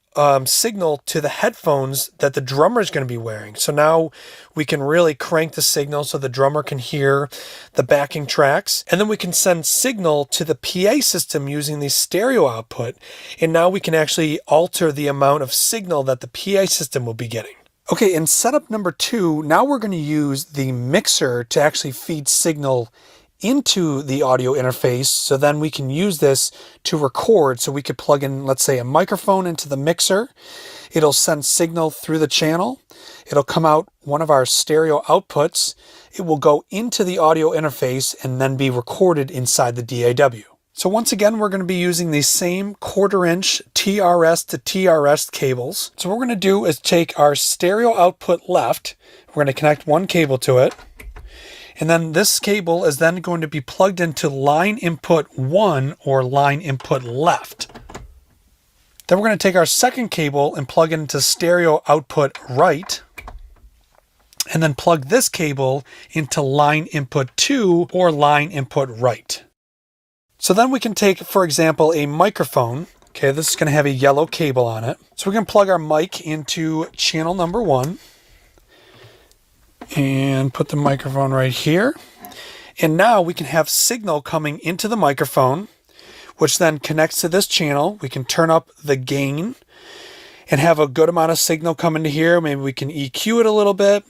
signal to the headphones that the drummer is going to be wearing. So now we can really crank the signal so the drummer can hear the backing tracks. And then we can send signal to the PA system using the stereo output. And now we can actually alter the amount of signal that the PA system will be getting. Okay, in setup number 2, now we're going to use the mixer to actually feed signal into the audio interface, so then we can use this to record. So we could plug in, let's say, a microphone into the mixer. It'll send signal through the channel. It'll come out one of our stereo outputs. It will go into the audio interface and then be recorded inside the DAW. So once again, we're going to be using these same 1/4-inch TRS to TRS cables. So what we're going to do is take our stereo output left. We're going to connect one cable to it. And then this cable is then going to be plugged into line input 1 or line input left. Then we're going to take our second cable and plug it into stereo output right. And then plug this cable into line input 2 or line input right. So then we can take, for example, a microphone. Okay, this is going to have a yellow cable on it. So we can plug our mic into channel number 1 and put the microphone right here. And now we can have signal coming into the microphone, which then connects to this channel. We can turn up the gain and have a good amount of signal come into here. Maybe we can EQ it a little bit,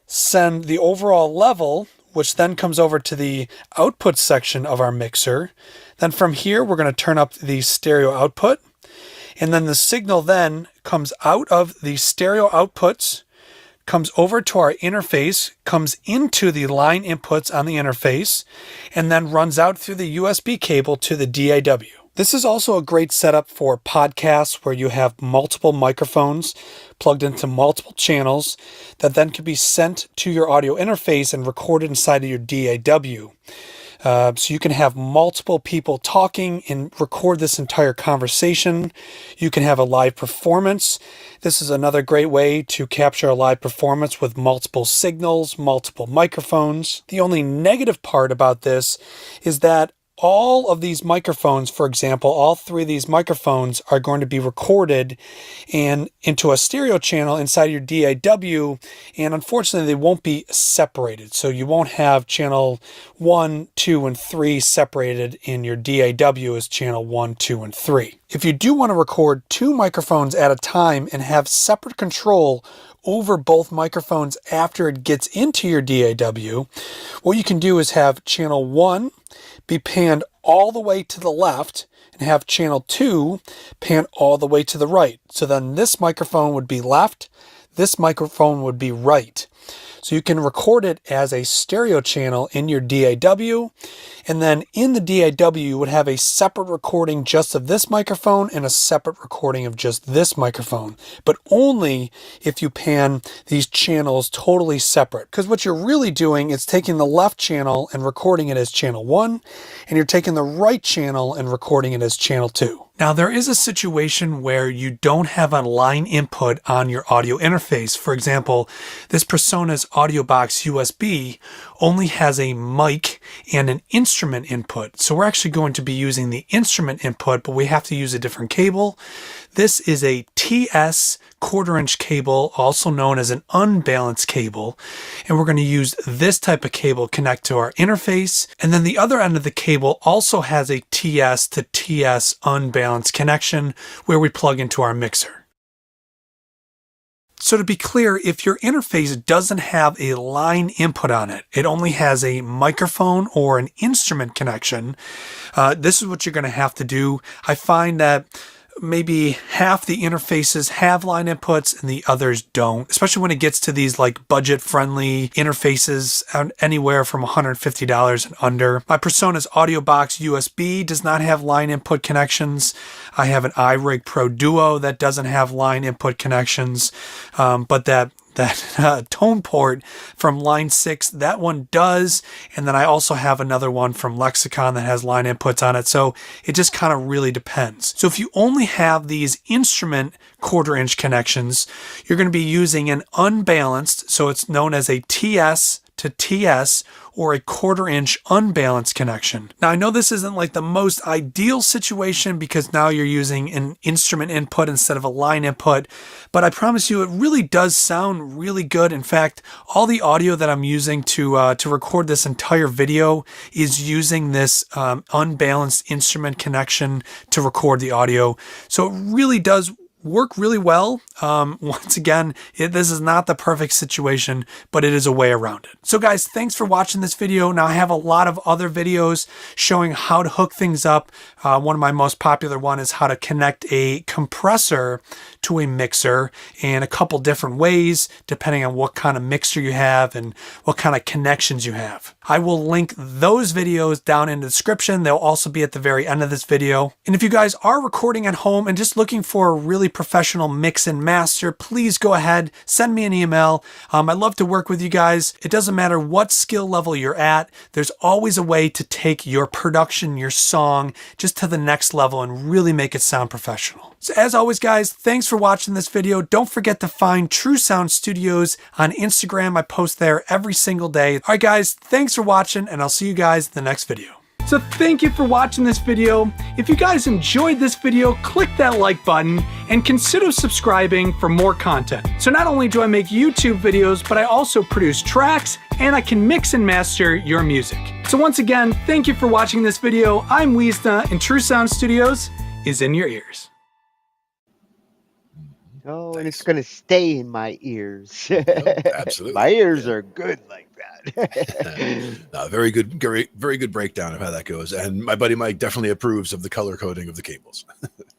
send the overall level, which then comes over to the output section of our mixer. Then from here, we're going to turn up the stereo output. And then the signal then comes out of the stereo outputs, comes over to our interface, comes into the line inputs on the interface, and then runs out through the USB cable to the DAW. This is also a great setup for podcasts where you have multiple microphones plugged into multiple channels that then can be sent to your audio interface and recorded inside of your DAW. So you can have multiple people talking and record this entire conversation. You can have a live performance. This is another great way to capture a live performance with multiple signals, multiple microphones. The only negative part about this is that all of these microphones, for example, all 3 of these microphones are going to be recorded and into a stereo channel inside your DAW, and unfortunately they won't be separated. So you won't have channel 1, 2, and 3 separated in your DAW as channel 1, 2, and 3. If you do want to record 2 microphones at a time and have separate control over both microphones after it gets into your DAW, what you can do is have channel 1 be panned all the way to the left and have channel 2 pan all the way to the right. So then this microphone would be left, this microphone would be right. So you can record it as a stereo channel in your DAW, and then in the DAW you would have a separate recording just of this microphone and a separate recording of just this microphone, but only if you pan these channels totally separate. Because what you're really doing is taking the left channel and recording it as channel 1, and you're taking the right channel and recording it as channel 2. Now, there is a situation where you don't have a line input on your audio interface. For example, this Persona's audio box USB only has a mic and an instrument input. So we're actually going to be using the instrument input, but we have to use a different cable. This is a TS 1/4-inch cable, also known as an unbalanced cable. And we're going to use this type of cable connect to our interface. And then the other end of the cable also has a TS to TS unbalanced connection where we plug into our mixer. So to be clear, if your interface doesn't have a line input on it, it only has a microphone or an instrument connection, this is what you're going to have to do. I find that maybe half the interfaces have line inputs and the others don't, especially when it gets to these like budget friendly interfaces anywhere from $150 and under. My Persona's audio box USB does not have line input connections. I have an iRig Pro Duo that doesn't have line input connections, but that tone port from line 6, that one does. And then I also have another one from Lexicon that has line inputs on it. So it just kind of really depends. So if you only have these instrument 1/4-inch connections, you're going to be using an unbalanced, so it's known as a TS to TS or a 1/4-inch unbalanced connection. Now I know this isn't like the most ideal situation because now you're using an instrument input instead of a line input, but I promise you it really does sound really good. In fact, all the audio that I'm using to record this entire video is using this unbalanced instrument connection to record the audio. So it really does work really well. Once again, this is not the perfect situation, but it is a way around it. So guys, thanks for watching this video. Now I have a lot of other videos showing how to hook things up. One of my most popular one is how to connect a compressor to a mixer in a couple different ways, depending on what kind of mixer you have and what kind of connections you have. I will link those videos down in the description. They'll also be at the very end of this video. And if you guys are recording at home and just looking for a really professional mix and master, please go ahead, send me an email. I'd love to work with you guys. It doesn't matter what skill level you're at. There's always a way to take your production, your song, just to the next level and really make it sound professional. So as always, guys, thanks for watching this video. Don't forget to find True Sound Studios on Instagram. I post there every single day. All right, guys, thanks for watching, and I'll see you guys in the next video. So thank you for watching this video. If you guys enjoyed this video, click that like button and consider subscribing for more content. So not only do I make YouTube videos, but I also produce tracks and I can mix and master your music. So once again, thank you for watching this video. I'm Wiesna and True Sound Studios is in your ears. Oh, and it's going to stay in my ears. Absolutely. My ears are good like that. No, very good, very good breakdown of how that goes. And my buddy Mike definitely approves of the color coding of the cables.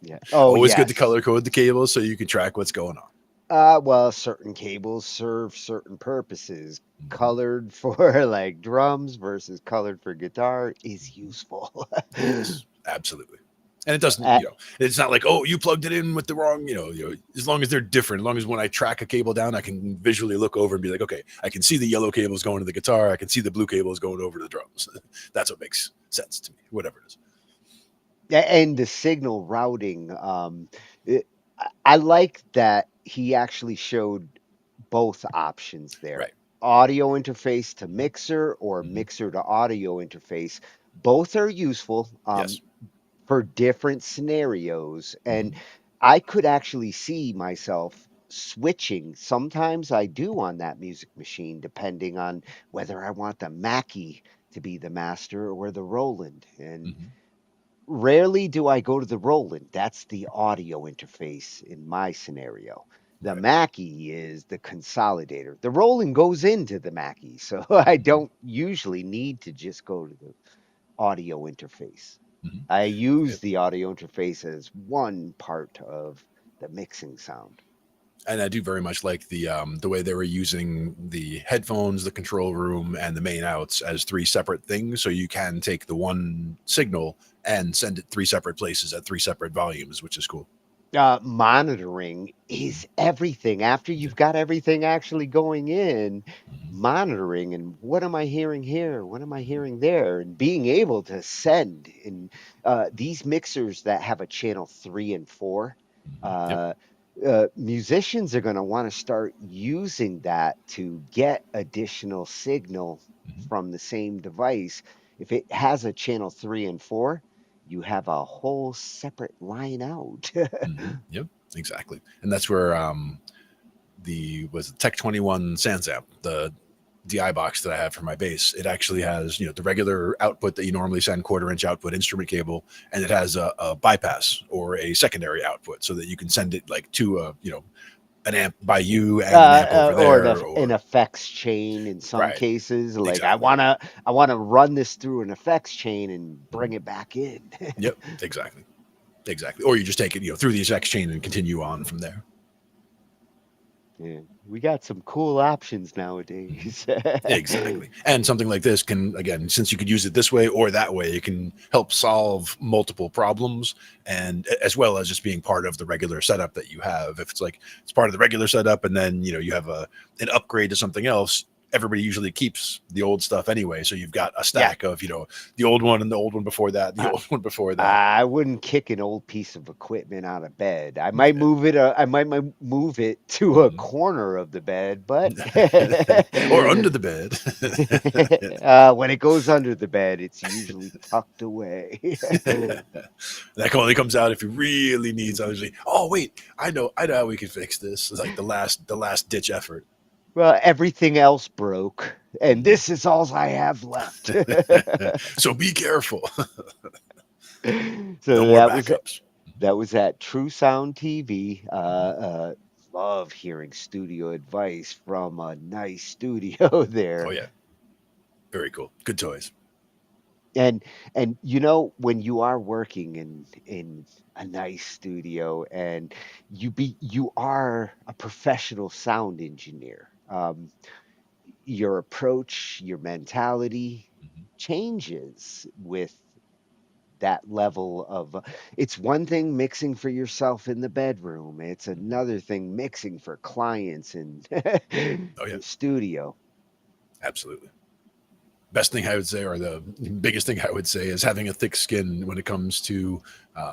Yeah. Oh, always good to color code the cables so you can track what's going on. Well, certain cables serve certain purposes. Colored for like drums versus colored for guitar is useful. Yes, absolutely. And it doesn't, it's not like, oh, you plugged it in with the wrong, as long as they're different, as long as when I track a cable down, I can visually look over and be like, okay, I can see the yellow cables going to the guitar. I can see the blue cables going over to the drums. That's what makes sense to me, whatever it is. And the signal routing, I like that he actually showed both options there. Right. Audio interface to mixer or mixer to audio interface. Both are useful. Yes. For different scenarios. And I could actually see myself switching. Sometimes I do on that music machine, depending on whether I want the Mackie to be the master or the Roland. And rarely do I go to the Roland. That's the audio interface in my scenario. The Mackie is the consolidator. The Roland goes into the Mackie, so I don't usually need to just go to the audio interface. I use the audio interface as one part of the mixing sound. And I do very much like the way they were using the headphones, the control room, and the main outs as three separate things. So you can take the one signal and send it three separate places at three separate volumes, which is cool. Monitoring is everything. After you've got everything actually going in, monitoring and what am I hearing here? What am I hearing there? And being able to send in these mixers that have a channel 3 and 4, musicians are going to want to start using that to get additional signal from the same device. If it has a channel 3 and 4, you have a whole separate line out. Yep, exactly. And that's where the Tech 21 SansAmp, the DI box that I have for my bass, it actually has, the regular output that you normally send 1/4-inch output instrument cable, and it has a bypass or a secondary output so that you can send it like to an amp by you and an amp over there, or an effects chain in some cases. Like Exactly. I wanna run this through an effects chain and bring it back in. Yep, exactly. Or you just take it, through the effects chain and continue on from there. Yeah, we got some cool options nowadays. Exactly. And something like this can, again, since you could use it this way or that way, it can help solve multiple problems, and as well as just being part of the regular setup that you have. If it's like it's part of the regular setup and then you have an upgrade to something else, everybody usually keeps the old stuff anyway. So you've got a stack of, the old one and the old one before that, the old one before that. I wouldn't kick an old piece of equipment out of bed. I might move it. I might move it to a corner of the bed, but or under the bed. When it goes under the bed, it's usually tucked away. That only comes out if you really need something. Oh wait, I know how we can fix this. It's like the last ditch effort. Well, everything else broke, and this is all I have left. So be careful. So No that was at True Sound TV. Love hearing studio advice from a nice studio there. Oh yeah, very cool. Good toys. And when you are working in a nice studio and you are a professional sound engineer, your approach, your mentality changes with that level of it's one thing mixing for yourself in the bedroom, it's another thing mixing for clients in the studio. Absolutely. Best thing I would say, or the biggest thing I would say, is having a thick skin when it comes to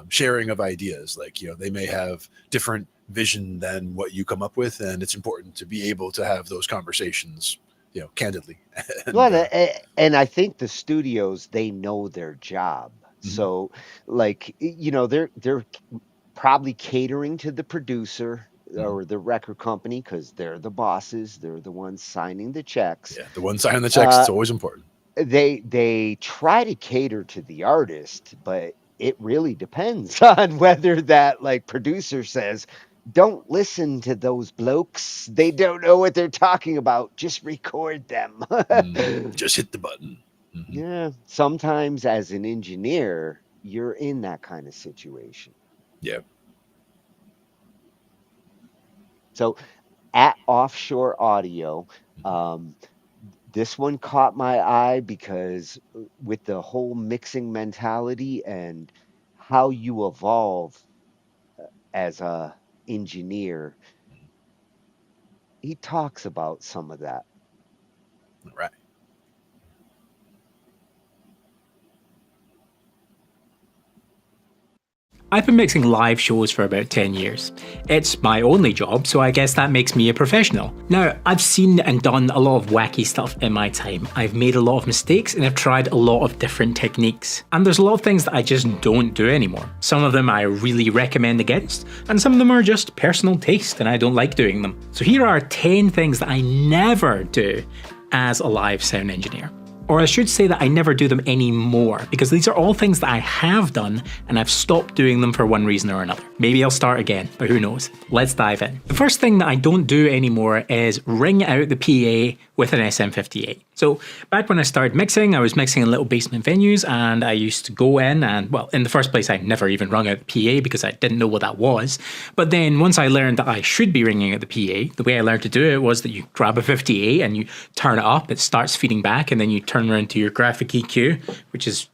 sharing of ideas. Like, they may have different vision than what you come up with, and it's important to be able to have those conversations candidly. Well, and I think the studios, they know their job. So like, they're probably catering to the producer or the record company because they're the bosses. They're the ones signing the checks. Yeah, the one signing the checks is always important. They try to cater to the artist, but it really depends on whether that like producer says, don't listen to those blokes. They don't know what they're talking about. Just record them. Just hit the button. Yeah. Sometimes as an engineer, you're in that kind of situation. Yeah. So at Offshore Audio, this one caught my eye because with the whole mixing mentality and how you evolve as a engineer, he talks about some of that. Right. I've been mixing live shows for about 10 years. It's my only job, so I guess that makes me a professional. Now, I've seen and done a lot of wacky stuff in my time. I've made a lot of mistakes and I've tried a lot of different techniques. And there's a lot of things that I just don't do anymore. Some of them I really recommend against, and some of them are just personal taste and I don't like doing them. So here are 10 things that I never do as a live sound engineer. Or I should say that I never do them anymore, because these are all things that I have done and I've stopped doing them for one reason or another. Maybe I'll start again, but who knows. Let's dive in. The first thing that I don't do anymore is ring out the PA with an SM58. So back when I started mixing, I was mixing in little basement venues and I used to go in and, well, in the first place, I never even rung out the PA because I didn't know what that was. But then once I learned that I should be ringing out the PA, the way I learned to do it was that you grab a 58 and you turn it up, it starts feeding back, and then you turn around to your graphic EQ, which is,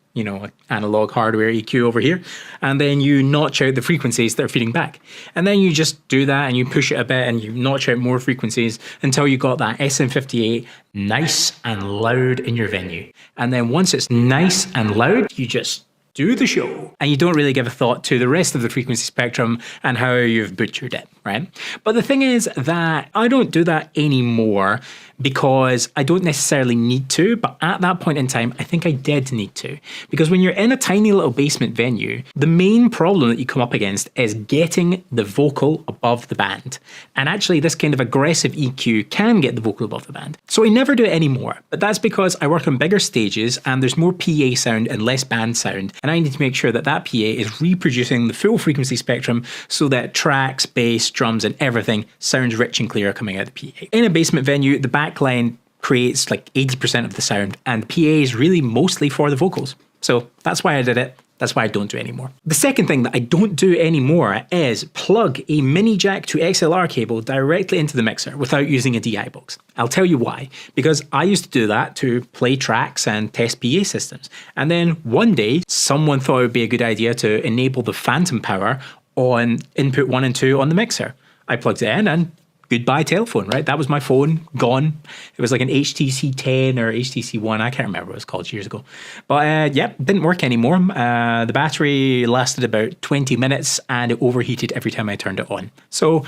analog hardware EQ over here, and then you notch out the frequencies that are feeding back. And then you just do that and you push it a bit and you notch out more frequencies until you got that SM58 nice and loud in your venue. And then once it's nice and loud, you just do the show. And you don't really give a thought to the rest of the frequency spectrum and how you've butchered it, right? But the thing is that I don't do that anymore because I don't necessarily need to, but at that point in time, I think I did need to. Because when you're in a tiny little basement venue, the main problem that you come up against is getting the vocal above the band. And actually, this kind of aggressive EQ can get the vocal above the band. So I never do it anymore, but that's because I work on bigger stages and there's more PA sound and less band sound. And I need to make sure that that PA is reproducing the full frequency spectrum so that tracks, bass, drums, and everything sounds rich and clear coming out of the PA. In a basement venue, the backline creates like 80% of the sound, and the PA is really mostly for the vocals. So that's why I did it. That's why I don't do it anymore. The second thing that I don't do anymore is plug a mini jack to XLR cable directly into the mixer without using a DI box. I'll tell you why. Because I used to do that to play tracks and test PA systems. And then one day, someone thought it would be a good idea to enable the phantom power on input 1 and 2 on the mixer. I plugged it in and goodbye telephone, right? That was my phone, gone. It was like an HTC 10 or HTC 1. I can't remember what it was called years ago. But didn't work anymore. The battery lasted about 20 minutes and it overheated every time I turned it on. So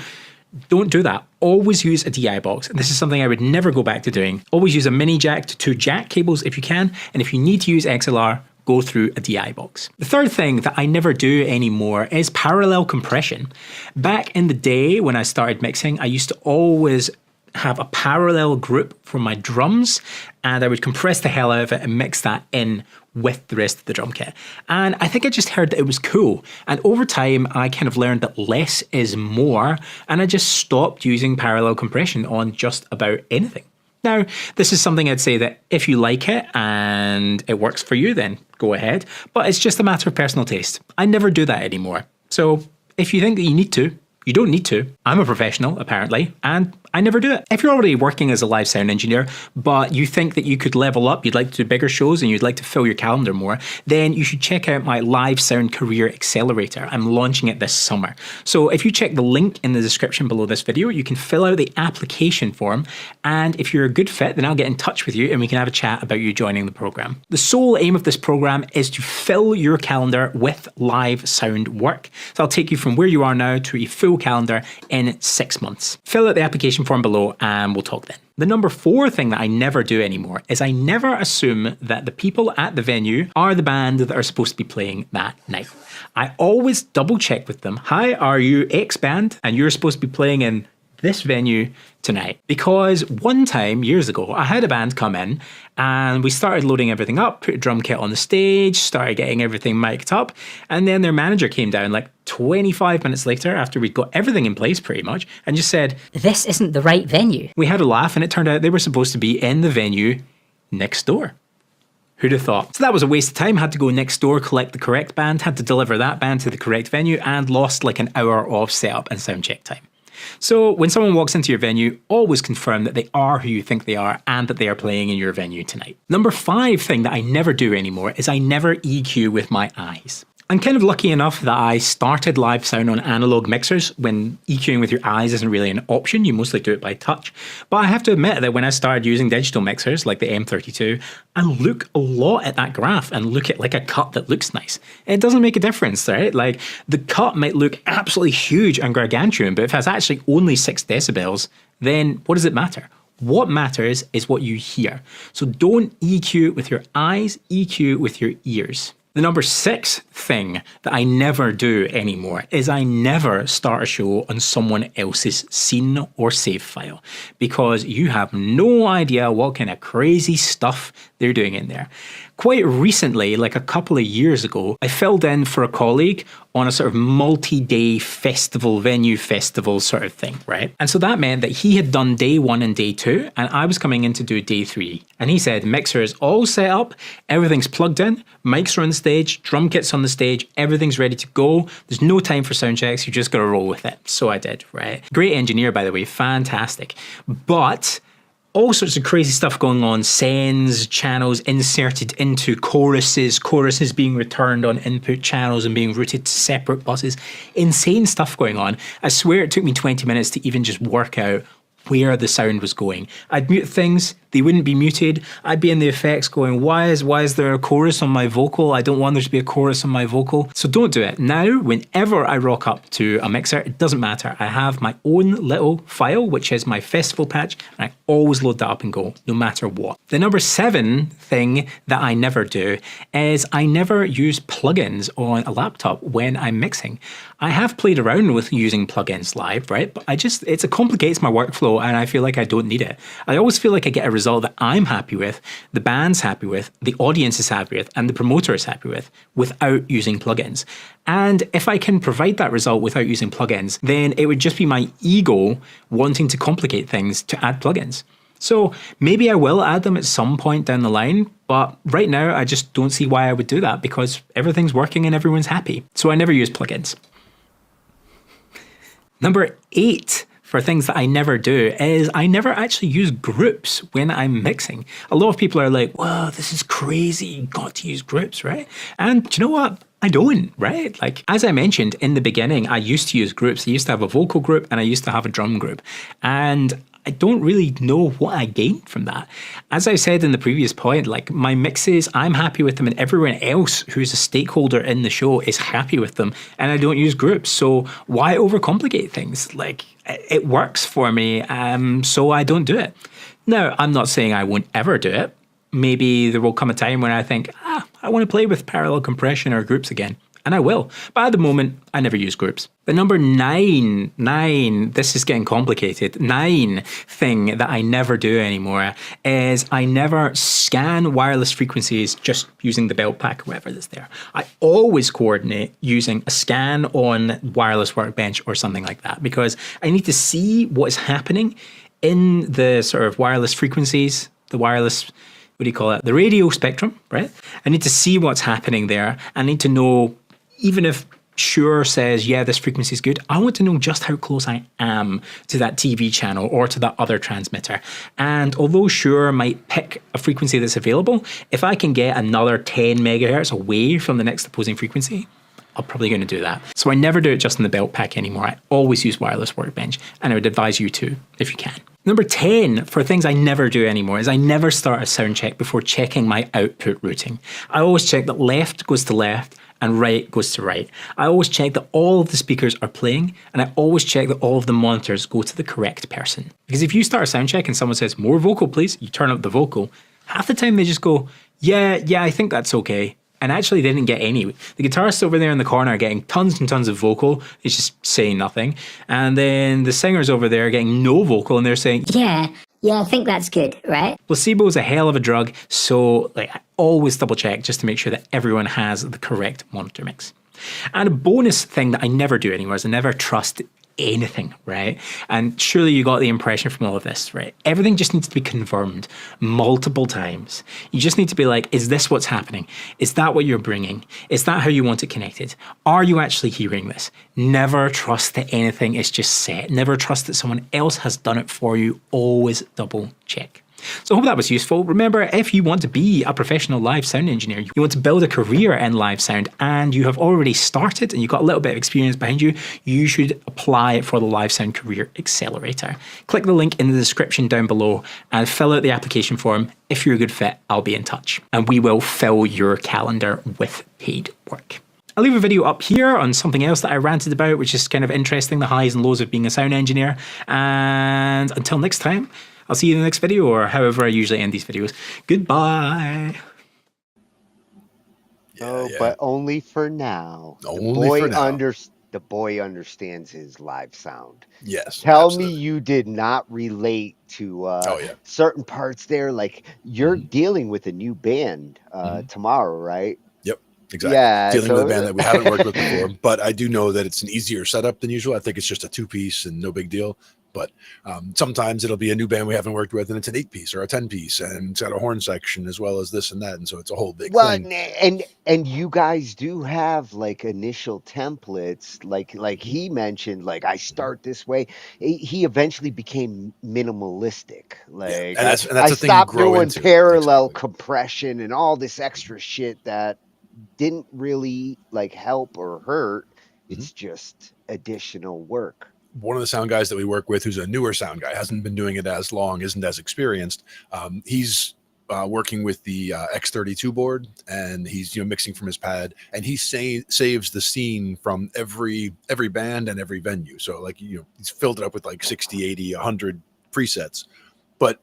don't do that. Always use a DI box. And this is something I would never go back to doing. Always use a mini jack to 2 jack cables if you can. And if you need to use XLR, go through a DI box. The third thing that I never do anymore is parallel compression. Back in the day when I started mixing, I used to always have a parallel group for my drums, and I would compress the hell out of it and mix that in with the rest of the drum kit. And I think I just heard that it was cool. And over time, I kind of learned that less is more, and I just stopped using parallel compression on just about anything. Now, this is something I'd say that if you like it and it works for you, then go ahead. But it's just a matter of personal taste. I never do that anymore. So if you think that you need to, you don't need to. I'm a professional, apparently, and I never do it. If you're already working as a live sound engineer, but you think that you could level up, you'd like to do bigger shows and you'd like to fill your calendar more, then you should check out my Live Sound Career Accelerator. I'm launching it this summer. So if you check the link in the description below this video, you can fill out the application form. And if you're a good fit, then I'll get in touch with you and we can have a chat about you joining the program. The sole aim of this program is to fill your calendar with live sound work. So I'll take you from where you are now to a full full calendar in 6 months. Fill out the application form below and we'll talk then. The number 4 thing that I never do anymore is I never assume that the people at the venue are the band that are supposed to be playing that night. I always double check with them. Hi, are you X band? And you're supposed to be playing in this venue tonight. Because one time, years ago, I had a band come in and we started loading everything up, put a drum kit on the stage, started getting everything mic'd up, and then their manager came down like 25 minutes later after we'd got everything in place pretty much and just said, "This isn't the right venue." We had a laugh and it turned out they were supposed to be in the venue next door. Who'd have thought? So that was a waste of time. Had to go next door, collect the correct band, had to deliver that band to the correct venue, and lost like an hour of setup and sound check time. So when someone walks into your venue, always confirm that they are who you think they are and that they are playing in your venue tonight. Number 5 thing that I never do anymore is I never EQ with my eyes. I'm kind of lucky enough that I started live sound on analog mixers when EQing with your eyes isn't really an option. You mostly do it by touch. But I have to admit that when I started using digital mixers like the M32, I look a lot at that graph and look at like a cut that looks nice. It doesn't make a difference, right? Like the cut might look absolutely huge and gargantuan, but if it's actually only 6 decibels, then what does it matter? What matters is what you hear. So don't EQ with your eyes, EQ with your ears. The number 6 thing that I never do anymore is I never start a show on someone else's scene or save file because you have no idea what kind of crazy stuff they're doing in there. Quite recently, like a couple of years ago, I filled in for a colleague on a sort of multi-day venue festival sort of thing, right? And so that meant that he had done day 1 and day 2, and I was coming in to do day 3. And he said, mixer is all set up, everything's plugged in, mics are on the stage, drum kit's on the stage, everything's ready to go. There's no time for sound checks, you just gotta roll with it. So I did, right? Great engineer, by the way, fantastic. But all sorts of crazy stuff going on, sends, channels inserted into choruses being returned on input channels and being routed to separate buses. Insane stuff going on. I swear it took me 20 minutes to even just work out where the sound was going. I'd mute things, they wouldn't be muted. I'd be in the effects going, why is there a chorus on my vocal? I don't want there to be a chorus on my vocal. So don't do it. Now, whenever I rock up to a mixer, it doesn't matter. I have my own little file, which is my festival patch, and I always load that up and go, no matter what. The number 7 thing that I never do is I never use plugins on a laptop when I'm mixing. I have played around with using plugins live, right? But it complicates my workflow and I feel like I don't need it. I always feel like I get a result that I'm happy with, the band's happy with, the audience is happy with, and the promoter is happy with without using plugins. And if I can provide that result without using plugins, then it would just be my ego wanting to complicate things to add plugins. So maybe I will add them at some point down the line, but right now I just don't see why I would do that because everything's working and everyone's happy. So I never use plugins. Number 8 for things that I never do is I never actually use groups when I'm mixing. A lot of people are like, whoa, this is crazy, you got to use groups, right? And do you know what? I don't, right? Like, as I mentioned in the beginning, I used to use groups. I used to have a vocal group and I used to have a drum group. And I don't really know what I gained from that. As I said in the previous point, like my mixes, I'm happy with them and everyone else who's a stakeholder in the show is happy with them and I don't use groups. So why overcomplicate things? Like it works for me, so I don't do it. Now, I'm not saying I won't ever do it. Maybe there will come a time when I think, I want to play with parallel compression or groups again. And I will. But at the moment, I never use groups. The number 9, this is getting complicated. 9 thing that I never do anymore is I never scan wireless frequencies just using the belt pack or whatever that's there. I always coordinate using a scan on Wireless Workbench or something like that because I need to see what is happening in the sort of wireless frequencies, the wireless, the radio spectrum, right? I need to see what's happening there. I need to know, even if Shure says, yeah, this frequency is good, I want to know just how close I am to that TV channel or to that other transmitter. And although Shure might pick a frequency that's available, if I can get another 10 megahertz away from the next opposing frequency, I'm probably going to do that. So I never do it just in the belt pack anymore. I always use Wireless Workbench, and I would advise you to, if you can. Number 10 for things I never do anymore is I never start a sound check before checking my output routing. I always check that left goes to left and right goes to right. I always check that all of the speakers are playing, and I always check that all of the monitors go to the correct person. Because if you start a sound check and someone says, more vocal please, you turn up the vocal, half the time they just go, yeah, I think that's okay. And actually they didn't get any. The guitarist over there in the corner are getting tons and tons of vocal, it's just saying nothing. And then the singers over there are getting no vocal and they're saying, yeah, I think that's good, right? Placebo is a hell of a drug, so I always double check just to make sure that everyone has the correct monitor mix. And a bonus thing that I never do anymore is I never trust anything, right? And surely you got the impression from all of this, right? Everything just needs to be confirmed multiple times. You just need to be like, is this what's happening? Is that what you're bringing? Is that how you want it connected? Are you actually hearing this? Never trust that anything is just set. Never trust that someone else has done it for you. Always double check. So I hope that was useful. Remember, if you want to be a professional live sound engineer, you want to build a career in live sound, and you have already started and you've got a little bit of experience behind you, you should apply for the Live Sound Career Accelerator. Click the link in the description down below and fill out the application form. If you're a good fit, I'll be in touch and we will fill your calendar with paid work. I'll leave a video up here on something else that I ranted about, which is kind of interesting, the highs and lows of being a sound engineer. And until next time, I'll see you in the next video, or however I usually end these videos. Goodbye. But only for now. Only for now. The boy understands his live sound. Yes. Tell me you did not relate to certain parts there. Like you're dealing with a new band tomorrow, right? Yep. Exactly. Yeah, Dealing with a band that we haven't worked with before, but I do know that it's an easier setup than usual. I think it's just a 2-piece and no big deal. But sometimes it'll be a new band we haven't worked with, and it's an 8-piece or a 10-piece, and it's got a horn section as well as this and that, and so it's a whole big thing. And you guys do have like initial templates, like he mentioned, like I start this way. He eventually became minimalistic. Like that's I the thing stopped you grow doing into. parallel compression and all this extra shit that didn't really like help or hurt. It's just additional work. One of the sound guys that we work with, who's a newer sound guy, hasn't been doing it as long, isn't as experienced. He's working with the X32 board, and he's mixing from his pad, and he saves the scene from every band and every venue. So like he's filled it up with like 60, 80, 100 presets. But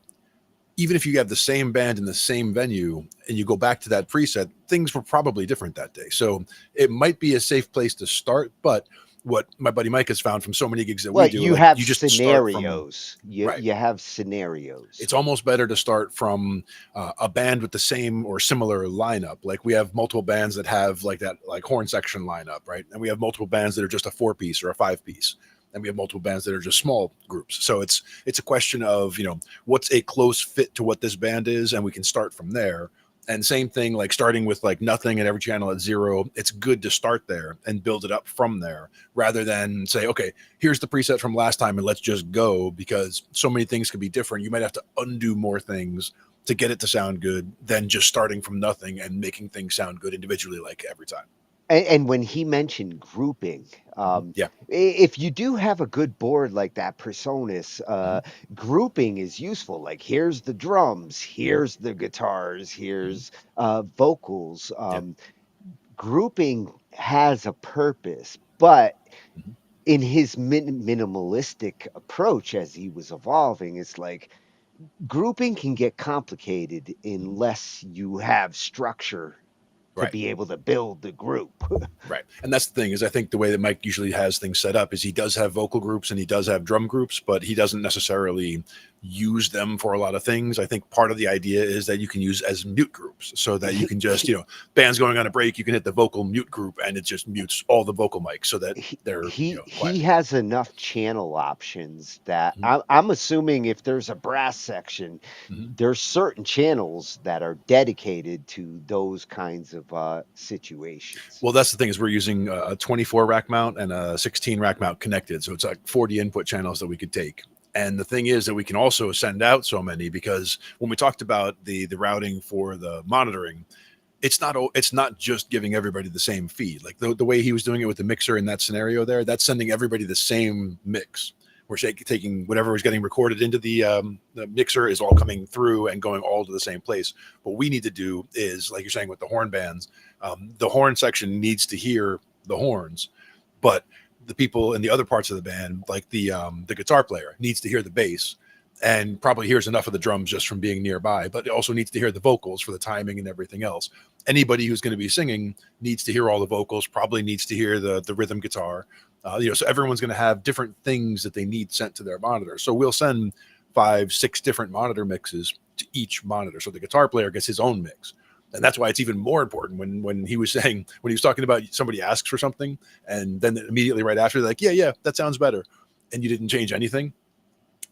even if you have the same band in the same venue and you go back to that preset, things were probably different that day. So it might be a safe place to start, but what my buddy Mike has found from so many gigs that we do, you like, have you just scenarios. You have scenarios. It's almost better to start from a band with the same or similar lineup. Like we have multiple bands that have like that, like horn section lineup, right? And we have multiple bands that are just a 4-piece or a 5-piece. And we have multiple bands that are just small groups. So it's a question of, what's a close fit to what this band is, and we can start from there. And same thing, like starting with like nothing and every channel at 0, it's good to start there and build it up from there rather than say, okay, here's the preset from last time and let's just go, because so many things can be different. You might have to undo more things to get it to sound good than just starting from nothing and making things sound good individually like every time. And when he mentioned grouping, if you do have a good board like that Personas, grouping is useful. Like here's the drums, here's the guitars, here's vocals. Grouping has a purpose, but in his minimalistic approach as he was evolving, it's like grouping can get complicated unless you have structure to be able to build the group. Right. And that's the thing, is I think the way that Mike usually has things set up is he does have vocal groups and he does have drum groups, but he doesn't necessarily use them for a lot of things. I think part of the idea is that you can use as mute groups so that you can just, bands going on a break, you can hit the vocal mute group and it just mutes all the vocal mics so that they're he has enough channel options that I'm assuming if there's a brass section, there's certain channels that are dedicated to those kinds of situations. Well, that's the thing, is we're using a 24 rack mount and a 16 rack mount connected. So it's like 40 input channels that we could take. And the thing is that we can also send out so many, because when we talked about the routing for the monitoring, it's not just giving everybody the same feed. Like the way he was doing it with the mixer in that scenario there, that's sending everybody the same mix. We're taking whatever was getting recorded into the mixer is all coming through and going all to the same place. What we need to do is, like you're saying with the horn bands, the horn section needs to hear the horns, but the people in the other parts of the band, like the guitar player, needs to hear the bass and probably hears enough of the drums just from being nearby, but it also needs to hear the vocals for the timing and everything else. Anybody who's going to be singing needs to hear all the vocals, probably needs to hear the rhythm guitar. So everyone's going to have different things that they need sent to their monitor. So we'll send 5, 6 different monitor mixes to each monitor. So the guitar player gets his own mix. And that's why it's even more important when he was talking about somebody asks for something and then immediately right after, they're like, yeah, that sounds better. And you didn't change anything.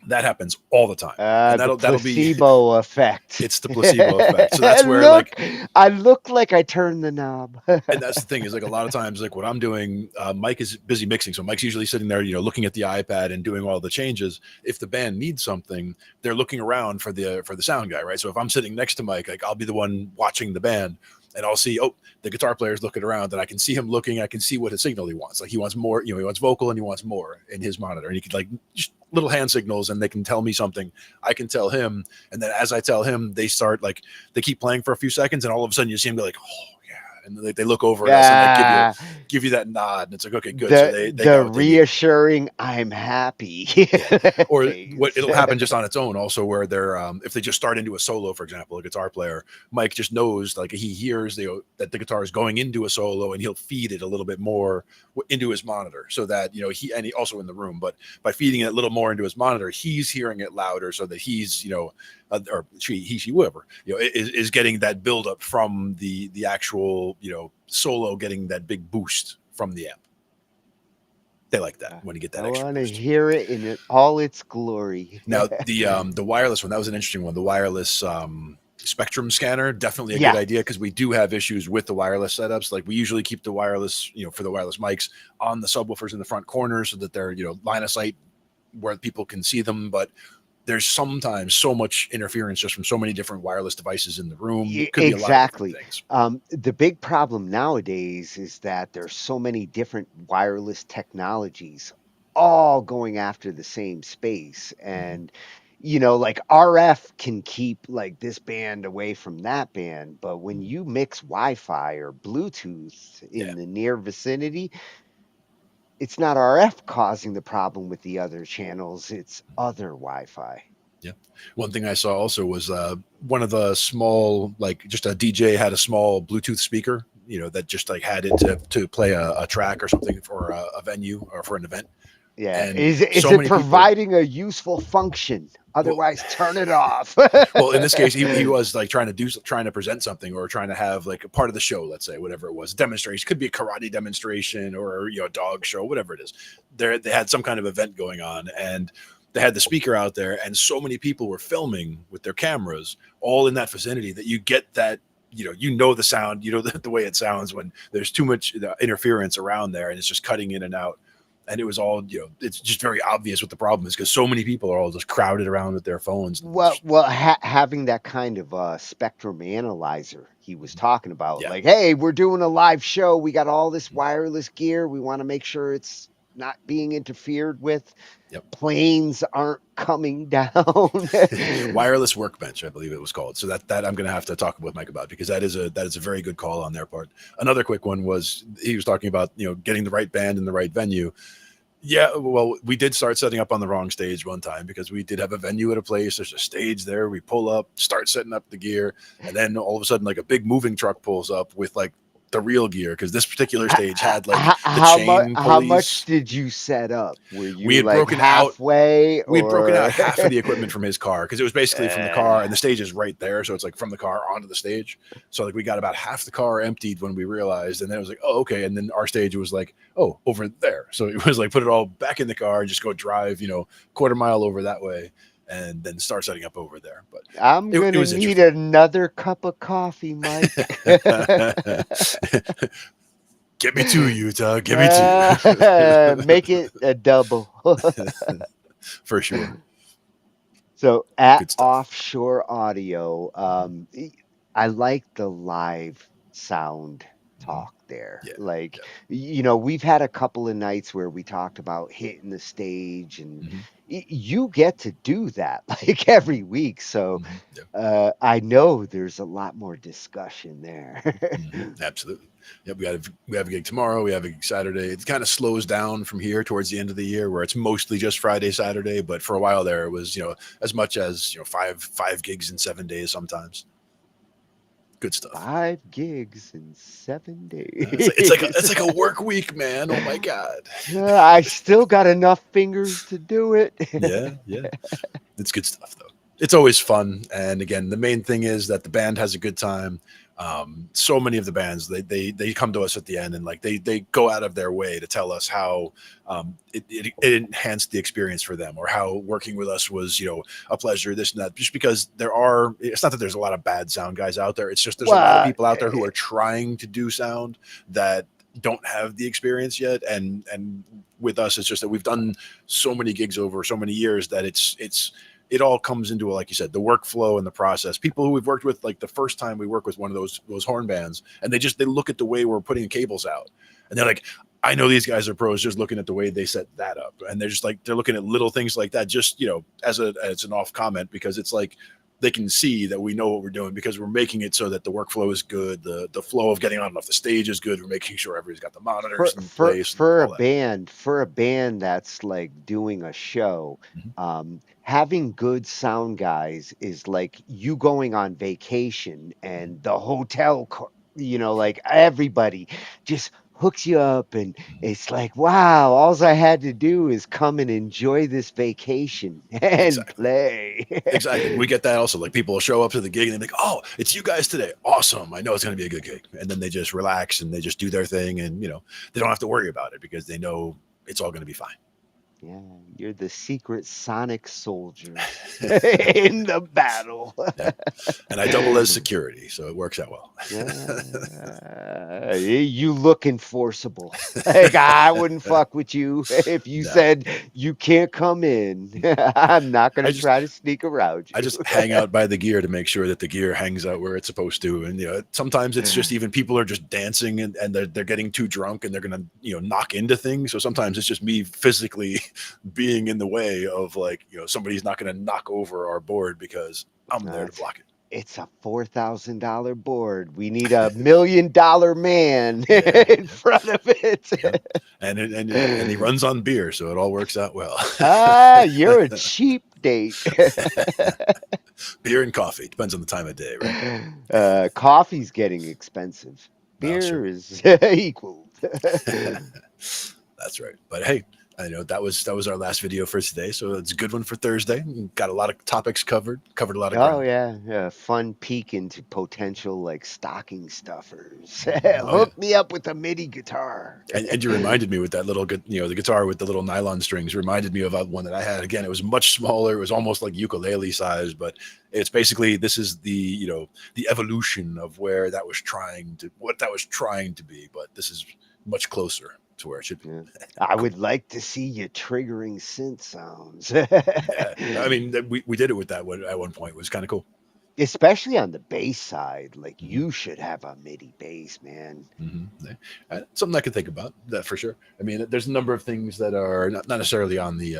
That happens all the time. And The placebo effect. It's the placebo effect. So that's where I look like I turned the knob. And that's the thing is, like, a lot of times, like what I'm doing, Mike is busy mixing. So Mike's usually sitting there, looking at the iPad and doing all the changes. If the band needs something, they're looking around for the sound guy, right? So if I'm sitting next to Mike, like I'll be the one watching the band. And I'll see, the guitar player's looking around, and I can see him looking. I can see what his signal he wants. Like he wants more, he wants vocal and he wants more in his monitor. And he could like just little hand signals, and they can tell me something. I can tell him, and then as I tell him, they start they keep playing for a few seconds, and all of a sudden you see him go like, oh yeah, and they look over at us and they give you that nod, and it's like, okay, good. So the reassuring, I'm happy. Or what it'll happen just on its own also, where they're if they just start into a solo, for example, a guitar player, Mike just knows, like he hears that the guitar is going into a solo, and he'll feed it a little bit more into his monitor, so that he also in the room, but by feeding it a little more into his monitor, he's hearing it louder, so that he's or she whoever is getting that buildup from the actual solo, getting that big boost from the amp. They like that when you get that. I extra want to boost. hear it in all its glory. Now the wireless one, that was an interesting one. The wireless spectrum scanner, definitely a good idea, because we do have issues with the wireless setups. Like we usually keep the wireless, for the wireless mics on the subwoofers in the front corners, so that they're line of sight where people can see them. But there's sometimes so much interference just from so many different wireless devices in the room. Could be a lot of different things. The big problem nowadays is that there's so many different wireless technologies all going after the same space. And, like RF can keep like this band away from that band. But when you mix Wi-Fi or Bluetooth in the near vicinity, it's not RF causing the problem with the other channels, it's other Wi-Fi. Yeah. One thing I saw also was one of the small, like just a DJ had a small Bluetooth speaker, that just like had it to play a track or something for a venue or for an event. Yeah. And Is so it many providing a useful function? Otherwise, turn it off. Well, in this case, he was like trying to present something, or trying to have like a part of the show, let's say, whatever it was, demonstration, could be a karate demonstration or a dog show, whatever it is. They had some kind of event going on, and they had the speaker out there, and so many people were filming with their cameras all in that vicinity that you get that the sound, the way it sounds when there's too much interference around there, and it's just cutting in and out. And it was all, it's just very obvious what the problem is, because so many people are all just crowded around with their phones. Well, having that kind of spectrum analyzer he was talking about, like, hey, we're doing a live show. We got all this wireless gear. We want to make sure it's not being interfered with. Planes aren't coming down. Wireless workbench, I believe it was called. So that I'm going to have to talk with Mike about, because that is a very good call on their part. Another quick one was, he was talking about getting the right band in the right venue. Yeah, well, we did start setting up on the wrong stage one time, because we did have a venue at a place. There's a stage there. We pull up, start setting up the gear, and then all of a sudden, like a big moving truck pulls up with like the real gear, because this particular stage had like the chain how much did you set up? Were you we had like broken halfway? We had broken out half of the equipment from his car, because it was basically from the car, and the stage is right there, so it's like from the car onto the stage. So like we got about half the car emptied when we realized, and then it was like, oh, okay. And then our stage was like, oh, over there. So it was like, put it all back in the car and just go drive quarter mile over that way, and then start setting up over there. But I'm going to need another cup of coffee, Mike. Get me two, Utah. Get me two. Make it a double. For sure. So at Offshore Audio, I like the live sound talk there. Yeah, Like, you know, we've had a couple of nights where we talked about hitting the stage, and you get to do that like every week. So I know there's a lot more discussion there. Absolutely. Yep, we have a gig tomorrow. We have a gig Saturday. It kind of slows down from here towards the end of the year, where it's mostly just Friday, Saturday. But for a while there, it was as much as five gigs in 7 days sometimes. Good stuff. 5 gigs in 7 days. It's like a work week, man. Oh my god. I still got enough fingers to do it. Yeah. It's good stuff though. It's always fun, and again, the main thing is that the band has a good time. So many of the bands they come to us at the end, and like they go out of their way to tell us how it enhanced the experience for them, or how working with us was a pleasure, this and that. Just because it's not that there's a lot of bad sound guys out there, it's just there's a lot of people out there who are trying to do sound that don't have the experience yet, and with us it's just that we've done so many gigs over so many years that it all comes into, like you said, the workflow and the process. People who we've worked with, like the first time we work with one of those horn bands, and they look at the way we're putting cables out, and they're like, I know these guys are pros just looking at the way they set that up. And they're just like, they're looking at little things like that, just, as an off comment, because it's like, they can see that we know what we're doing because we're making it so that the workflow is good. The flow of getting on and off the stage is good. We're making sure everybody's got the monitors in place. For a band that's like doing a show, having good sound guys is like you going on vacation, and the hotel, like everybody just hooks you up, and it's like, wow, all I had to do is come and enjoy this vacation and play. Exactly. We get that also. Like, people will show up to the gig and they're like, oh, it's you guys today. Awesome. I know it's going to be a good gig. And then they just relax and they just do their thing, and they don't have to worry about it because they know it's all going to be fine. Yeah, you're the secret sonic soldier in the battle. Yeah. And I double as security, so it works out well. You look enforceable. Like, I wouldn't fuck with you if you said you can't come in. I'm not going to try to sneak around you. I just hang out by the gear to make sure that the gear hangs out where it's supposed to. And sometimes it's just even people are just dancing and they're getting too drunk and they're going to knock into things. So sometimes it's just me physically being in the way of, like, somebody's not going to knock over our board because I'm there to block it. It's a $4,000 board. We need $1 million man in front of it. And he runs on beer, so it all works out well. You're a cheap date. Beer and coffee depends on the time of day, right? Coffee's getting expensive. Beer is equal. That's right. But hey, I know that was our last video for today, so it's a good one for Thursday. Got a lot of topics covered a lot of ground. Yeah, fun peek into potential, like, stocking stuffers. Hook me up with a MIDI guitar. And you reminded me with that little, the guitar with the little nylon strings reminded me of one that I had. Again, it was much smaller. It was almost like ukulele size, but it's basically, this is the the evolution of what that was trying to be, but this is much closer to where it should be. I would like to see you triggering synth sounds. I mean, we did it with that one at one point. It was kind of cool. Especially on the bass side. Like, you should have a MIDI bass, man. Something I could think about, that for sure. I mean, there's a number of things that are not necessarily on the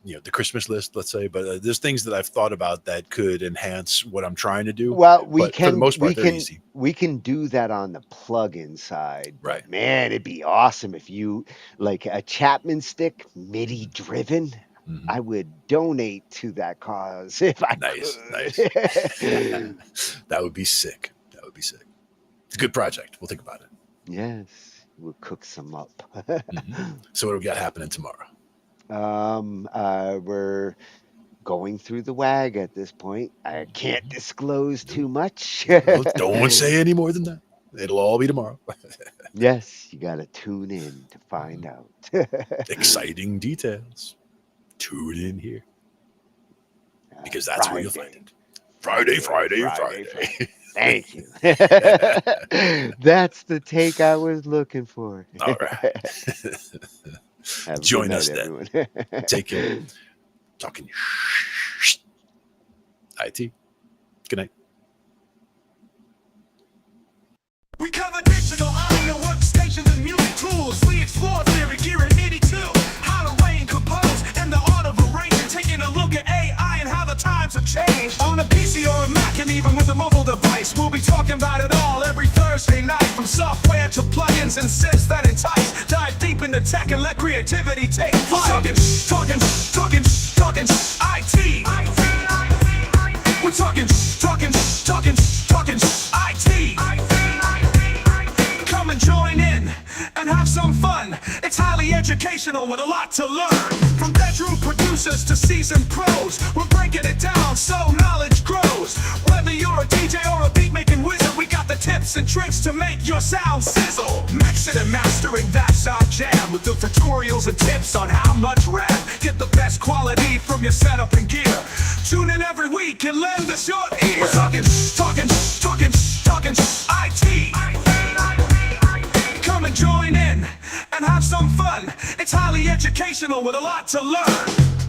the Christmas list, let's say, but there's things that I've thought about that could enhance what I'm trying to do. Well, for the most part, they're easy. We can do that on the plug-in side. Right. Man, it'd be awesome if you, like, a Chapman stick, MIDI driven. I would donate to that cause if I could. Nice. That would be sick. It's a good project. We'll think about it. Yes, we'll cook some up. So what do we got happening tomorrow? We're going through the WAG at this point. I can't disclose too much. Don't say any more than that. It'll all be tomorrow. Yes, you got to tune in to find out. Exciting details. Tune in here, because that's where you'll find it. Friday. Thank you. That's the take I was looking for. All right. Join us then. Take care. Talkin Shhh I.T. Good night. We cover digital audio. innovations and music tools. We explore theory, gear at 82. How to arrange, compose, and the art of arranging. Taking a look at AI and how the times have changed. On a PC or a Mac and even with a mobile device, we'll be talking about it all every Thursday night. From software to plugins and synths that entice. Dive deep into tech and let creativity take flight. Talkin' IT. We're talking IT. Come and join in and have some fun. It's highly educational with a lot to learn. From bedroom producers to seasoned pros, we're breaking it down so knowledge grows. Whether you're a DJ or a beat making wizard, we got the tips and tricks to make your sound sizzle. Mixing and mastering, that's our jam. With the tutorials and tips on how much rap. Get the best quality from your setup and gear. Tune in every week and lend us your ear. We're talking IT. Come and join in and have some fun. It's highly educational with a lot to learn.